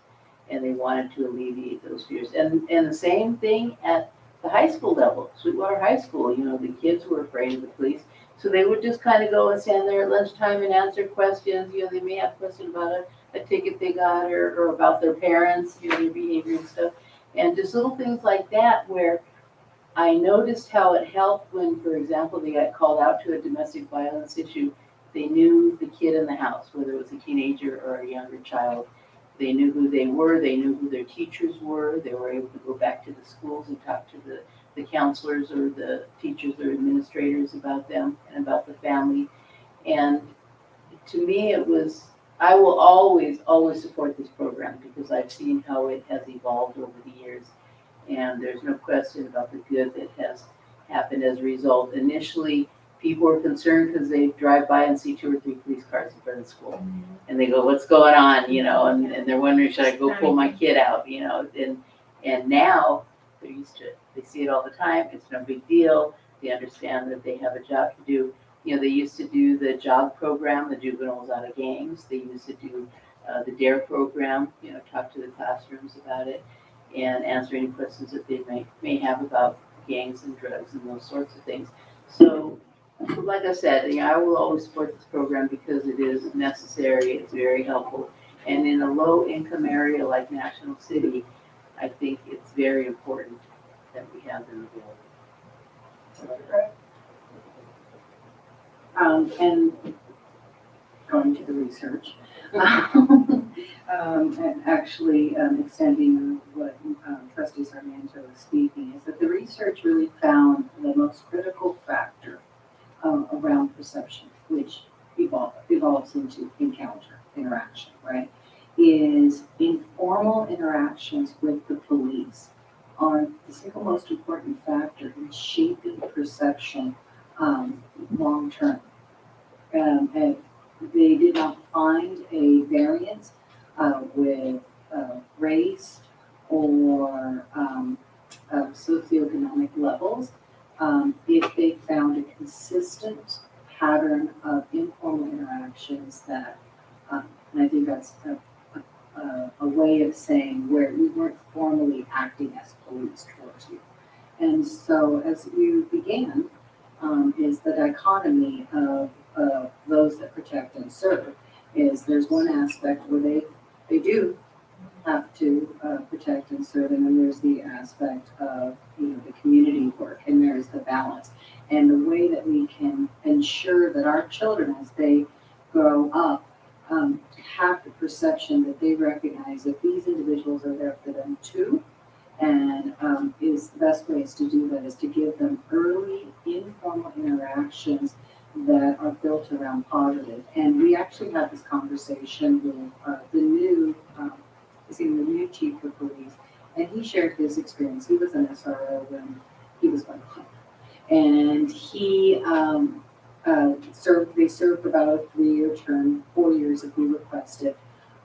and they wanted to alleviate those fears. And the same thing at the high school level, Sweetwater High School, the kids were afraid of the police. So they would just kind of go and stand there at lunchtime and answer questions. They may have questions about a ticket they got or about their parents, their behavior and stuff. And just little things like that where I noticed how it helped when, for example, they got called out to a domestic violence issue. They knew the kid in the house, whether it was a teenager or a younger child. They knew who they were. They knew who their teachers were. They were able to go back to the schools and talk to the counselors or the teachers or administrators about them and about the family. And to me, I will always support this program because I've seen how it has evolved over the years. And there's no question about the good that has happened as a result. Initially, people were concerned because they drive by and see 2 or 3 police cars in front of the school. And they go, what's going on? And they're wondering, should I go pull my kid out? And now they're used to it. They see it all the time. It's no big deal. They understand that they have a job to do. They used to do the JOG program, the Juveniles Out of Gangs. They used to do the DARE program, talk to the classrooms about it and answer any questions that they may have about gangs and drugs and those sorts of things. So, like I said, I will always support this program because it is necessary. It's very helpful. And in a low-income area like National City, I think it's very important that we have them available. And going to the research, and actually extending what Trustee Sarmiento was speaking, is that the research really found the most critical factor around perception, which evolves into interaction, right? Is informal interactions with the police are the single most important factor in shaping perception long term. And they did not find a variance with race or socioeconomic levels if they found a consistent pattern of informal interactions that, and I think that's a way of saying where we weren't formally acting as police towards you. And so as you began, is the dichotomy of those that protect and serve. Is there's one aspect where they do have to protect and serve, and then there's the aspect of the community work, and there's the balance. And the way that we can ensure that our children, as they grow up, have the perception that they recognize that these individuals are there for them too. And is the best ways to do that is to give them early informal interactions that are built around positive. And we actually had this conversation with the new chief of police, and he shared his experience. He was an SRO when he was one, and he served about a 3-year term, 4 years if we requested,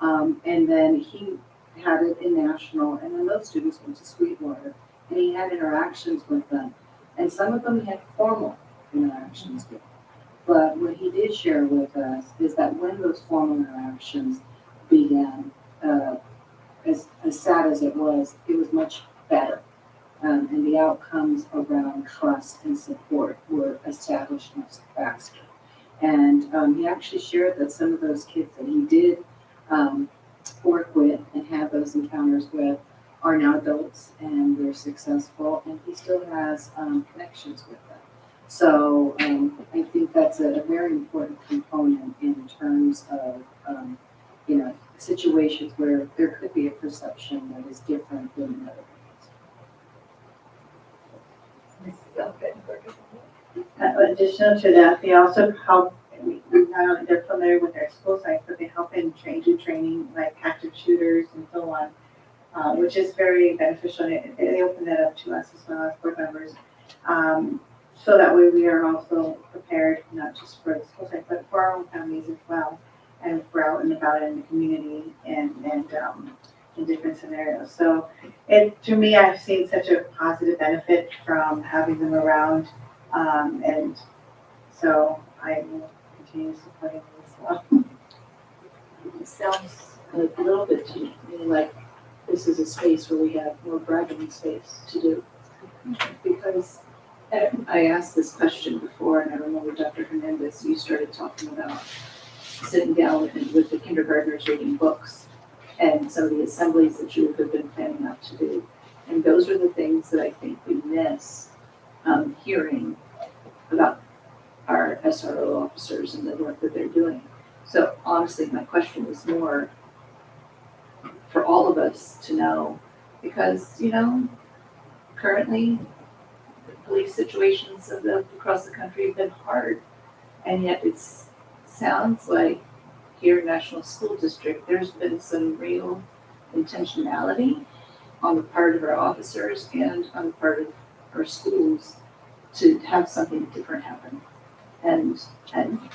and then he had it in national, and then those students went to Sweetwater, and he had interactions with them, and some of them he had formal interactions with. But what he did share with us is that when those formal interactions began, as sad as it was much better. And the outcomes around trust and support were established much faster. And he actually shared that some of those kids that he did work with and have those encounters with are now adults and they're successful, and he still has connections with them. So I think that's a very important component in terms of situations where there could be a perception that is different than another. Additional to that, they also help, not only they're familiar with their school sites, but they help in training like active shooters and so on, which is very beneficial. And they open that up to us as well as board members. So that way we are also prepared, not just for the school site, but for our own families as well. And if we're out and about in the community and in different scenarios. So to me, I've seen such a positive benefit from having them around. And so I will continue supporting them as well. It sounds a little bit to me like this is a space where we have more bragging space to do. Because I asked this question before, and I remember Dr. Hernandez, you started talking about sitting down with the kindergartners reading books and some of the assemblies that you have been planning out to do. And those are the things that I think we miss hearing about our SRO officers and the work that they're doing. So honestly, my question is more for all of us to know, because, currently the police situations across the country have been hard. And yet it sounds like here in National School District, there's been some real intentionality on the part of our officers and on the part of our schools to have something different happen. And I'm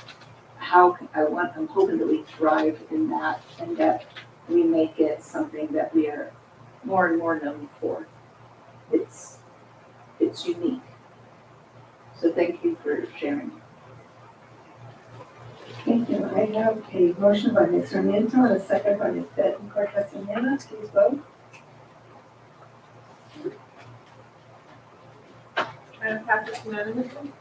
hoping that we thrive in that and that we make it something that we are more and more known for. It's unique. So thank you for sharing. Thank you. I have a motion by Ms. Sarmiento and a second by Ms. Betancourt Castaneda. Please vote. Madam Passes unanimously.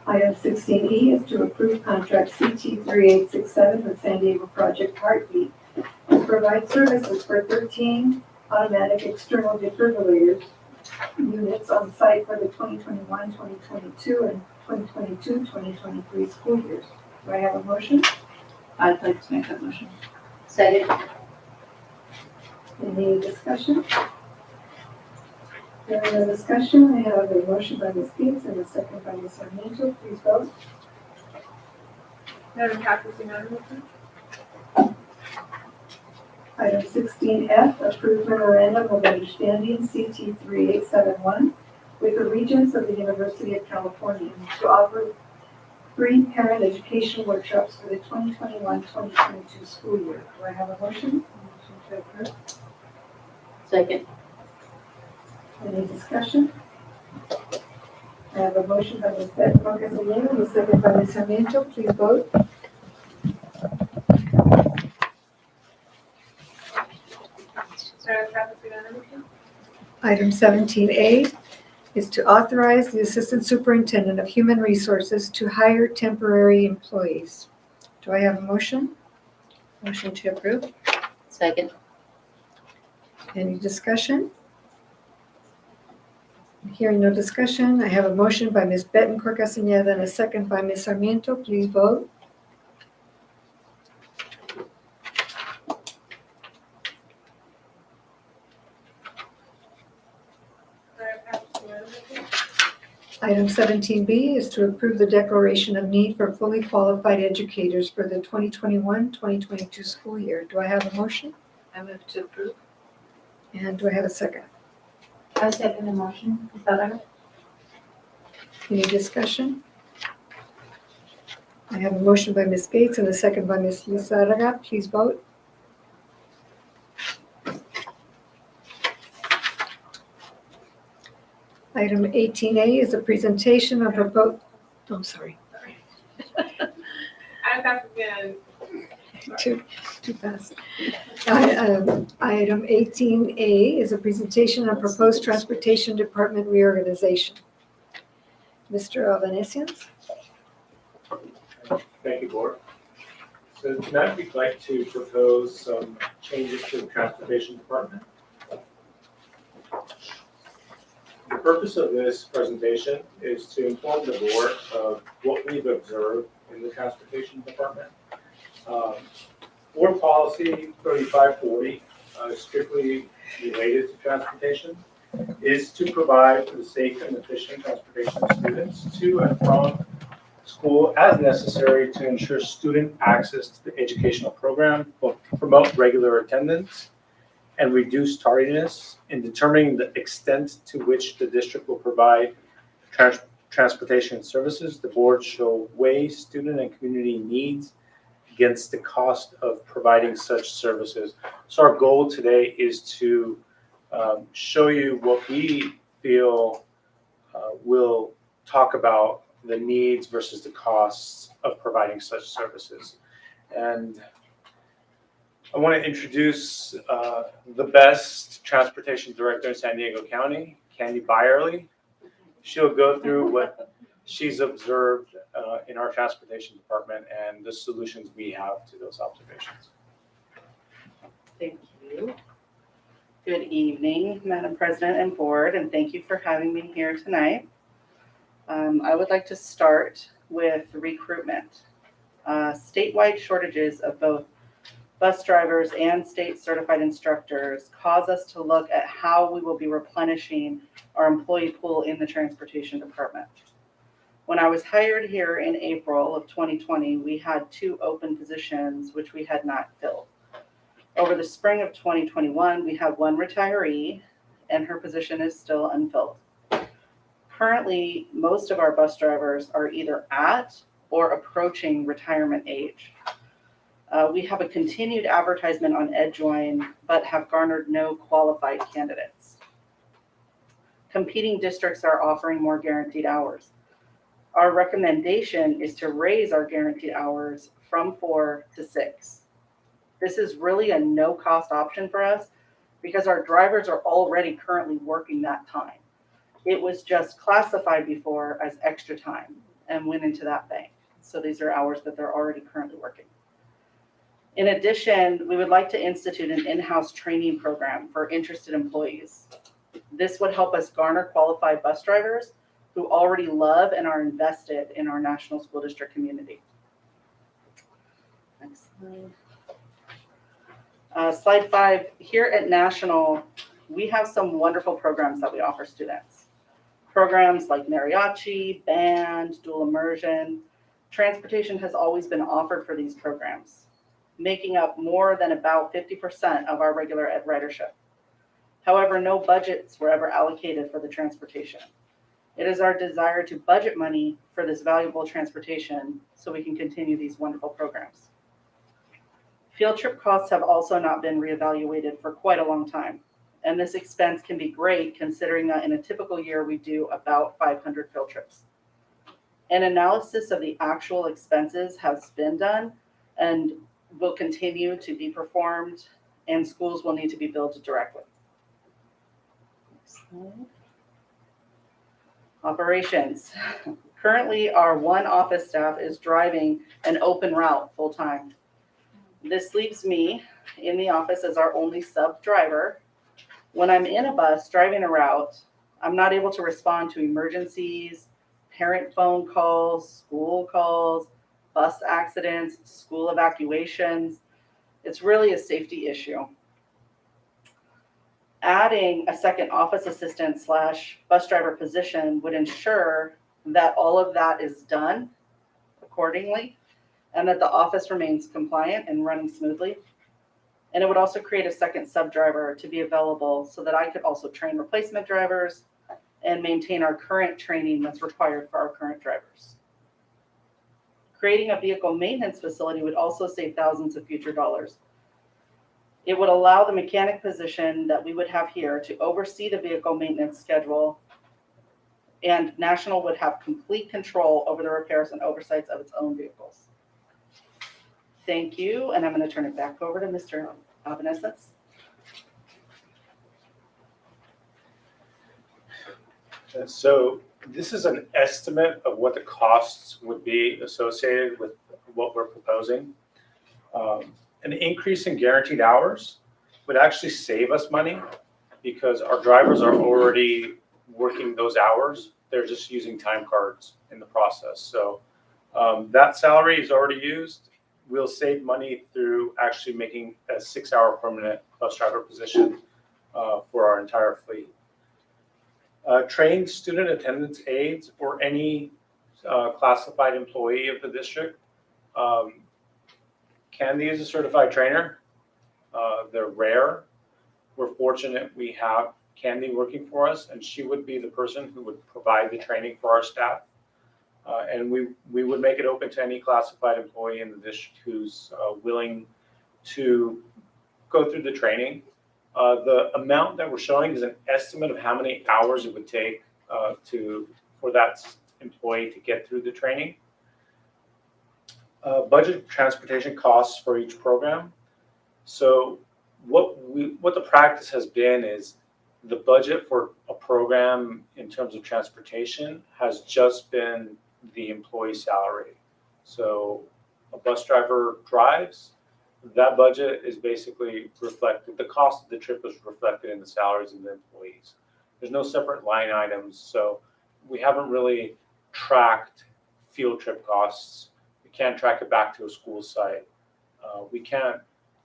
Item 16E is to approve contract CT 3867 with San Diego Project Heartbeat to provide services for 13 automatic external defibrillators units on site for the 2021, 2022, and 2022, 2023 school years. Do I have a motion? I'd like to make that motion. Second. Any discussion? During the discussion, I have a motion by Ms. Gates and a second by Ms. Sarmiento. Please vote. Madam Passes unanimously. Item 16F, approved memorandum of understanding CT 3871 with the Regents of the University of California to offer free parent education workshops for the 2021-2022 school year. Do I have a motion? Motion to approve. Second. Any discussion? I have a motion by Ms. Betancourt Castaneda and a second by Ms. Sarmiento. Please vote. Madam Passes unanimously. Item 17A is to authorize the Assistant Superintendent of Human Resources to hire temporary employees. Do I have a motion? Motion to approve. Second. Any discussion? Hearing no discussion, I have a motion by Ms. Betancourt Castaneda and a second by Ms. Sarmiento. Please vote. Madam Passes unanimously. Item 17B is to approve the declaration of need for fully qualified educators for the 2021-2022 school year. Do I have a motion? I move to approve. And do I have a second? I second the motion. Ms. Zaragoza? Any discussion? I have a motion by Ms. Gates and a second by Ms. Lizarraga. Please vote. Item 18A is a presentation of proposed, I'm sorry. Madam Passes Too fast. Item 18A is a presentation on proposed transportation department reorganization. Mr. Alvanesians? Thank you, Board. So tonight we'd like to propose some changes to the Transportation Department. The purpose of this presentation is to inform the Board of what we've observed in the Transportation Department. Board Policy 3540, strictly related to transportation, is to provide for the safe and efficient transportation of students to and from school as necessary to ensure student access to the educational program, both promote regular attendance and reduce tardiness in determining the extent to which the district will provide transportation services. The board shall weigh student and community needs against the cost of providing such services. So our goal today is to show you what we feel will talk about the needs versus the costs of providing such services. And I want to introduce the best transportation director in San Diego County, Candy Byerly. She'll go through what she's observed in our transportation department and the solutions we have to those observations. Thank you. Good evening, Madam President and Board, and thank you for having me here tonight. I would like to start with recruitment. Statewide shortages of both bus drivers and state certified instructors cause us to look at how we will be replenishing our employee pool in the transportation department. When I was hired here in April of 2020, we had 2 open positions which we had not filled. Over the spring of 2021, we had 1 retiree and her position is still unfilled. Currently, most of our bus drivers are either at or approaching retirement age. We have a continued advertisement on EdJoin, but have garnered no qualified candidates. Competing districts are offering more guaranteed hours. Our recommendation is to raise our guaranteed hours from 4 to 6. This is really a no-cost option for us because our drivers are already currently working that time. It was just classified before as extra time and went into that bank. So these are hours that they're already currently working. In addition, we would like to institute an in-house training program for interested employees. This would help us garner qualified bus drivers who already love and are invested in our national school district community. Next slide. Slide 5, here at National, we have some wonderful programs that we offer students. Programs like mariachi, band, dual immersion. Transportation has always been offered for these programs, making up more than about 50% of our regular ed ridership. However, no budgets were ever allocated for the transportation. It is our desire to budget money for this valuable transportation so we can continue these wonderful programs. Field trip costs have also not been reevaluated for quite a long time, and this expense can be great considering that in a typical year we do about 500 field trips. An analysis of the actual expenses has been done and will continue to be performed, and schools will need to be billed directly. Next slide. Operations. Currently, our 1 office staff is driving an open route full-time. This leaves me in the office as our only sub driver. When I'm in a bus driving a route, I'm not able to respond to emergencies, parent phone calls, school calls, bus accidents, school evacuations. It's really a safety issue. Adding a second office assistant / bus driver position would ensure that all of that is done accordingly and that the office remains compliant and running smoothly. And it would also create a second sub driver to be available so that I could also train replacement drivers and maintain our current training that's required for our current drivers. Creating a vehicle maintenance facility would also save thousands of future dollars. It would allow the mechanic position that we would have here to oversee the vehicle maintenance schedule, and National would have complete control over the repairs and oversights of its own vehicles. Thank you, and I'm going to turn it back over to Mr. Albanese. So this is an estimate of what the costs would be associated with what we're proposing. An increase in guaranteed hours would actually save us money because our drivers are already working those hours. They're just using time cards in the process. So that salary is already used. We'll save money through actually making a 6-hour permanent bus driver position for our entire fleet. Trained student attendance aides or any classified employee of the district can use a certified trainer. They're rare. We're fortunate we have Candy working for us, and she would be the person who would provide the training for our staff. And we would make it open to any classified employee in the district who's willing to go through the training. The amount that we're showing is an estimate of how many hours it would take for that employee to get through the training. Budget transportation costs for each program. So what the practice has been is the budget for a program in terms of transportation has just been the employee salary. So a bus driver drives, that budget is basically reflected, the cost of the trip is reflected in the salaries of the employees. There's no separate line items, so we haven't really tracked field trip costs. We can't track it back to a school site. We can't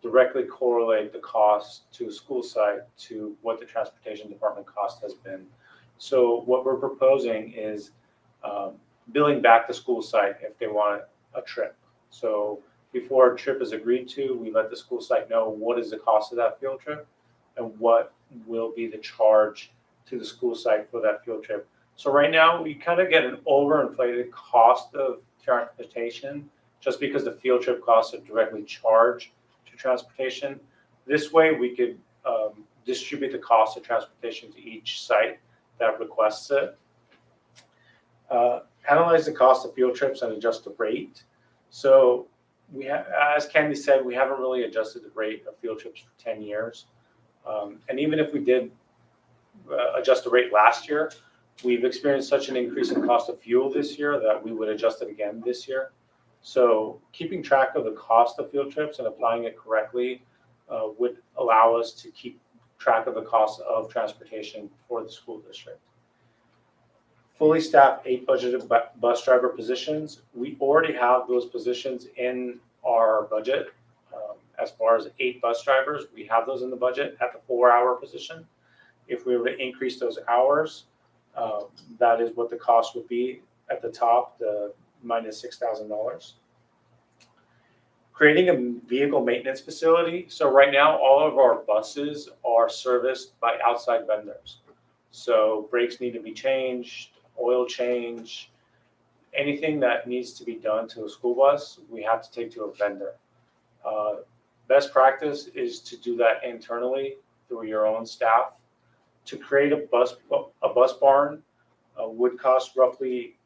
directly correlate the cost to a school site to what the transportation department cost has been. So what we're proposing is billing back the school site if they want a trip. So before a trip is agreed to, we let the school site know what is the cost of that field trip and what will be the charge to the school site for that field trip. So right now we kind of get an overinflated cost of transportation just because the field trip costs are directly charged to transportation. This way we could distribute the cost of transportation to each site that requests it. Analyze the cost of field trips and adjust the rate. So we have, as Candy said, we haven't really adjusted the rate of field trips for 10 years. And even if we did adjust the rate last year, we've experienced such an increase in cost of fuel this year that we would adjust it again this year. So keeping track of the cost of field trips and applying it correctly would allow us to keep track of the cost of transportation for the school district. Fully staffed 8 budgeted bus driver positions. We already have those positions in our budget. As far as 8 bus drivers, we have those in the budget at the 4-hour position. If we were to increase those hours, that is what the cost would be at the top, the minus $6,000. Creating a vehicle maintenance facility. So right now, all of our buses are serviced by outside vendors. So brakes need to be changed, oil change, anything that needs to be done to a school bus, we have to take to a vendor. Best practice is to do that internally through your own staff. To create a bus barn would cost roughly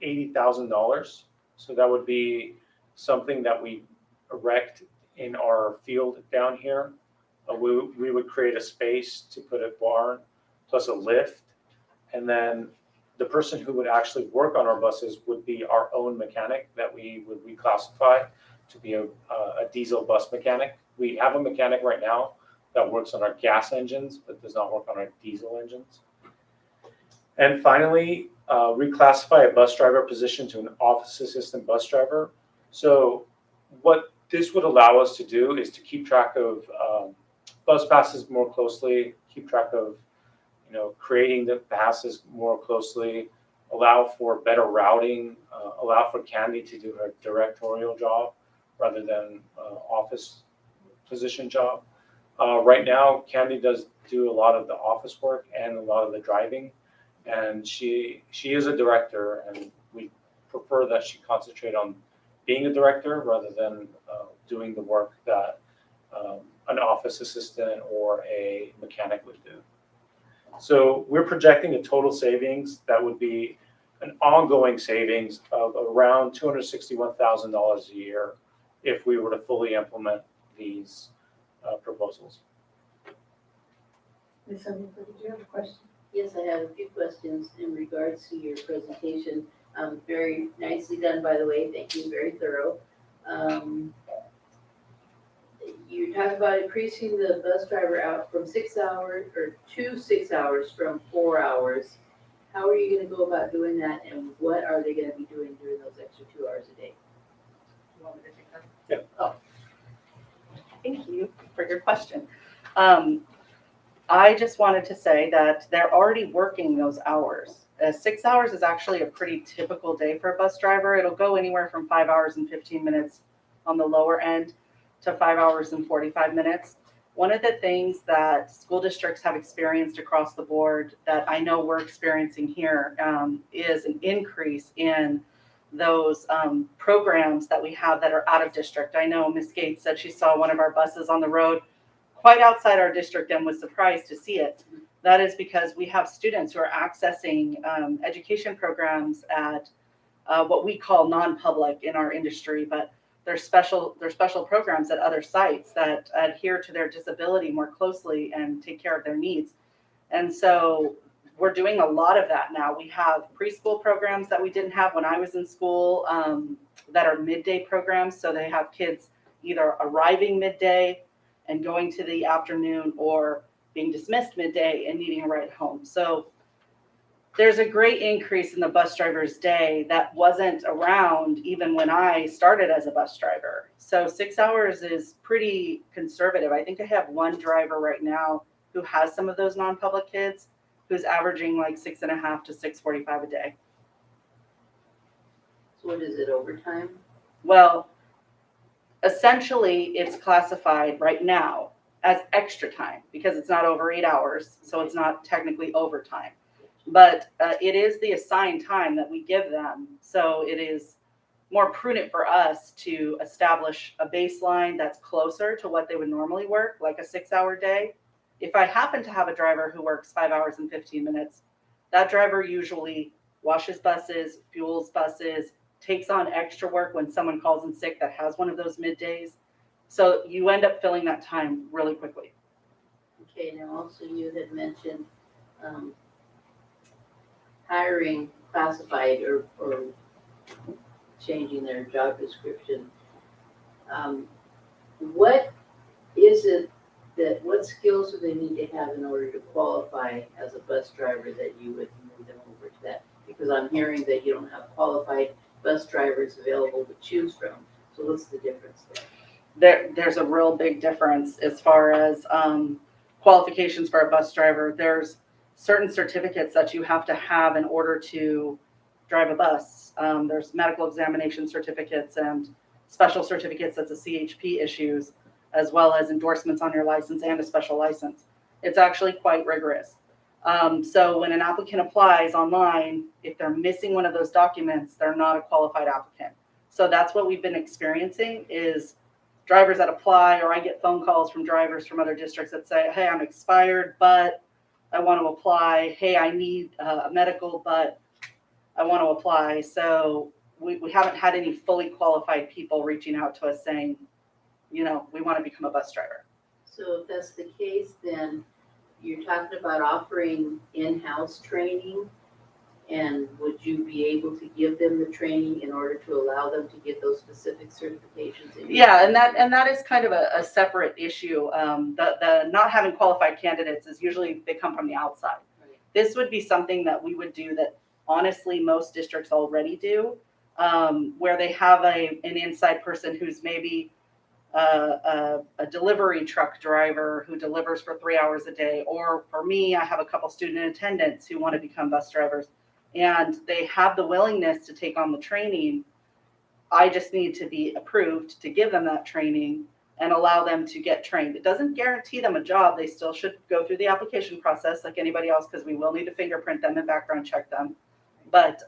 $80,000. So that would be something that we erect in our field down here. We would create a space to put a barn plus a lift, and then the person who would actually work on our buses would be our own mechanic that we would reclassify to be a diesel bus mechanic. We have a mechanic right now that works on our gas engines, but does not work on our diesel engines. And finally, reclassify a bus driver position to an office assistant bus driver. So what this would allow us to do is to keep track of bus passes more closely, keep track of creating the passes more closely, allow for better routing, allow for Candy to do her directorial job rather than office position job. Right now, Candy does do a lot of the office work and a lot of the driving, and she is a director, and we prefer that she concentrate on being a director rather than doing the work that an office assistant or a mechanic would do. So we're projecting a total savings that would be an ongoing savings of around $261,000 a year if we were to fully implement these proposals. Ms. Onion, did you have a question? Yes, I have a few questions in regards to your presentation. Very nicely done, by the way. Thank you, very thorough. You talked about increasing the bus driver out from 6 hours or to 6 hours from 4 hours. How are you gonna go about doing that, and what are they gonna be doing during those extra 2 hours a day? You want me to take that? Yep. Oh. Thank you for your question. I just wanted to say that they're already working those hours. 6 hours is actually a pretty typical day for a bus driver. It'll go anywhere from 5 hours and 15 minutes on the lower end to 5 hours and 45 minutes. One of the things that school districts have experienced across the board that I know we're experiencing here is an increase in those programs that we have that are out of district. I know Ms. Gates said she saw one of our buses on the road quite outside our district and was surprised to see it. That is because we have students who are accessing education programs at what we call non-public in our industry, but they're special programs at other sites that adhere to their disability more closely and take care of their needs. And so we're doing a lot of that now. We have preschool programs that we didn't have when I was in school that are midday programs. So they have kids either arriving midday and going to the afternoon or being dismissed midday and needing a ride home. So there's a great increase in the bus driver's day that wasn't around even when I started as a bus driver. So 6 hours is pretty conservative. I think I have one driver right now who has some of those non-public kids who's averaging like 6.5 to 6:45 a day. So what is it, overtime? Well, essentially it's classified right now as extra time because it's not over 8 hours. So it's not technically overtime. But it is the assigned time that we give them. So it is more prudent for us to establish a baseline that's closer to what they would normally work, like a 6 hour day. If I happen to have a driver who works 5 hours and 15 minutes, that driver usually washes buses, fuels buses, takes on extra work when someone calls in sick that has one of those middays. So you end up filling that time really quickly. Okay, now also you had mentioned hiring classified or changing their job description. What is it what skills do they need to have in order to qualify as a bus driver that you would move them over to that? Because I'm hearing that you don't have qualified bus drivers available to choose from. So what's the difference there? There's a real big difference as far as qualifications for a bus driver. There's certain certificates that you have to have in order to drive a bus. There's medical examination certificates and special certificates that the CHP issues, as well as endorsements on your license and a special license. It's actually quite rigorous. So when an applicant applies online, if they're missing one of those documents, they're not a qualified applicant. So that's what we've been experiencing is drivers that apply, or I get phone calls from drivers from other districts that say, hey, I'm expired, but I want to apply. Hey, I need a medical, but I want to apply. So we haven't had any fully qualified people reaching out to us saying, you know, we want to become a bus driver. So if that's the case, then you're talking about offering in-house training, and would you be able to give them the training in order to allow them to get those specific certifications? Yeah, and that is kind of a separate issue. The not having qualified candidates is usually they come from the outside. Right. This would be something that we would do that honestly most districts already do, where they have an inside person who's maybe a delivery truck driver who delivers for 3 hours a day, or for me, I have a couple student attendants who want to become bus drivers, and they have the willingness to take on the training. I just need to be approved to give them that training and allow them to get trained. It doesn't guarantee them a job. They still should go through the application process like anybody else, because we will need to fingerprint them and background check them. But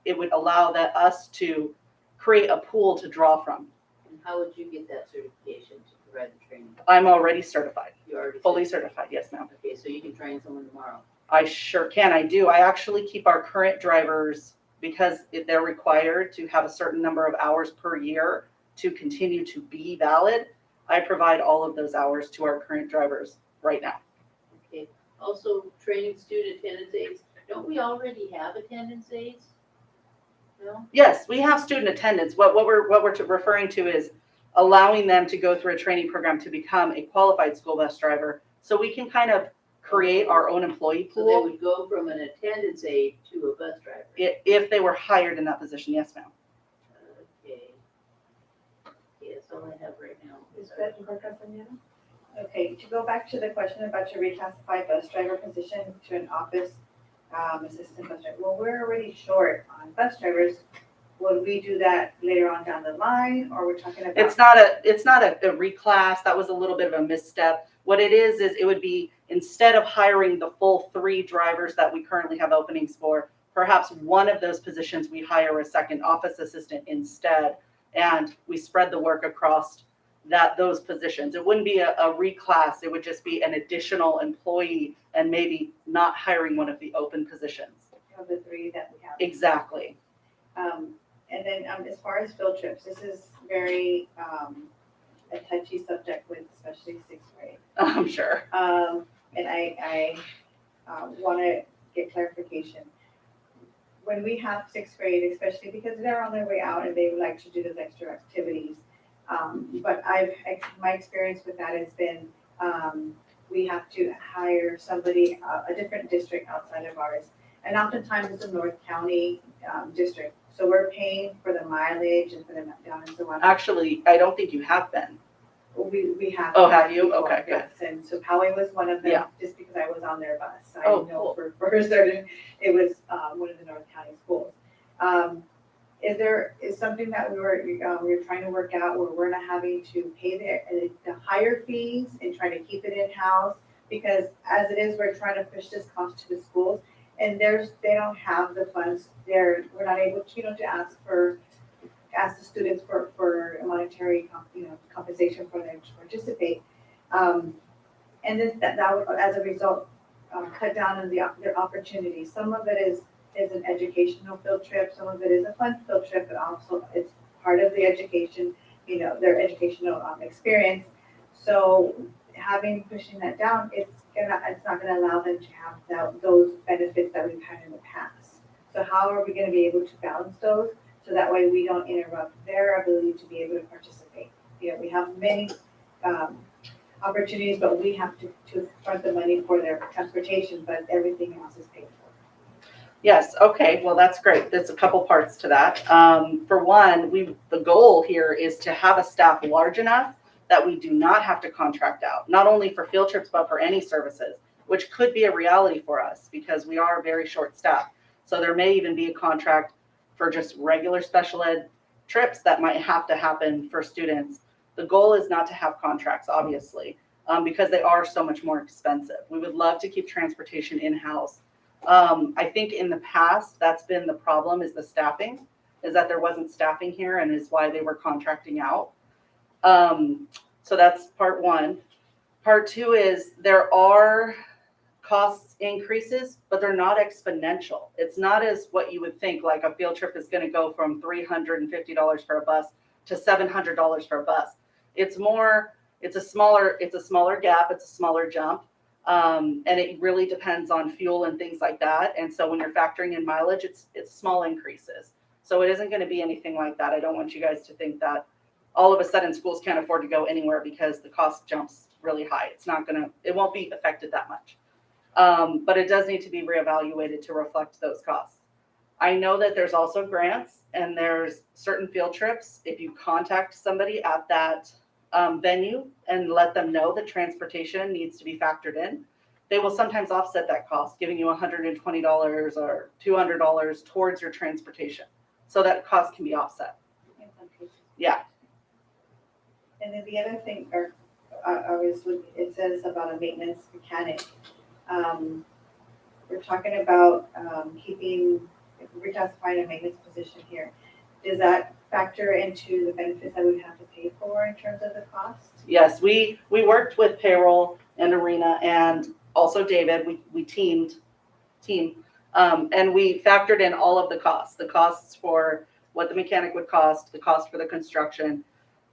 it would allow us to create a pool to draw from. And how would you get that certification to provide the training? I'm already certified. You're already Fully certified, yes, ma'am. Okay, so you can train someone tomorrow. I sure can. I do. I actually keep our current drivers, because they're required to have a certain number of hours per year to continue to be valid, I provide all of those hours to our current drivers right now. Okay, also training student attendance aides. Don't we already have attendance aides? No? Yes, we have student attendance. What we're referring to is allowing them to go through a training program to become a qualified school bus driver. So we can kind of create our own employee So they pool would go from an attendance aide to a bus driver? if they were hired in that position. Yes, ma'am. Okay. Yeah, that's all I have right now. Is that Rebecca Zanetta? Okay, to go back to the question about your reclassified bus driver position to an office assistant bus driver. Well, we're already short on bus drivers. Would we do that later on down the line, or we're talking about? It's not a reclass. That was a little bit of a misstep. What it is it would be, instead of hiring the full 3 drivers that we currently have openings for, perhaps one of those positions we hire a second office assistant instead, and we spread the work across those positions. It wouldn't be a reclass. It would just be an additional employee and maybe not hiring one of the open positions. Of the 3 that we have. Exactly. And then as far as field trips, this is very a touchy subject with especially 6th grade. I'm sure. And I want to get clarification. When we have 6th grade, especially because they're on their way out and they would like to do those extra activities. But my experience with that has been, we have to hire somebody, a different district outside of ours. And oftentimes it's a North County district. So we're paying for the mileage and for them down in Savannah. Actually, I don't think you have been. We have. Oh, have you? before, Okay, good. yes. And so Poway was one of them, Yeah. just because I was on their bus. I Oh, know for certain, it was one of the North County schools. Is something that we're trying to work out where we're not having to pay the higher fees and trying to keep it in-house? Because as it is, we're trying to push this cost to the schools, and they don't have the funds. We're not able to, to ask the students for a monetary, compensation for them to participate. And then that would, as a result, cut down on their opportunities. Some of it is an educational field trip. Some of it is a fun field trip, but also it's part of the education, their educational experience. So pushing that down, it's not gonna allow them to have those benefits that we've had in the past. So how are we gonna be able to balance those so that way we don't interrupt their ability to be able to participate? We have many opportunities, but we have to front the money for their transportation, but everything else is paid for. Yes, okay, well, that's great. There's a couple parts to that. For one, the goal here is to have a staff large enough that we do not have to contract out, not only for field trips, but for any services, which could be a reality for us because we are very short staffed. So there may even be a contract for just regular special ed trips that might have to happen for students. The goal is not to have contracts, obviously, because they are so much more expensive. We would love to keep transportation in-house. I think in the past, that's been the problem, is the staffing, is that there wasn't staffing here and is why they were contracting out. So that's part one. Part two is there are cost increases, but they're not exponential. It's not as what you would think, like a field trip is going to go from $350 for a bus to $700 for a bus. It's a smaller gap, it's a smaller jump. And it really depends on fuel and things like that. And so when you're factoring in mileage, it's small increases. So it isn't going to be anything like that. I don't want you guys to think that all of a sudden schools can't afford to go anywhere because the cost jumps really high. It won't be affected that much. But it does need to be reevaluated to reflect those costs. I know that there's also grants and there's certain field trips. If you contact somebody at that venue and let them know that transportation needs to be factored in, they will sometimes offset that cost, giving you $120 or $200 towards your transportation. So that cost can be offset. In some cases. Yeah. And then the other thing, obviously, it says about a maintenance mechanic. We're talking about reclassifying a maintenance position here. Does that factor into the benefits that we have to pay for in terms of the cost? Yes, we worked with payroll and Arena and also David. We teamed, and we factored in all of the costs for what the mechanic would cost, the cost for the construction.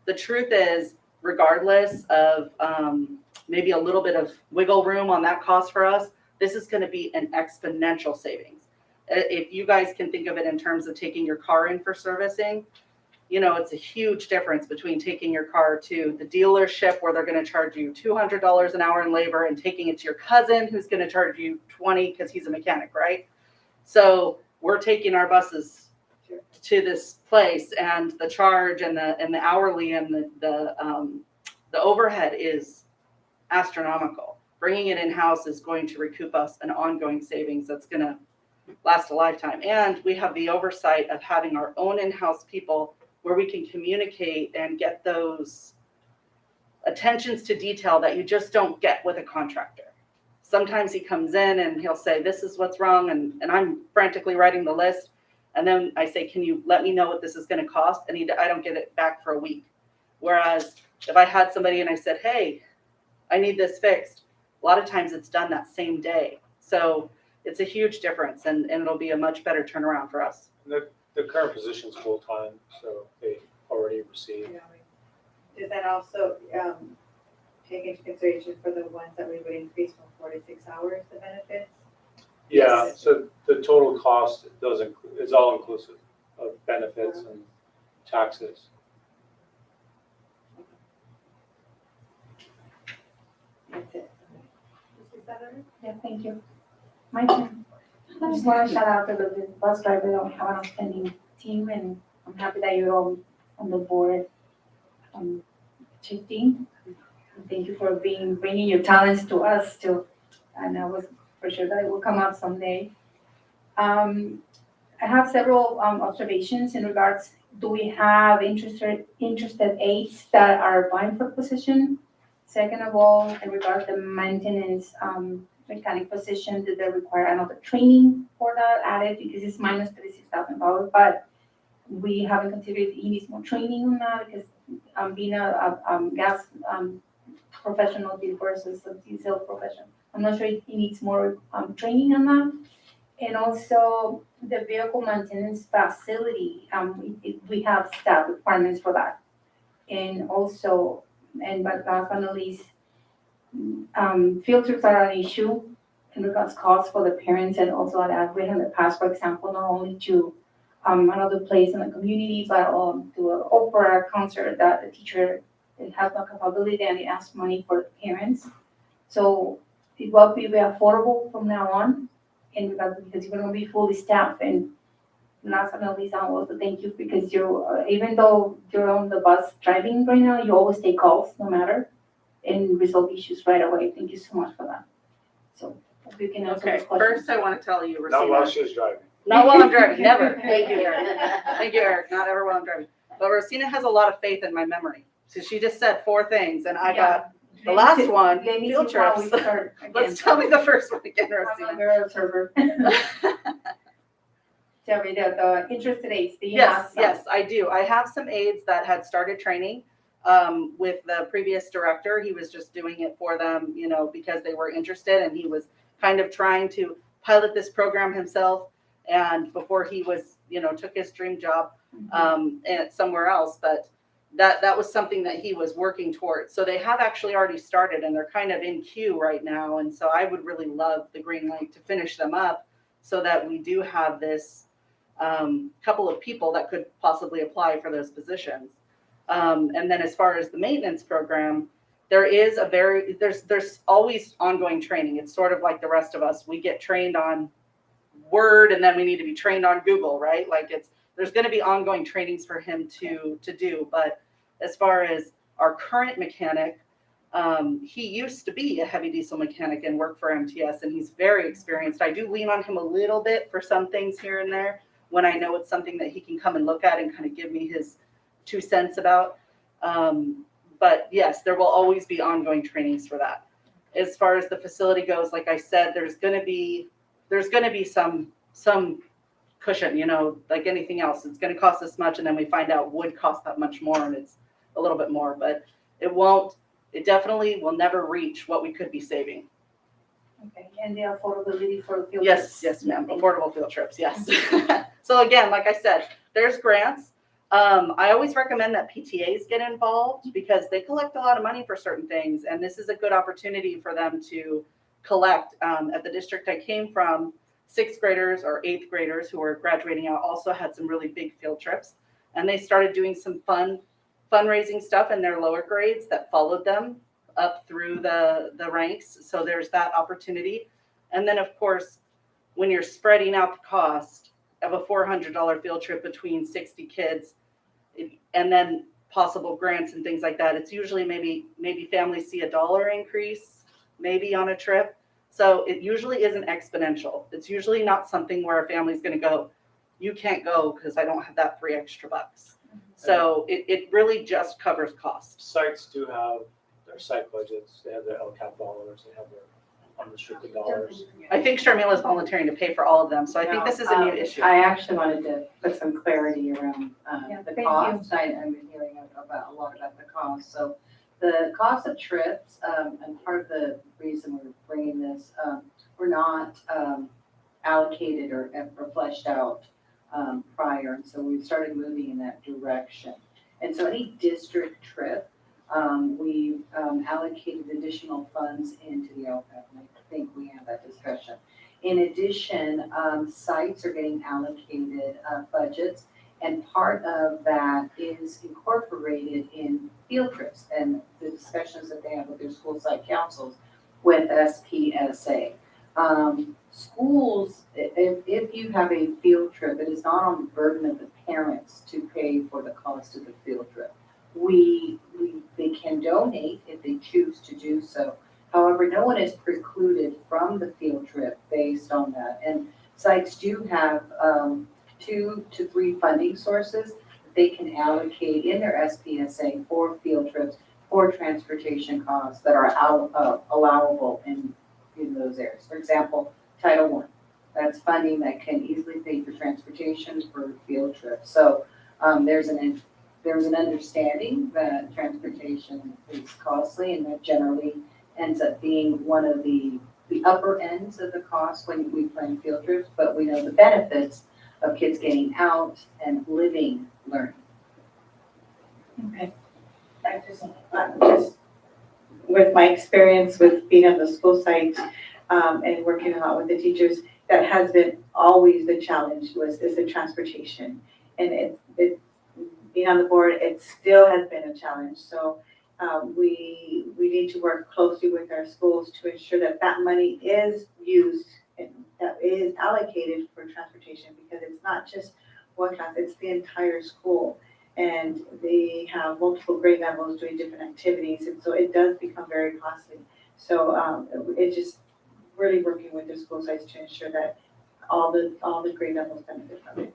the truth is, regardless of maybe a little bit of wiggle room on that cost for us, this is going to be an exponential savings. If you guys can think of it in terms of taking your car in for servicing, you know, it's a huge difference between taking your car to the dealership where they're going to charge you $200 an hour in labor and taking it to your cousin who's going to charge you $20 because he's a mechanic, right? So we're taking our buses to this place, and the charge and the hourly and the overhead is astronomical. Bringing it in-house is going to recoup us an ongoing savings that's going to last a lifetime. And we have the oversight of having our own in-house people where we can communicate and get those attentions to detail that you just don't get with a contractor. Sometimes he comes in and he'll say, this is what's wrong, and I'm frantically writing the list. And then I say, can you let me know what this is going to cost? And I don't get it back for a week. Whereas if I had somebody and I said, hey, I need this fixed, a lot of times it's done that same day. So it's a huge difference, and it'll be a much better turnaround for us. The current position's full-time, so they already received. Does that also take into consideration for the ones that we would increase from 4 to 6 hours, the benefits? Yeah, so the total cost is all inclusive of benefits and taxes. That's it. Yeah, thank you. My turn. I just want to shout out to the bus driver. We have an outstanding team, and I'm happy that you're all on the board shifting. Thank you for bringing your talents to us too. And I was for sure that it will come out someday. I have several observations in regards. Do we have interested aides that are vying for position? Second of all, in regards to maintenance mechanic position, did they require another training for that added, because it's minus $36,000, but we haven't considered he needs more training on that, because being a gas professional versus a diesel professional, I'm not sure he needs more training on that. And also the vehicle maintenance facility, we have staff requirements for that. And also, but last but not least, field trips are an issue in regards costs for the parents, and also that we have in the past, for example, not only to another place in the community, but to an opera concert that the teacher has no capability and it asks money for the parents. So it will be affordable from now on, in regards, because you're going to be fully staffed. And last but not least, I want to thank you, because you're even though you're on the bus driving right now, you always take calls no matter, and resolve issues right away. Thank you so much for that. So if you can answer Okay, this question. first I want to tell you, Not Rosina. while she's driving. Not while I'm driving, never. Thank you, Eric. Thank you, Eric. Not ever while I'm driving. But Rosina has a lot of faith in my memory. So she just said 4 things, and I got the last one, Let me field see how we trips. start again. Let's tell me the first one again, I'm Rosina. a girl observer. Tell me the interested aides. Do you Yes, have some? yes, I do. I have some aides that had started training with the previous director. He was just doing it for them, you know, because they were interested, and he was kind of trying to pilot this program himself. And before he was, you know, took his dream job and somewhere else, but that was something that he was working towards. So they have actually already started, and they're kind of in queue right now. And so I would really love the green light to finish them up, so that we do have this couple of people that could possibly apply for those positions. And then as far as the maintenance program, there's always ongoing training. It's sort of like the rest of us. We get trained on Word, and then we need to be trained on Google, right? Like there's going to be ongoing trainings for him to do. But as far as our current mechanic, he used to be a heavy diesel mechanic and work for MTS, and he's very experienced. I do lean on him a little bit for some things here and there when I know it's something that he can come and look at and kind of give me his 2 cents about. But yes, there will always be ongoing trainings for that. As far as the facility goes, like I said, there's going to be some cushion, you know, like anything else. It's going to cost this much, and then we find out would cost that much more, and it's a little bit more, but it definitely will never reach what we could be saving. Okay, and the affordability for field Yes, trips. yes, ma'am. Affordable field trips, yes. So again, like I said, there's grants. I always recommend that PTAs get involved because they collect a lot of money for certain things, and this is a good opportunity for them to collect. At the district I came from, 6th graders or 8th graders who were graduating out also had some really big field trips, and they started doing some fundraising stuff in their lower grades that followed them up through the ranks. So there's that opportunity. And then of course, when you're spreading out the cost of a $400 field trip between 60 kids, and then possible grants and things like that, it's usually maybe families see $1 increase maybe on a trip. So it usually isn't exponential. It's usually not something where a family's going to go, you can't go because I don't have that $3 extra. So it really just covers costs. Sites do have their site budgets, they have their LCAP dollars, they have their unrestricted dollars. I think Sharmila's volunteering to pay for all of them, so I think this is a new issue. I actually wanted to put some clarity around the thank cost. I've been hearing a lot about the cost. So the cost of trips, and part of the reason we're bringing this, were not allocated or fleshed out prior. And so we started moving in that direction. And so any district trip, we allocated additional funds into the LCAP, and I think we have that discussion. In addition, sites are getting allocated budgets, and part of that is incorporated in field trips and the discussions that they have with their school site councils with SPSA. Schools, if you have a field trip, it is not on the burden of the parents to pay for the cost of the field trip. They can donate if they choose to do so. However, no one is precluded from the field trip based on that. And sites do have 2 to 3 funding sources that they can allocate in their SPSA for field trips for transportation costs that are allowable in those areas. For example, Title I, that's funding that can easily pay for transportation for field trips. So there's an understanding that transportation is costly, and that generally ends up being one of the upper ends of the cost when we plan field trips, but we know the benefits of kids getting out and living learning. Okay. I just with my experience with being on the school site and working a lot with the teachers, that has been always the challenge is the transportation. And it being on the board, it still has been a challenge. So we need to work closely with our schools to ensure that that money is used and that is allocated for transportation, because it's not just one class, it's the entire school. And they have multiple grade levels doing different activities, and so it does become very costly. So it's just really working with the school sites to ensure that all the grade levels benefit from it.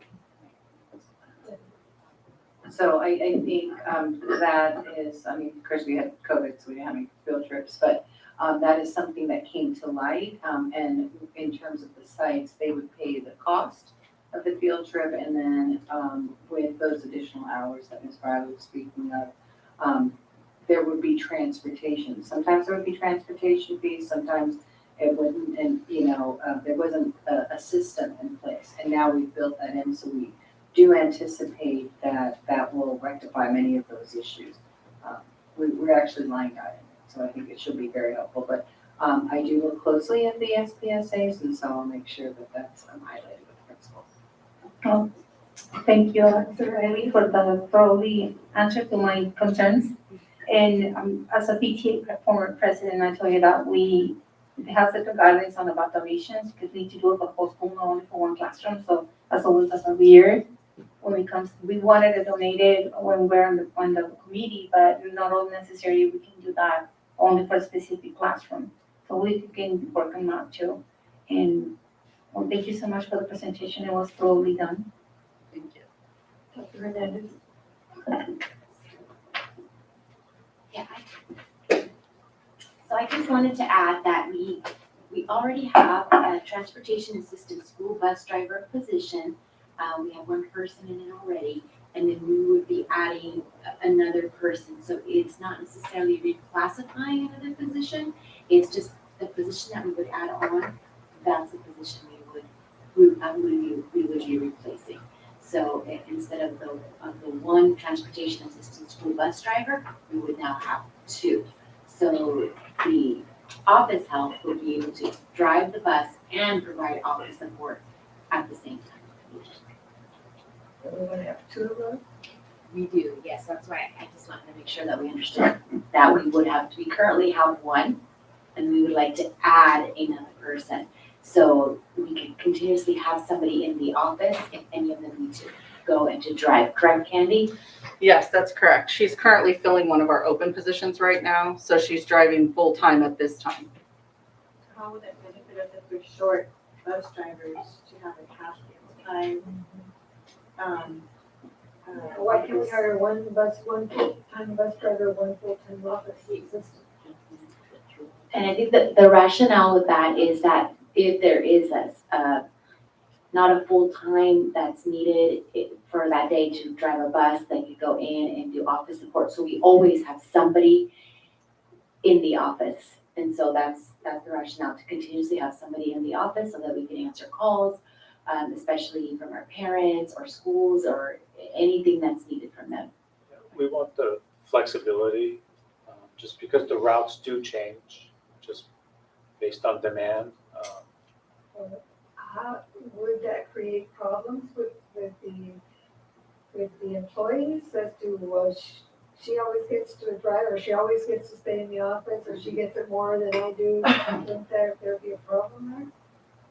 So I think that is, I mean, of course we had COVID, so we didn't have any field trips, but that is something that came to light. And in terms of the sites, they would pay the cost of the field trip, and then with those additional hours that Ms. Riley was speaking of, there would be transportation. Sometimes there would be transportation fees, sometimes it wouldn't, and there wasn't a system in place. And now we've built that in, so we do anticipate that will rectify many of those issues. We're actually lined out in it, so I think it should be very helpful. But I do look closely at the SPSAs, and so I'll make sure that that's highlighted with the principals. Thank you, Dr. Riley, for the thoroughly answer to my concerns. And as a PTA former president, I tell you that we have certain guidelines on about donations, because we need to do it for the whole school, not only for one classroom. So as always, as every year, when it comes, we wanted to donate it when we're on the committee, but not all necessarily we can do that only for a specific classroom. So we can work on that too. And well, thank you so much for the presentation. It was thoroughly done. Thank you. Dr. Hernandez. Yeah. So I just wanted to add that we already have a transportation assistant school bus driver position. We have one person in it already, and then we would be adding another person. So it's not necessarily reclassifying another position. It's just the position that we would add on. That's the position we would be replacing. So instead of the one transportation assistant school bus driver, we would now have two. So the office help would be able to drive the bus and provide office support at the same time. We're gonna have two of them? We do, yes, that's why I just wanted to make sure that we understood that we would have, we currently have one, and we would like to add another person. So we can continuously have somebody in the office if any of them need to go and to drive, correct, Candy? Yes, that's correct. She's currently filling one of our open positions right now, so she's driving full-time at this time. How would that benefit us if we're short bus drivers to have a half time? Why can't we hire one full-time bus driver, one full-time office assistant? And I think that the rationale with that is that if there is not a full-time that's needed for that day to drive a bus, they could go in and do office support. So we always have somebody in the office. And so that's the rationale, to continuously have somebody in the office so that we can answer calls, especially from our parents or schools or anything that's needed from them. We want the flexibility, just because the routes do change, just based on demand. How would that create problems with the employees as to, well, she always gets to drive, or she always gets to stay in the office, or she gets it more than I do? Wouldn't there be a problem there?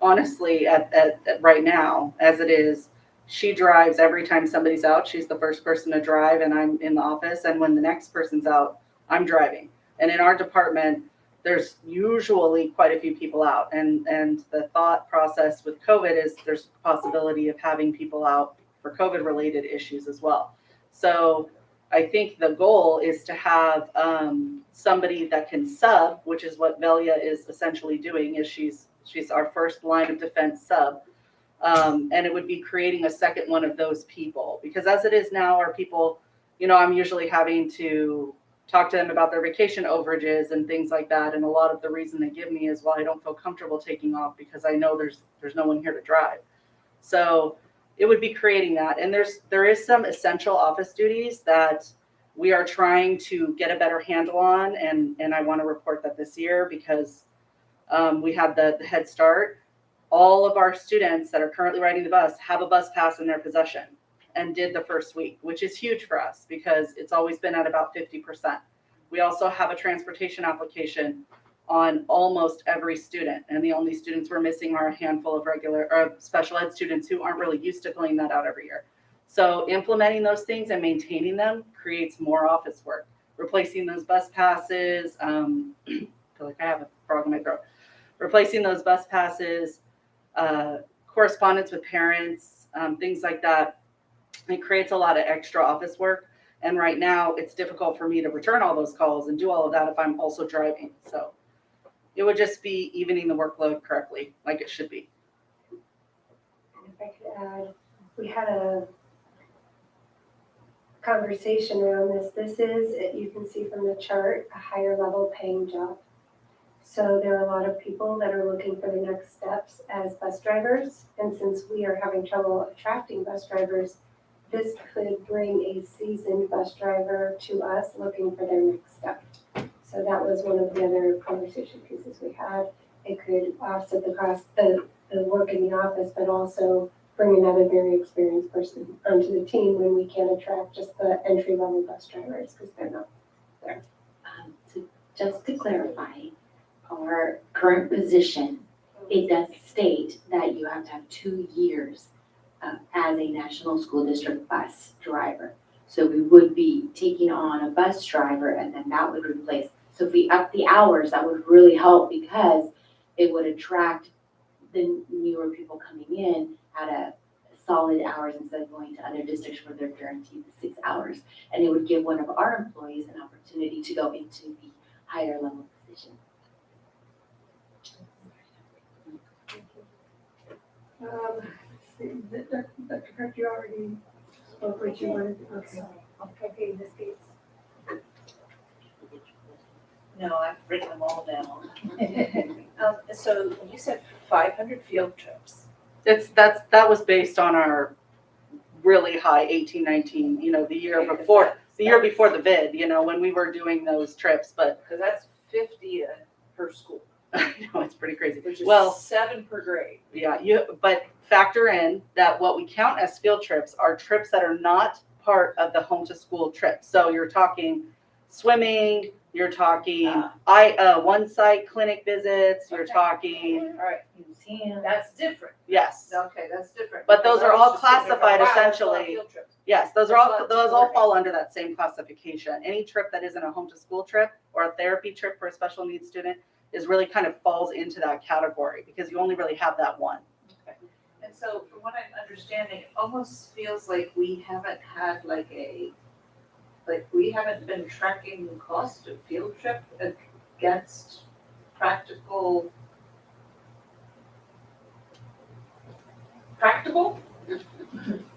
Honestly, at right now, as it is, she drives every time somebody's out. She's the first person to drive, and I'm in the office. And when the next person's out, I'm driving. And in our department, there's usually quite a few people out. And the thought process with COVID is there's a possibility of having people out for COVID-related issues as well. So I think the goal is to have somebody that can sub, which is what Velia is essentially doing, is she's our first line of defense sub. And it would be creating a second one of those people. Because as it is now, our people, I'm usually having to talk to them about their vacation overages and things like that. And a lot of the reason they give me is, well, I don't feel comfortable taking off because I know there's no one here to drive. So it would be creating that. And there is some essential office duties that we are trying to get a better handle on. And I want to report that this year because we had the Head Start. All of our students that are currently riding the bus have a bus pass in their possession and did the first week, which is huge for us because it's always been at about 50%. We also have a transportation application on almost every student. And the only students we're missing are a handful of regular or special ed students who aren't really used to filling that out every year. So implementing those things and maintaining them creates more office work. Replacing those bus passes, I feel like I have a frog in my throat. Replacing those bus passes, correspondence with parents, things like that. It creates a lot of extra office work. And right now it's difficult for me to return all those calls and do all of that if I'm also driving. So it would just be evening the workload correctly, like it should be. If I could add, we had a conversation around this. This is, you can see from the chart, a higher level paying job. So there are a lot of people that are looking for the next steps as bus drivers. And since we are having trouble attracting bus drivers, this could bring a seasoned bus driver to us looking for their next step. So that was one of the other conversation pieces we had. It could offset the cost, the work in the office, but also bring another very experienced person onto the team when we can't attract just the entry-level bus drivers because they're not there. So just to clarify, our current position, it does state that you have to have 2 years as a national school district bus driver. So we would be taking on a bus driver and then that would replace. So if we up the hours, that would really help because it would attract the newer people coming in at a solid hours instead of going to other districts where they're guaranteed the 6 hours. And it would give one of our employees an opportunity to go into the higher level position. Dr. Kirk, you already spoke what you wanted. Okay, this case. No, I've written them all down. So you said 500 field trips. That was based on our really high, 18, 19, the year before, the vid, when we were doing those trips, but Because that's 50 per school, it's pretty crazy. which is Well, 7 per grade. yeah, but factor in that what we count as field trips are trips that are not part of the home to school trip. So you're talking swimming, you're talking one site clinic visits, you're talking, All right, Museum. that's different. yes. Okay, that's different. But those Because are I was all just sitting there going, classified wow, that's a lot of essentially. field trips. Yes, those That's all not fall under that same classification. Any trip that isn't a home to school trip or a therapy trip for a special needs student is really kind of falls into that category because you only really have that one. Okay. And so from what I'm understanding, it almost feels like we haven't had we haven't been tracking the cost of field trip against practical.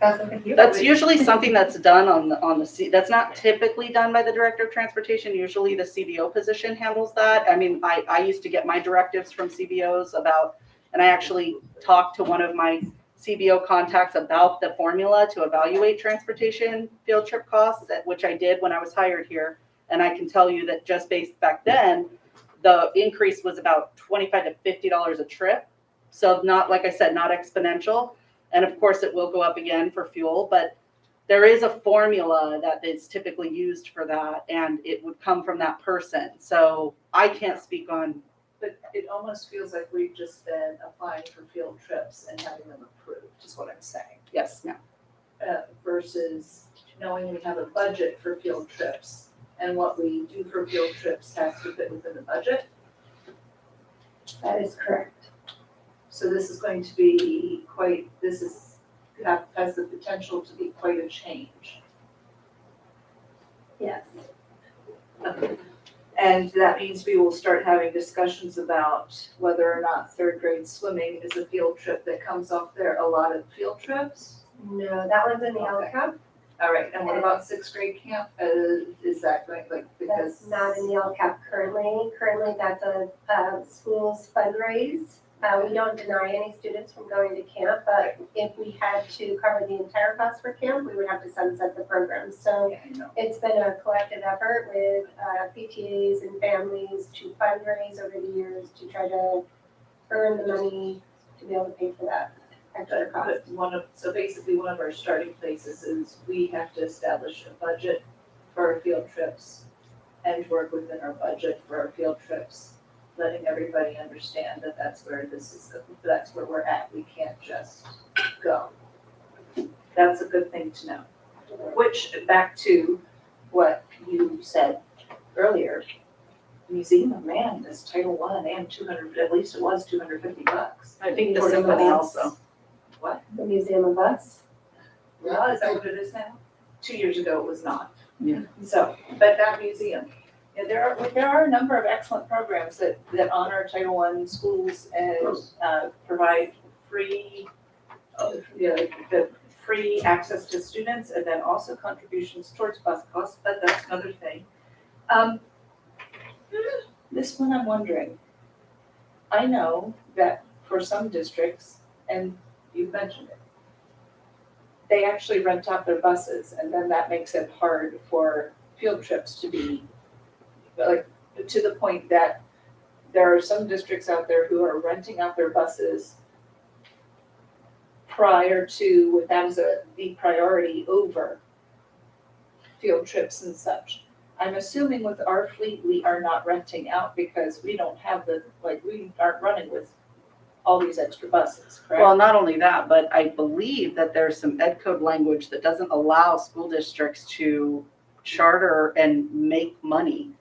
That's usually something that's done on the that's not typically done by the director of transportation. Usually the CBO position handles that. I mean, I used to get my directives from CBOs about, and I actually talked to one of my CBO contacts about the formula to evaluate transportation field trip costs, which I did when I was hired here. And I can tell you that just based back then, the increase was about $25 to $50 a trip. So not, like I said, not exponential. And of course, it will go up again for fuel, but there is a formula that is typically used for that, and it would come from that person. So I can't speak on. But it almost feels like we've just been applying for field trips and having them approved, is what I'm saying. Yes, ma'am. Versus knowing we have a budget for field trips, and what we do for field trips has to fit within the budget. That is correct. So this is going to be has the potential to be quite a change. Yes. And that means we will start having discussions about whether or not third grade swimming is a field trip that comes off their allotted field trips. No, that one's in the Okay. LCAP. All right, and what about sixth grade camp? Is that going, because? That's not in the LCAP currently. Currently, that's a school's fundraise. We don't deny any students from going to camp, but if we had to cover the entire cost for camp, we would have to sunset the program. So Yeah, I know. it's been a collective effort with PTAs and families to fundraise over the years to try to earn the money to be able to pay for that extra cost. But so basically one of our starting places is we have to establish a budget for our field trips and work within our budget for our field trips, letting everybody understand that that's where we're at. We can't just go. That's a good thing to know. Which, back to what you said earlier, Museum of Man is Title I and 200, at least it was $250. I think the For symphony us. also. What? The Museum of Us. Well, is that what it is now? 2 years ago, it was not. Yeah. So, but that museum, yeah, there are a number of excellent programs that honor Title I schools and provide free, the free access to students and then also contributions towards bus costs, but that's another thing. This one I'm wondering. I know that for some districts, and you've mentioned it, they actually rent out their buses, and then that makes it hard for field trips to be, like, to the point that there are some districts out there who are renting out their buses prior to, with that as the priority over field trips and such. I'm assuming with our fleet, we are not renting out because we don't have we aren't running with all these extra buses, correct? Well, not only that, but I believe that there's some ed code language that doesn't allow school districts to charter and make money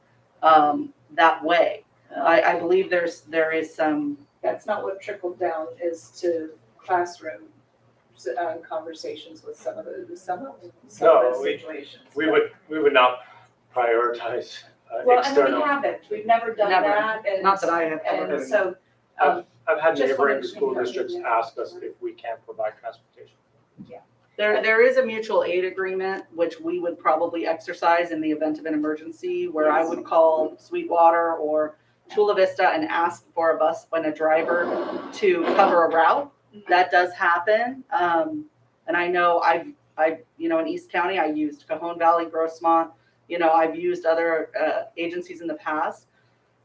that way. I believe there is some. That's not what trickled down is to classroom conversations with some of the situations. We would not prioritize Well, and external. we haven't, we've never done Never. that, and. Not that I have ever And so, I've had just wanted neighboring to school confirm. districts ask us if we can provide transportation. There is a mutual aid agreement, which we would probably exercise in the event of an emergency, where I would call Sweetwater or Chula Vista and ask for a bus and a driver to cover a route. That does happen. And I know in East County, I used Cajon Valley, Grossmont. I've used other agencies in the past,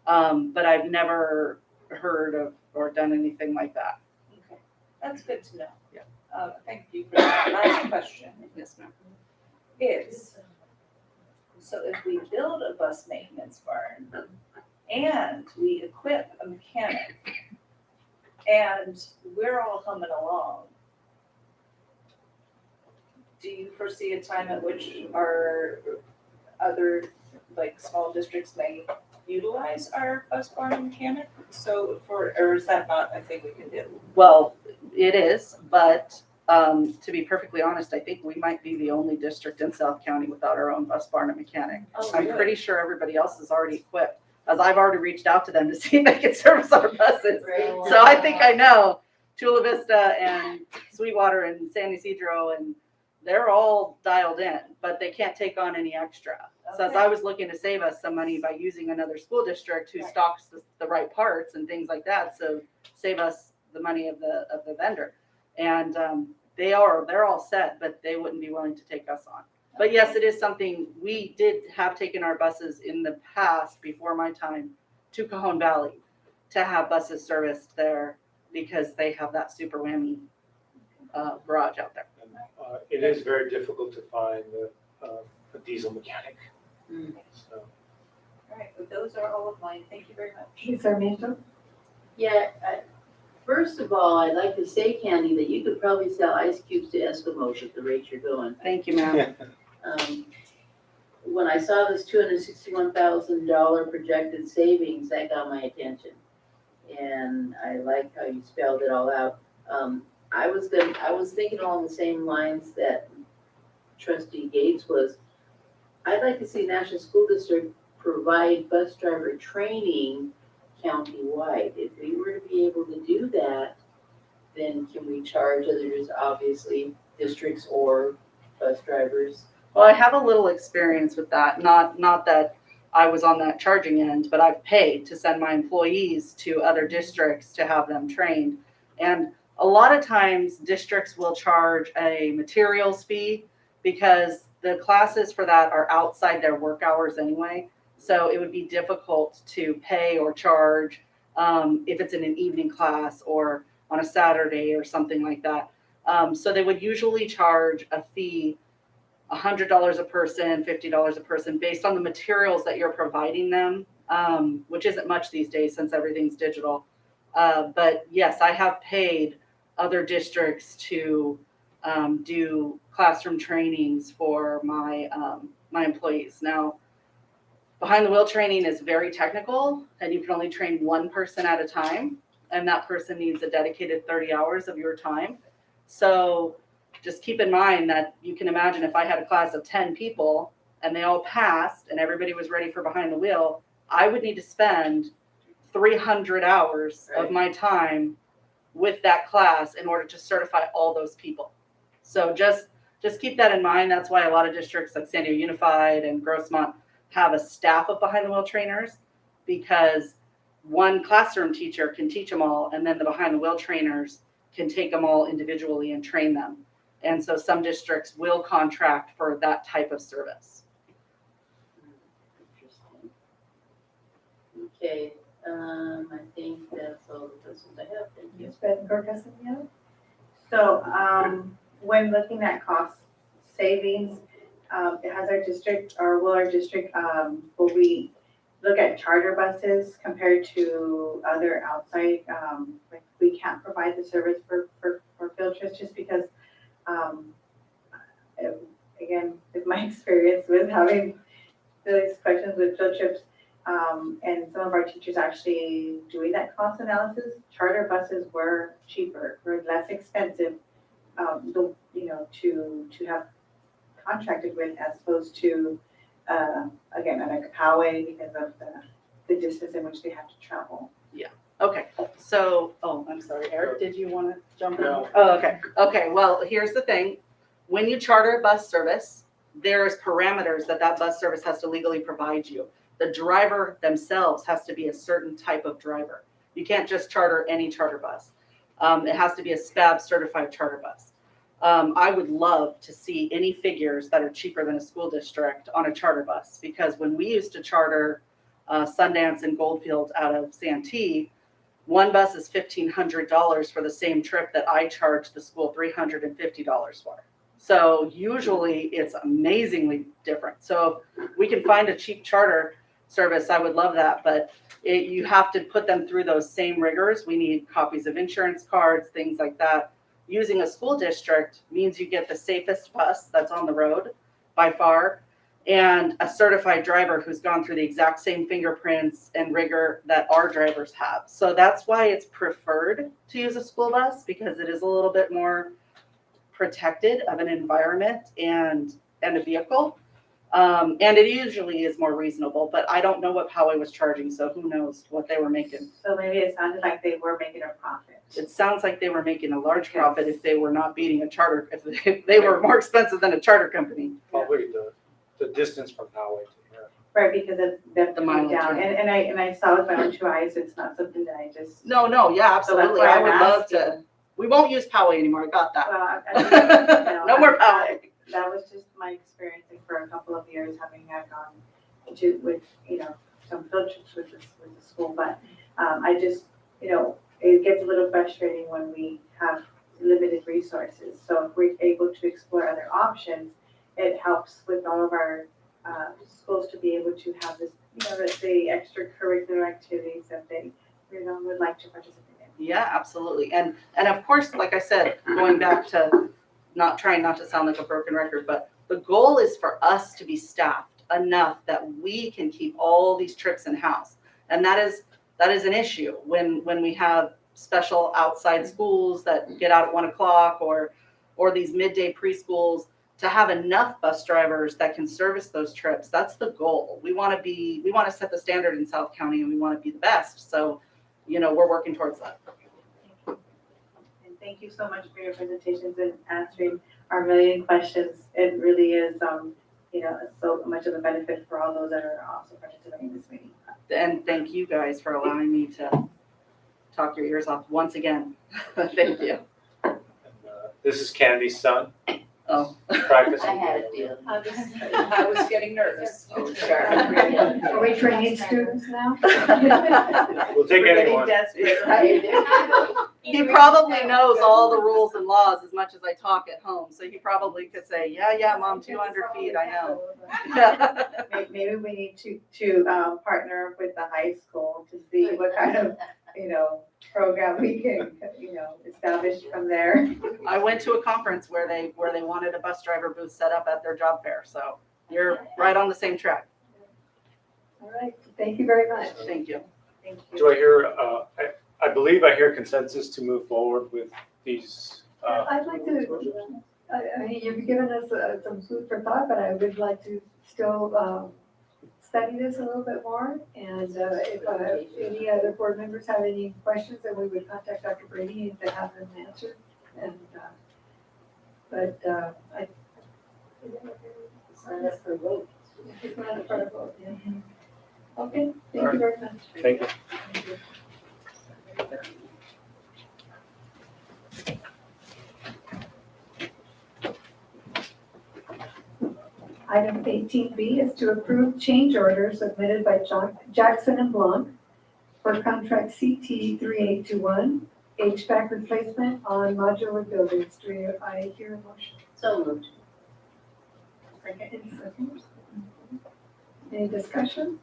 but I've never heard of or done anything like that. Okay, that's good to know. Yeah. Thank you for that. Last question Yes, ma'am. is, so if we build a bus maintenance barn and we equip a mechanic and we're all humming along, do you foresee a time at which our other, like, small districts may utilize our bus barn mechanic? Or is that not a thing we can do? Well, it is, but to be perfectly honest, I think we might be the only district in South County without our own bus barn and mechanic. Oh, I'm really? pretty sure everybody else is already equipped, as I've already reached out to them to see if they can service our buses. So I think I know Chula Vista and Sweetwater and San Ysidro, and they're all dialed in, but they can't take on any extra. So as I was looking to save us some money by using another school district who stocks the right parts and things like that, so save us the money of the vendor. And they're all set, but they wouldn't be willing to take us on. But yes, it is something we did have taken our buses in the past before my time to Cajon Valley to have buses serviced there because they have that super whammy garage out there. It is very difficult to find a diesel mechanic. So. All right, but those are all of mine. Thank you very much. Ms. Sarmiento? Yeah, first of all, I'd like to say, Candy, that you could probably sell ice cubes to Eskimos at the rate you're going. Thank you, ma'am. When I saw this $261,000 projected savings, that got my attention. And I like how you spelled it all out. I was thinking along the same lines that Trustee Gates was. I'd like to see National School District provide bus driver training countywide. If we were to be able to do that, then can we charge others, obviously, districts or bus drivers? Well, I have a little experience with that. Not that I was on that charging end, but I've paid to send my employees to other districts to have them trained. And a lot of times districts will charge a materials fee because the classes for that are outside their work hours anyway. So it would be difficult to pay or charge if it's in an evening class or on a Saturday or something like that. So they would usually charge a fee, $100 a person, $50 a person, based on the materials that you're providing them, which isn't much these days since everything's digital. But yes, I have paid other districts to do classroom trainings for my employees. Now, behind the wheel training is very technical, and you can only train one person at a time, and that person needs a dedicated 30 hours of your time. So just keep in mind that you can imagine if I had a class of 10 people and they all passed and everybody was ready for behind the wheel, I would need to spend 300 hours of my time with that class in order to certify all those people. So just keep that in mind. That's why a lot of districts like San Diego Unified and Grossmont have a staff of behind the wheel trainers, because one classroom teacher can teach them all, and then the behind the wheel trainers can take them all individually and train them. And so some districts will contract for that type of service. Interesting. Okay, I think that's all the questions I have. Thank you. Ms. Bettenberg, Castellanos? So, when looking at cost savings, has our district, or will our district, will we look at charter buses compared to other outside, like we can't provide the service for field trips just because, again, with my experience with having these questions with field trips, and some of our teachers actually doing that cost analysis, charter buses were cheaper, were less expensive, to have contracted with, as opposed to, again, like a Poway, because of the distance in which they have to travel. Okay, so, I'm sorry, Eric, did you want to jump in? No. Oh, okay. Okay, well, here's the thing. When you charter a bus service, there's parameters that bus service has to legally provide you. The driver themselves has to be a certain type of driver. You can't just charter any charter bus. It has to be a SPAB certified charter bus. I would love to see any figures that are cheaper than a school district on a charter bus, because when we used to charter Sundance and Goldfield out of Santee, one bus is $1,500 for the same trip that I charge the school $350 for. So usually it's amazingly different. So if we can find a cheap charter service, I would love that, but you have to put them through those same rigors. We need copies of insurance cards, things like that. Using a school district means you get the safest bus that's on the road by far, and a certified driver who's gone through the exact same fingerprints and rigor that our drivers have. So that's why it's preferred to use a school bus, because it is a little bit more protected of an environment and a vehicle. And it usually is more reasonable, but I don't know what Poway was charging, so who knows what they were making. So maybe it sounded like they were making a profit. It sounds like they were making a large profit if they were not beating a charter, if they were more expensive than a charter company. Probably the distance from Poway to here. Right, because of them The coming mileage, down, yeah. and I saw with my own two eyes, it's not something that I just. No, yeah, So that's absolutely. why I I'm would love to. asking. We won't use Poway anymore. I got that. Well, I No more Poway. That was just my experience for a couple of years, having had gone to with, some field trips with the school, but I just, it gets a little frustrating when we have limited resources. So if we're able to explore other options, it helps with all of our schools to be able to have this, let's say, extracurricular activities that they, would like to participate in. Yeah, absolutely. And of course, like I said, going back to trying not to sound like a broken record, but the goal is for us to be staffed enough that we can keep all these trips in-house. And that is an issue when we have special outside schools that get out at 1 o'clock or these midday preschools, to have enough bus drivers that can service those trips. That's the goal. We want to set the standard in South County, and we want to be the best. So, we're working towards that. And thank you so much for your presentations and answering our million questions. It really is, so much of a benefit for all those that are also participating in this meeting. And thank you guys for allowing me to talk your ears off once again. Thank you. And, this is Candy's son. Oh. Practicing. I had a feeling. I was getting nervous. Oh, sure. Are we training students now? We'll take We're getting anyone. desperate, right? He probably knows all the rules and laws as much as I talk at home. So he probably could say, yeah, Mom, 200 feet, I know. Maybe we need to partner with the high school to see what kind of, program we can, establish from there. I went to a conference where they wanted a bus driver booth set up at their job fair. So you're right on the same track. All right, thank you very much. Thank you. Thank you. Do I hear, I believe I hear consensus to move forward with these. I'd like to, I mean, you've given us some food for thought, but I would like to still study this a little bit more. And if any other board members have any questions, then we would contact Dr. Brady to have them answered. And, I. Sign up for a vote. It's not a part of vote, yeah. Okay, thank you very much. Thank you. Item 18B is to approve change orders submitted by Jackson and Blanc for contract CT 3821, HVAC replacement on modular buildings. Do I hear a motion? So moved. Second. Any discussion?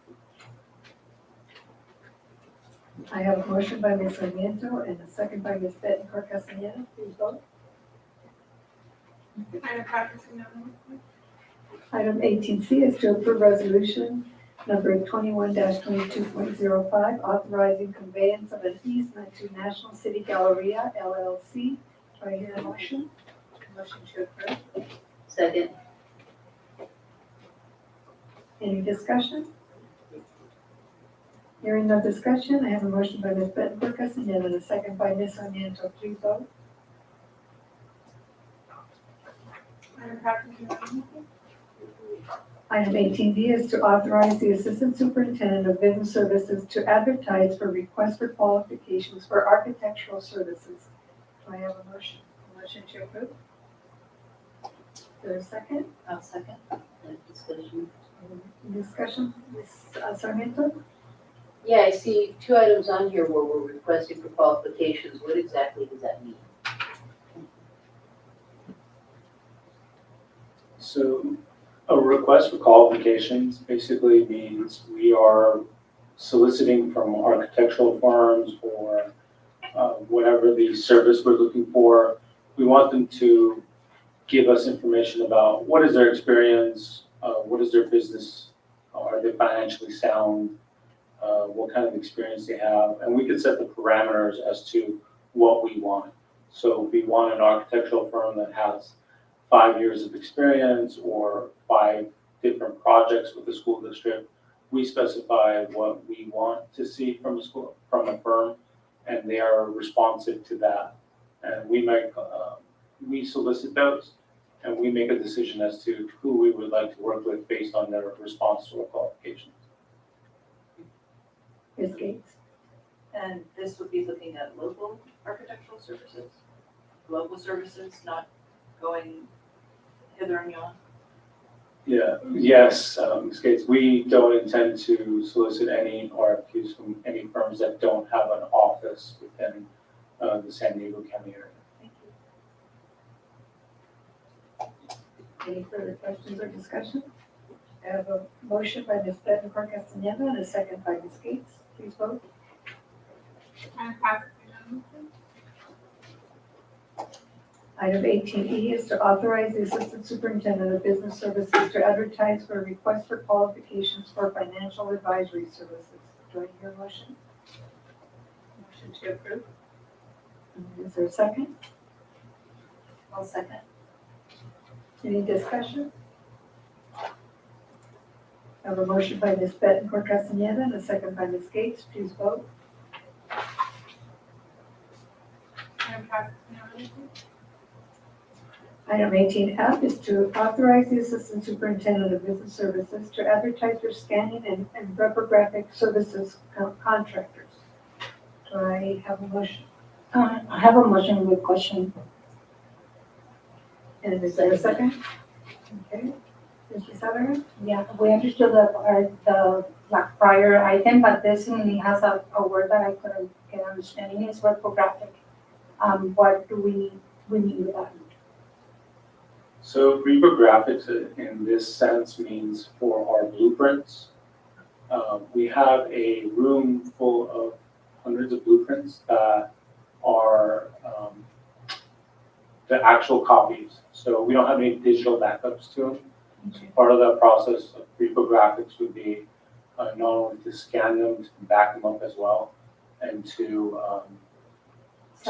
I have a motion by Ms. Sarmiento and a second by Ms. Bettencourt Castaneda. Please vote. Item 18C is to approve resolution number 21-22.05, authorizing conveyance of an easement to National City Galleria LLC. Do I hear a motion? Motion to approve. Second. Any discussion? Hearing no discussion, I have a motion by Ms. Bettencourt Castaneda and a second by Ms. Sarmiento. Please vote. Item 18D is to authorize the Assistant Superintendent of Business Services to advertise for requests for qualifications for architectural services. Do I have a motion? Motion to approve. there a second? I'll second that discussion. Discussion, Ms. Sarmiento? Yeah, I see 2 items on here where we're requesting for qualifications. What exactly does that mean? So a request for qualifications basically means we are soliciting from architectural firms or whatever the service we're looking for. We want them to give us information about what is their experience, what is their business, are they financially sound, what kind of experience they have, and we can set the parameters as to what we want. So we want an architectural firm that has 5 years of experience or 5 different projects with the school district. We specify what we want to see from a firm, and they are responsive to that. And we solicit those, and we make a decision as to who we would like to work with based on their response to our qualifications. Ms. Gates? And this would be looking at local architectural services, not going hither and yon. Yeah, yes, Ms. Gates, we don't intend to solicit any RFQs from any firms that don't have an office within the San Diego County area. Any further questions or discussion? I have a motion by Ms. Bettencourt Castaneda and a second by Ms. Gates. Please vote. Item 18E is to authorize the Assistant Superintendent of Business Services to advertise for a request for qualifications for financial advisory services. Do I hear a motion? Motion to approve. Is there a second? I'll second. Any discussion? I have a motion by Ms. Bettencourt Castaneda and a second by Ms. Gates. Please vote. Item 18F is to authorize the Assistant Superintendent of Business Services to advertise for scanning and reprographic services contractors. Do I have a motion? I have a motion with question. And is there a second? Okay. Ms. Pizarro? Yeah, we understood the like prior item, but this only has a word that I couldn't get understanding is reprographic. What do we mean with that? So reprographics in this sense means for our blueprints. We have a room full of hundreds of blueprints that are the actual copies. So we don't have any digital backups to them. So part of that process of reprographics would be not only to scan them, to back them up as well, and to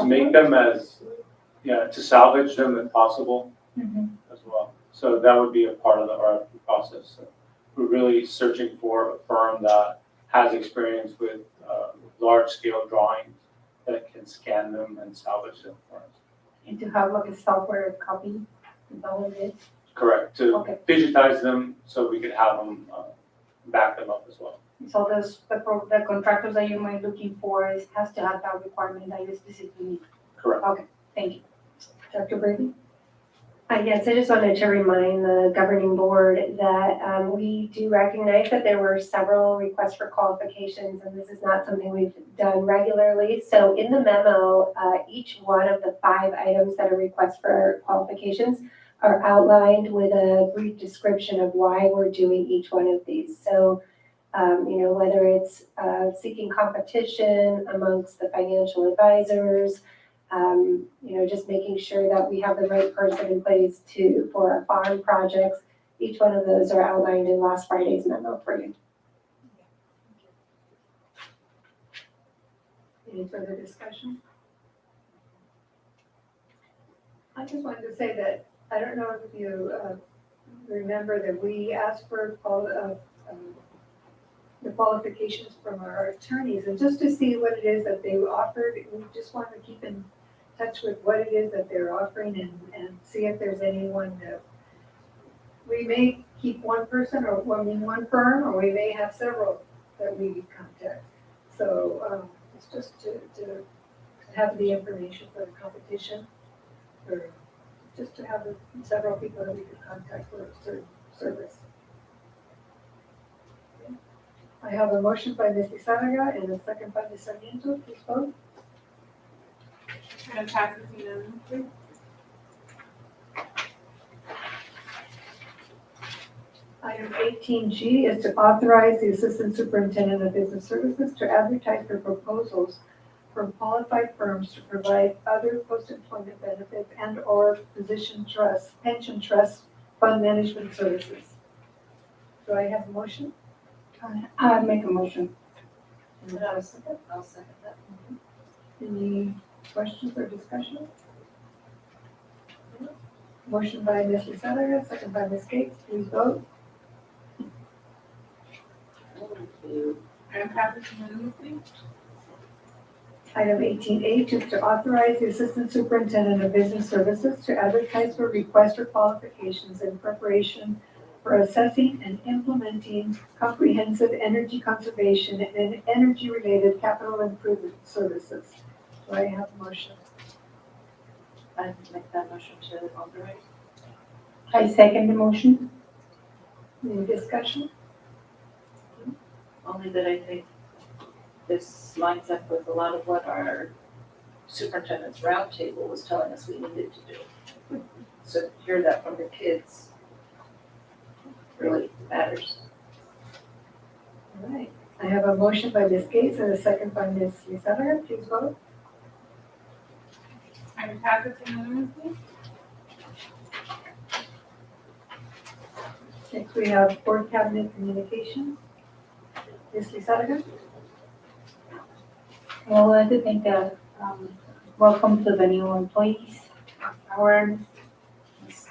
make them to salvage them if possible as well. So that would be a part of the RFP process. So we're really searching for a firm that has experience with large scale drawings that can scan them and salvage them for us. And to have like a software copy, is that what it is? Correct, to Okay. digitize them so we could have them back them up as well. So the contractors that you might looking for has to have that requirement that you specifically need. Correct. Okay, thank you. Dr. Brady? Yes, I just wanted to remind the governing board that we do recognize that there were several requests for qualifications, and this is not something we've done regularly. So in the memo, each one of the 5 items that are requests for qualifications are outlined with a brief description of why we're doing each one of these. So, whether it's seeking competition amongst the financial advisors, just making sure that we have the right person in place for our farm projects. Each one of those are outlined in last Friday's memo for you. Any further discussion? I just wanted to say that, I don't know if you remember that we asked for the qualifications from our attorneys, and just to see what it is that they offered, we just want to keep in touch with what it is that they're offering and see if there's anyone that we may keep one person or one firm, or we may have several that we contact. So it's just to have the information for the competition, or just to have several people that we could contact for service. I have a motion by Ms. Lizarraga and a second by Ms. Sarmiento. Please vote. And passes unanimously. Item 18G is to authorize the Assistant Superintendent of Business Services to advertise for proposals from qualified firms to provide other post-employment benefits and/or pension trust, fund management services. Do I have a motion? I make a motion. And a second? I'll second that. Any questions or discussion? Motion by Ms. Lizarraga, second by Ms. Gates. Please vote. And passes unanimously. Item 18H is to authorize the Assistant Superintendent of Business Services to advertise for requests for qualifications in preparation for assessing and implementing comprehensive energy conservation and energy-related capital improvement services. Do I have a motion? I make that motion to authorize. I second the motion. Any discussion? Only that I think this lines up with a lot of what our superintendent's roundtable was telling us we needed to do. So to hear that from the kids really matters. All right. I have a motion by Ms. Gates and a second by Ms. Lizarraga. Please vote. And passes unanimously. Next, we have Board Cabinet Communications. Ms. Lizarraga? Well, I do think that, welcome to the new employees. Our, Ms.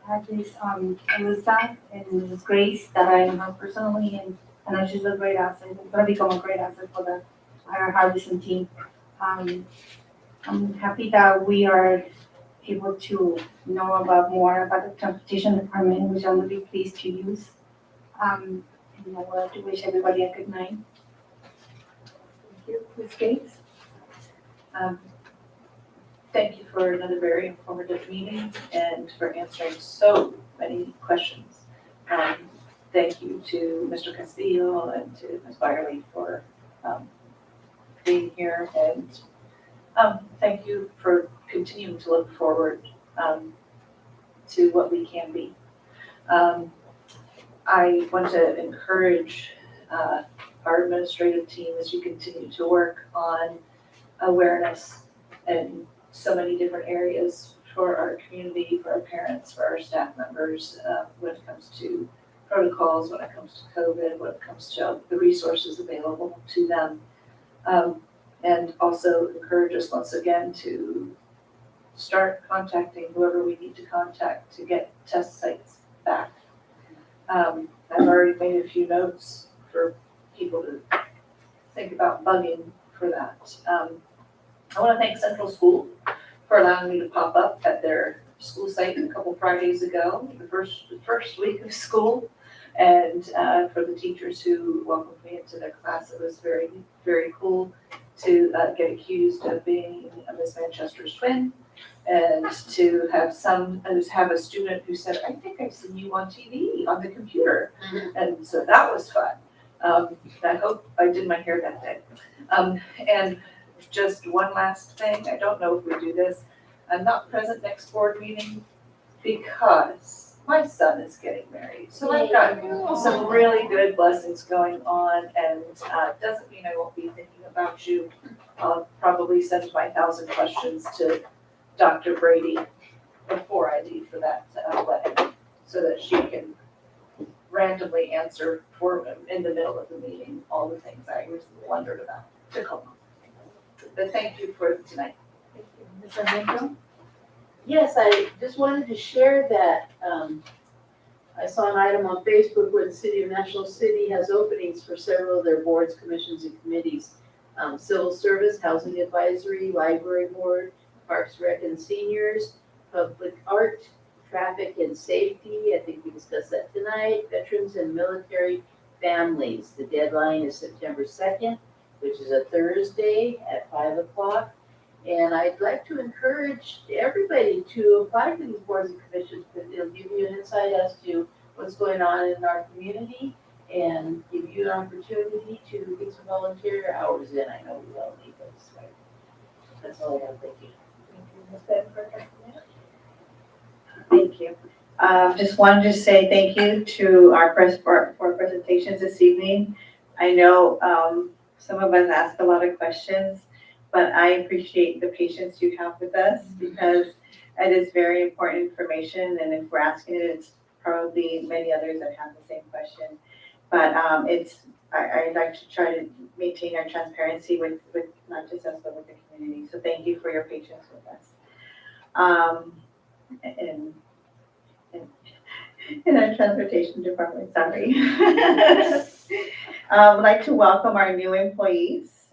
Alyssa and Mrs. Grace, that I know her personally, and I know she's a great asset, gonna become a great asset for our Harbison team. I'm happy that we are able to know more about the transportation department, which I'm really pleased to use. And I would like to wish everybody a good night. Thank you. Ms. Gates? Thank you for another very informative meeting and for answering so many questions. Thank you to Mr. Castillo and to Ms. Byerly for being here, and thank you for continuing to look forward to what we can be. I want to encourage our administrative team as you continue to work on awareness in so many different areas for our community, for our parents, for our staff members, when it comes to protocols, when it comes to COVID, when it comes to the resources available to them. And also encourage us once again to start contacting whoever we need to contact to get test sites back. I've already made a few notes for people to think about bugging for that. I want to thank Central School for allowing me to pop up at their school site a couple Fridays ago, the first week of school, and for the teachers who welcomed me into their class. It was very, very cool to get accused of being a Miss Manchester's twin, and to have a student who said, "I think I've seen you on TV on the computer," and so that was fun. I hope I did my hair that day. And just one last thing, I don't know if we do this. I'm not present next board meeting because my son is getting married. So I've got some really good blessings going on, and doesn't mean I won't be thinking about you. I'll probably send my 1,000 questions to Dr. Brady before I leave for that wedding, so that she can randomly answer for in the middle of the meeting all the things I was wondered about to come. But thank you for tonight. Thank you. Ms. Sarmiento? Yes, I just wanted to share that I saw an item on Facebook where the City of National City has openings for several of their boards, commissions, and committees. Civil Service, Housing Advisory, Library Board, Parks, Rec, and Seniors, Public Art, Traffic and Safety, I think we discussed that tonight, Veterans and Military Families. The deadline is September 2nd, which is a Thursday at 5 o'clock. And I'd like to encourage everybody to apply for these boards and commissions, because it'll give you an insight as to what's going on in our community and give you an opportunity to get some volunteer hours in. I know we all need those, right? That's all I have, thank you. Ms. Bedford? Thank you. Just wanted to say thank you to our press for presentations this evening. I know some of us ask a lot of questions, but I appreciate the patience you have with us because it is very important information, and if we're asking it, it's probably many others that have the same question. But I like to try to maintain our transparency with not just us, but with the community. So thank you for your patience with us. In our transportation department, sorry. I'd like to welcome our new employees,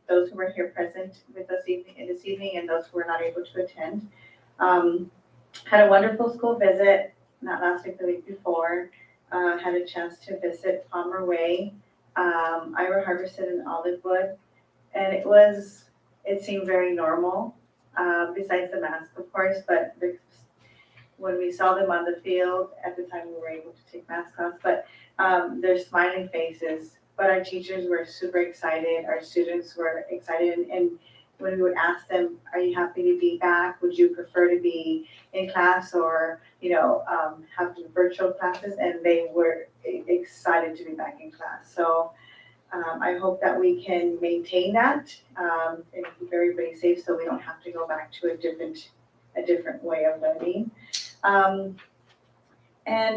those who are here present with us this evening and those who were not able to attend. Had a wonderful school visit, not last week, the week before. Had a chance to visit Palmer Way, Ira Harbison and Olivewood, and it seemed very normal, besides the mask, of course, but when we saw them on the field, at the time we were able to take masks off, but their smiling faces. But our teachers were super excited, our students were excited, and when we would ask them, are you happy to be back? Would you prefer to be in class or, have virtual classes? And they were excited to be back in class. So I hope that we can maintain that and keep everybody safe so we don't have to go back to a different way of learning. And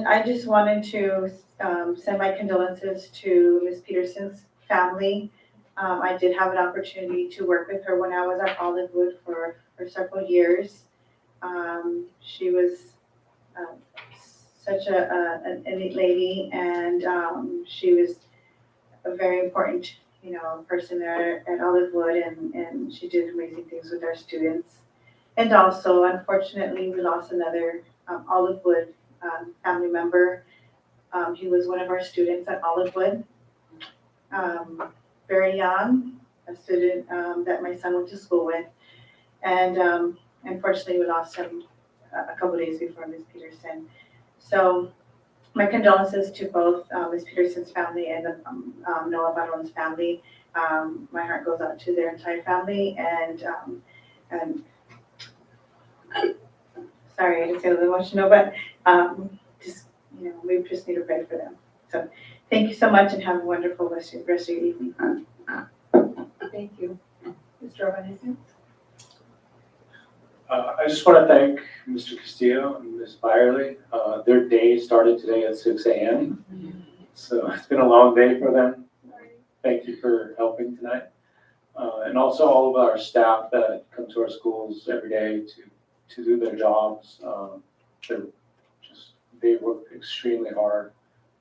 I just wanted to send my condolences to Ms. Peterson's family. I did have an opportunity to work with her when I was at Olivewood for several years. She was such an neat lady, and she was a very important, person there at Olivewood, and she did amazing things with our students. And also, unfortunately, we lost another Olivewood family member. He was one of our students at Olivewood. Very young, a student that my son went to school with. And unfortunately, we lost him a couple days before Ms. Peterson. So my condolences to both Ms. Peterson's family and Noah Baron's family. My heart goes out to their entire family, and sorry, I just get a little emotional, but we just need to pray for them. So thank you so much and have a wonderful rest of your evening. Thank you. Mr. Albanese? I just want to thank Mr. Castillo and Ms. Byerly. Their day started today at 6 a.m. So it's been a long day for them. Thank you for helping tonight. And also all of our staff that come to our schools every day to do their jobs. They work extremely hard.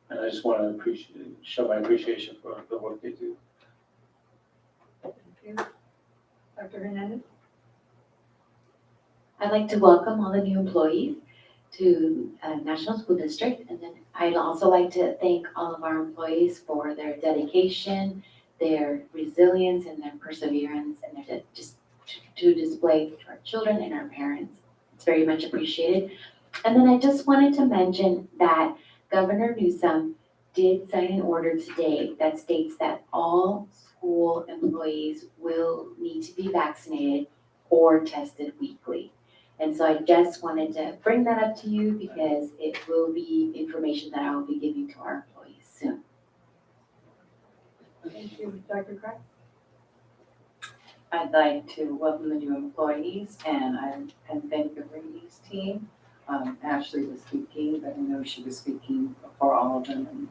And I just want to show my appreciation for the work they do. Thank you. Dr. Hernandez? I'd like to welcome all the new employees to National School District. And then I'd also like to thank all of our employees for their dedication, their resilience, and their perseverance, and their just to display to our children and our parents. It's very much appreciated. And then I just wanted to mention that Governor Newsom did sign an order today that states that all school employees will need to be vaccinated or tested weekly. And so I just wanted to bring that up to you because it will be information that I will be giving to our employees soon. Thank you. Dr. Craig? I'd like to welcome the new employees and thank the Brady's team. Ashley was speaking, but I know she was speaking for all of them and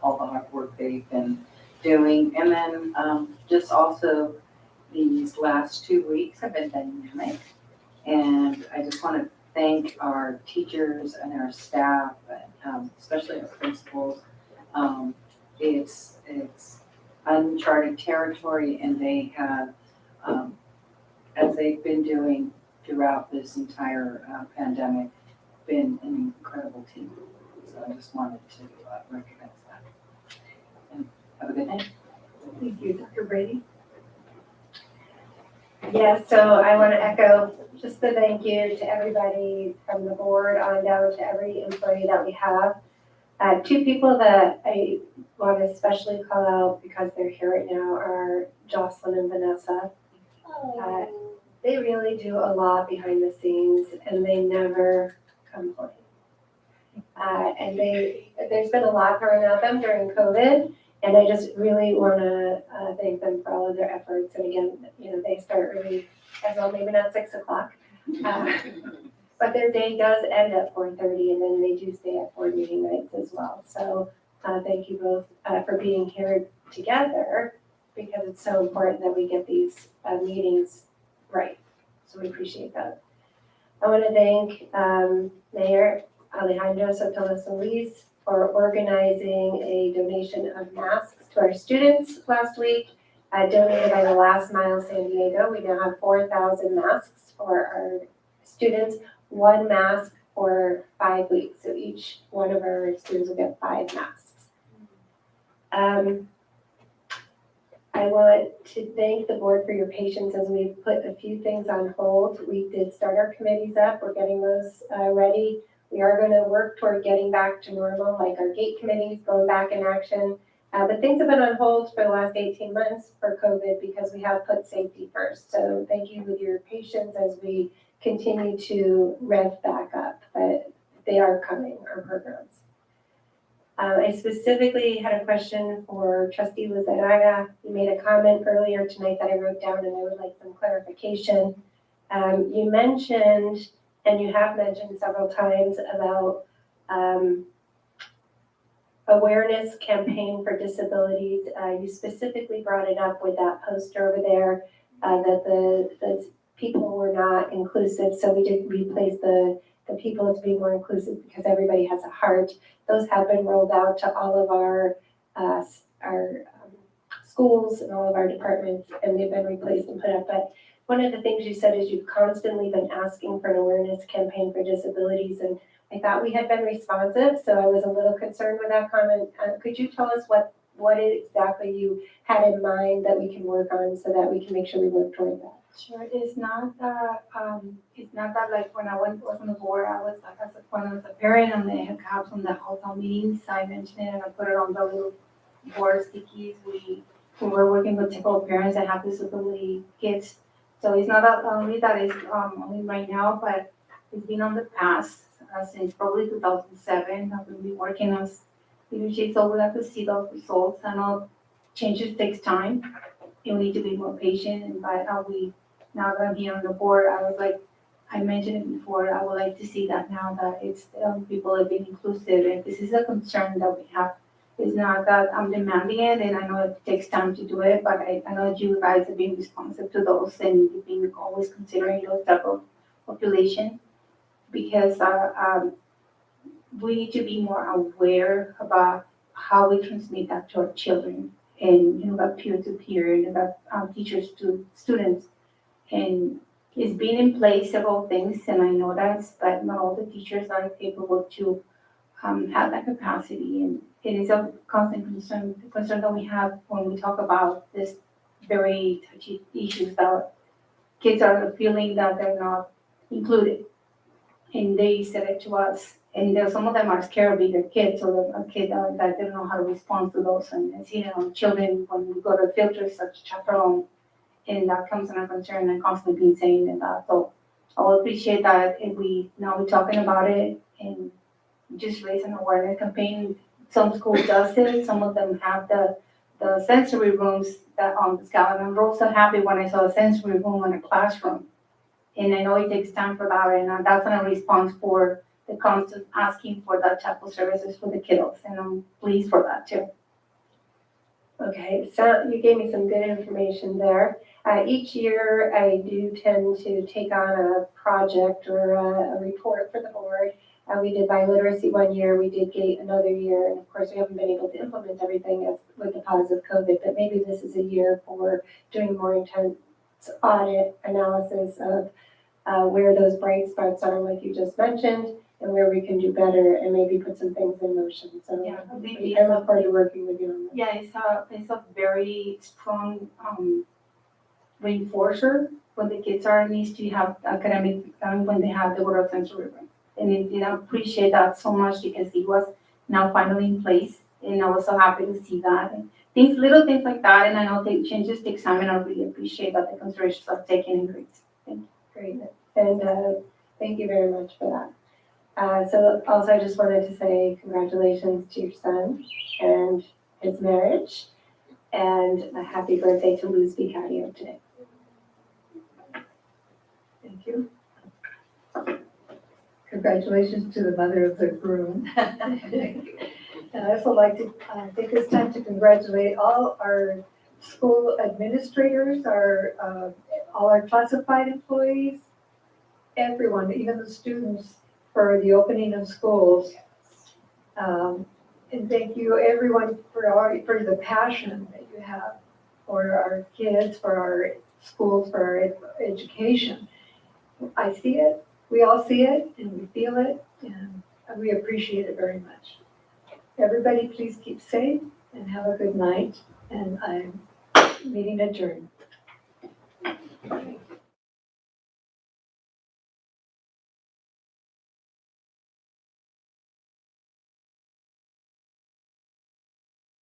all the hard work they've been doing. And then just also these last 2 weeks have been dynamic. And I just want to thank our teachers and our staff, especially our principals. It's uncharted territory, and they have, as they've been doing throughout this entire pandemic, been an incredible team. So I just wanted to recognize that. And have a good night. Thank you. Dr. Brady? Yes, so I want to echo just the thank you to everybody from the board on down to every employee that we have. Two people that I want to especially call out because they're here right now are Jocelyn and Vanessa. They really do a lot behind the scenes and they never complain. And there's been a lot thrown at them during COVID, and I just really want to thank them for all of their efforts. And again, they start really as well, maybe not 6 o'clock, but their day does end at 4:30, and then they do stay at board meeting nights as well. So thank you both for being here together, because it's so important that we get these meetings right. So we appreciate that. I want to thank Mayor Alejandro Sotelo Solis for organizing a donation of masks to our students last week, donated by the Last Mile San Diego. We now have 4,000 masks for our students, 1 mask for 5 weeks. So each one of our students will get 5 masks. I want to thank the board for your patience as we put a few things on hold. We did start our committees up. We're getting those ready. We are going to work toward getting back to normal, like our gate committees going back in action. But things have been on hold for the last 18 months for COVID because we have put safety first. So thank you with your patience as we continue to rev back up. But they are coming, our programs. I specifically had a question for Trustee Lizarraga. You made a comment earlier tonight that I wrote down and I would like some clarification. You mentioned, and you have mentioned several times, about awareness campaign for disabilities. You specifically brought it up with that poster over there that the people were not inclusive. So we did replace the people to be more inclusive because everybody has a heart. Those have been rolled out to all of our schools and all of our departments, and they've been replaced and put up. But one of the things you said is you've constantly been asking for an awareness campaign for disabilities, and I thought we had been responsive, so I was a little concerned with that comment. Could you tell us what exactly you had in mind that we can work on so that we can make sure we work toward that? Sure, it's not that like when I was on the board, I was like, when I was a parent and they had come from the hotel meetings, I mentioned it and I put it on the little board stickies. We were working with typical parents that have disability kids. So it's not only that it's only right now, but it's been on the past since probably 2007. I've been working as leadership, so we have to see those results. I know changes takes time and we need to be more patient. But now that I'm here on the board, I was like, I mentioned it before, I would like to see that now that it's people are being inclusive, and this is a concern that we have. It's not that I'm demanding it, and I know it takes time to do it, but I know that you guys are being responsive to those and you've been always considering those type of population, because we need to be more aware about how we transmit that to our children, and about peer-to-peer, and about teachers to students. And it's been in place several things, and I know that, but not all the teachers are capable to have that capacity. And it is a constant concern that we have when we talk about this very touchy issues that kids are feeling that they're not included. And they said it to us, and some of them are scared of bigger kids, or a kid that they don't know how to respond to those. And I see it on children when we go to filters such chaperone, and that comes in a concern, and constantly been saying that. So I will appreciate that if now we're talking about it and just raise an awareness campaign. Some schools does it, some of them have the sensory rooms that on the scale. And I'm also happy when I saw a sensory room in a classroom. And I know it takes time for that, and that's not a response for the constant asking for that type of services for the kiddos, and I'm pleased for that too. Okay, so you gave me some good information there. Each year I do tend to take on a project or a report for the board. We did bioliteracy one year, we did GATE another year, and of course we haven't been able to implement everything with the cause of COVID, but maybe this is a year for doing more intense audit analysis of where those bright spots are, like you just mentioned, and where we can do better and maybe put some things in motion. So Yeah, I look forward to working with you on that. Yeah, it's a very strong reinforcer when the kids are needs to have academic, when they have the oral sensory room. And I appreciate that so much because it was now finally in place, and I was so happy to see that. And things, little things like that, and I know the changes takes time, and I really appreciate that the considerations are taken in grades. Great, and thank you very much for that. So also I just wanted to say congratulations to your son and his marriage, and a happy birthday to Luz Vicario today. Thank you. Congratulations to the mother of the groom. And I'd also like to take this time to congratulate all our school administrators, all our classified employees, everyone, even the students, for the opening of schools. And thank you everyone for the passion that you have for our kids, for our schools, for our education. I see it, we all see it, and we feel it, and we appreciate it very much. Everybody, please keep safe and have a good night, and I'm meeting adjourned.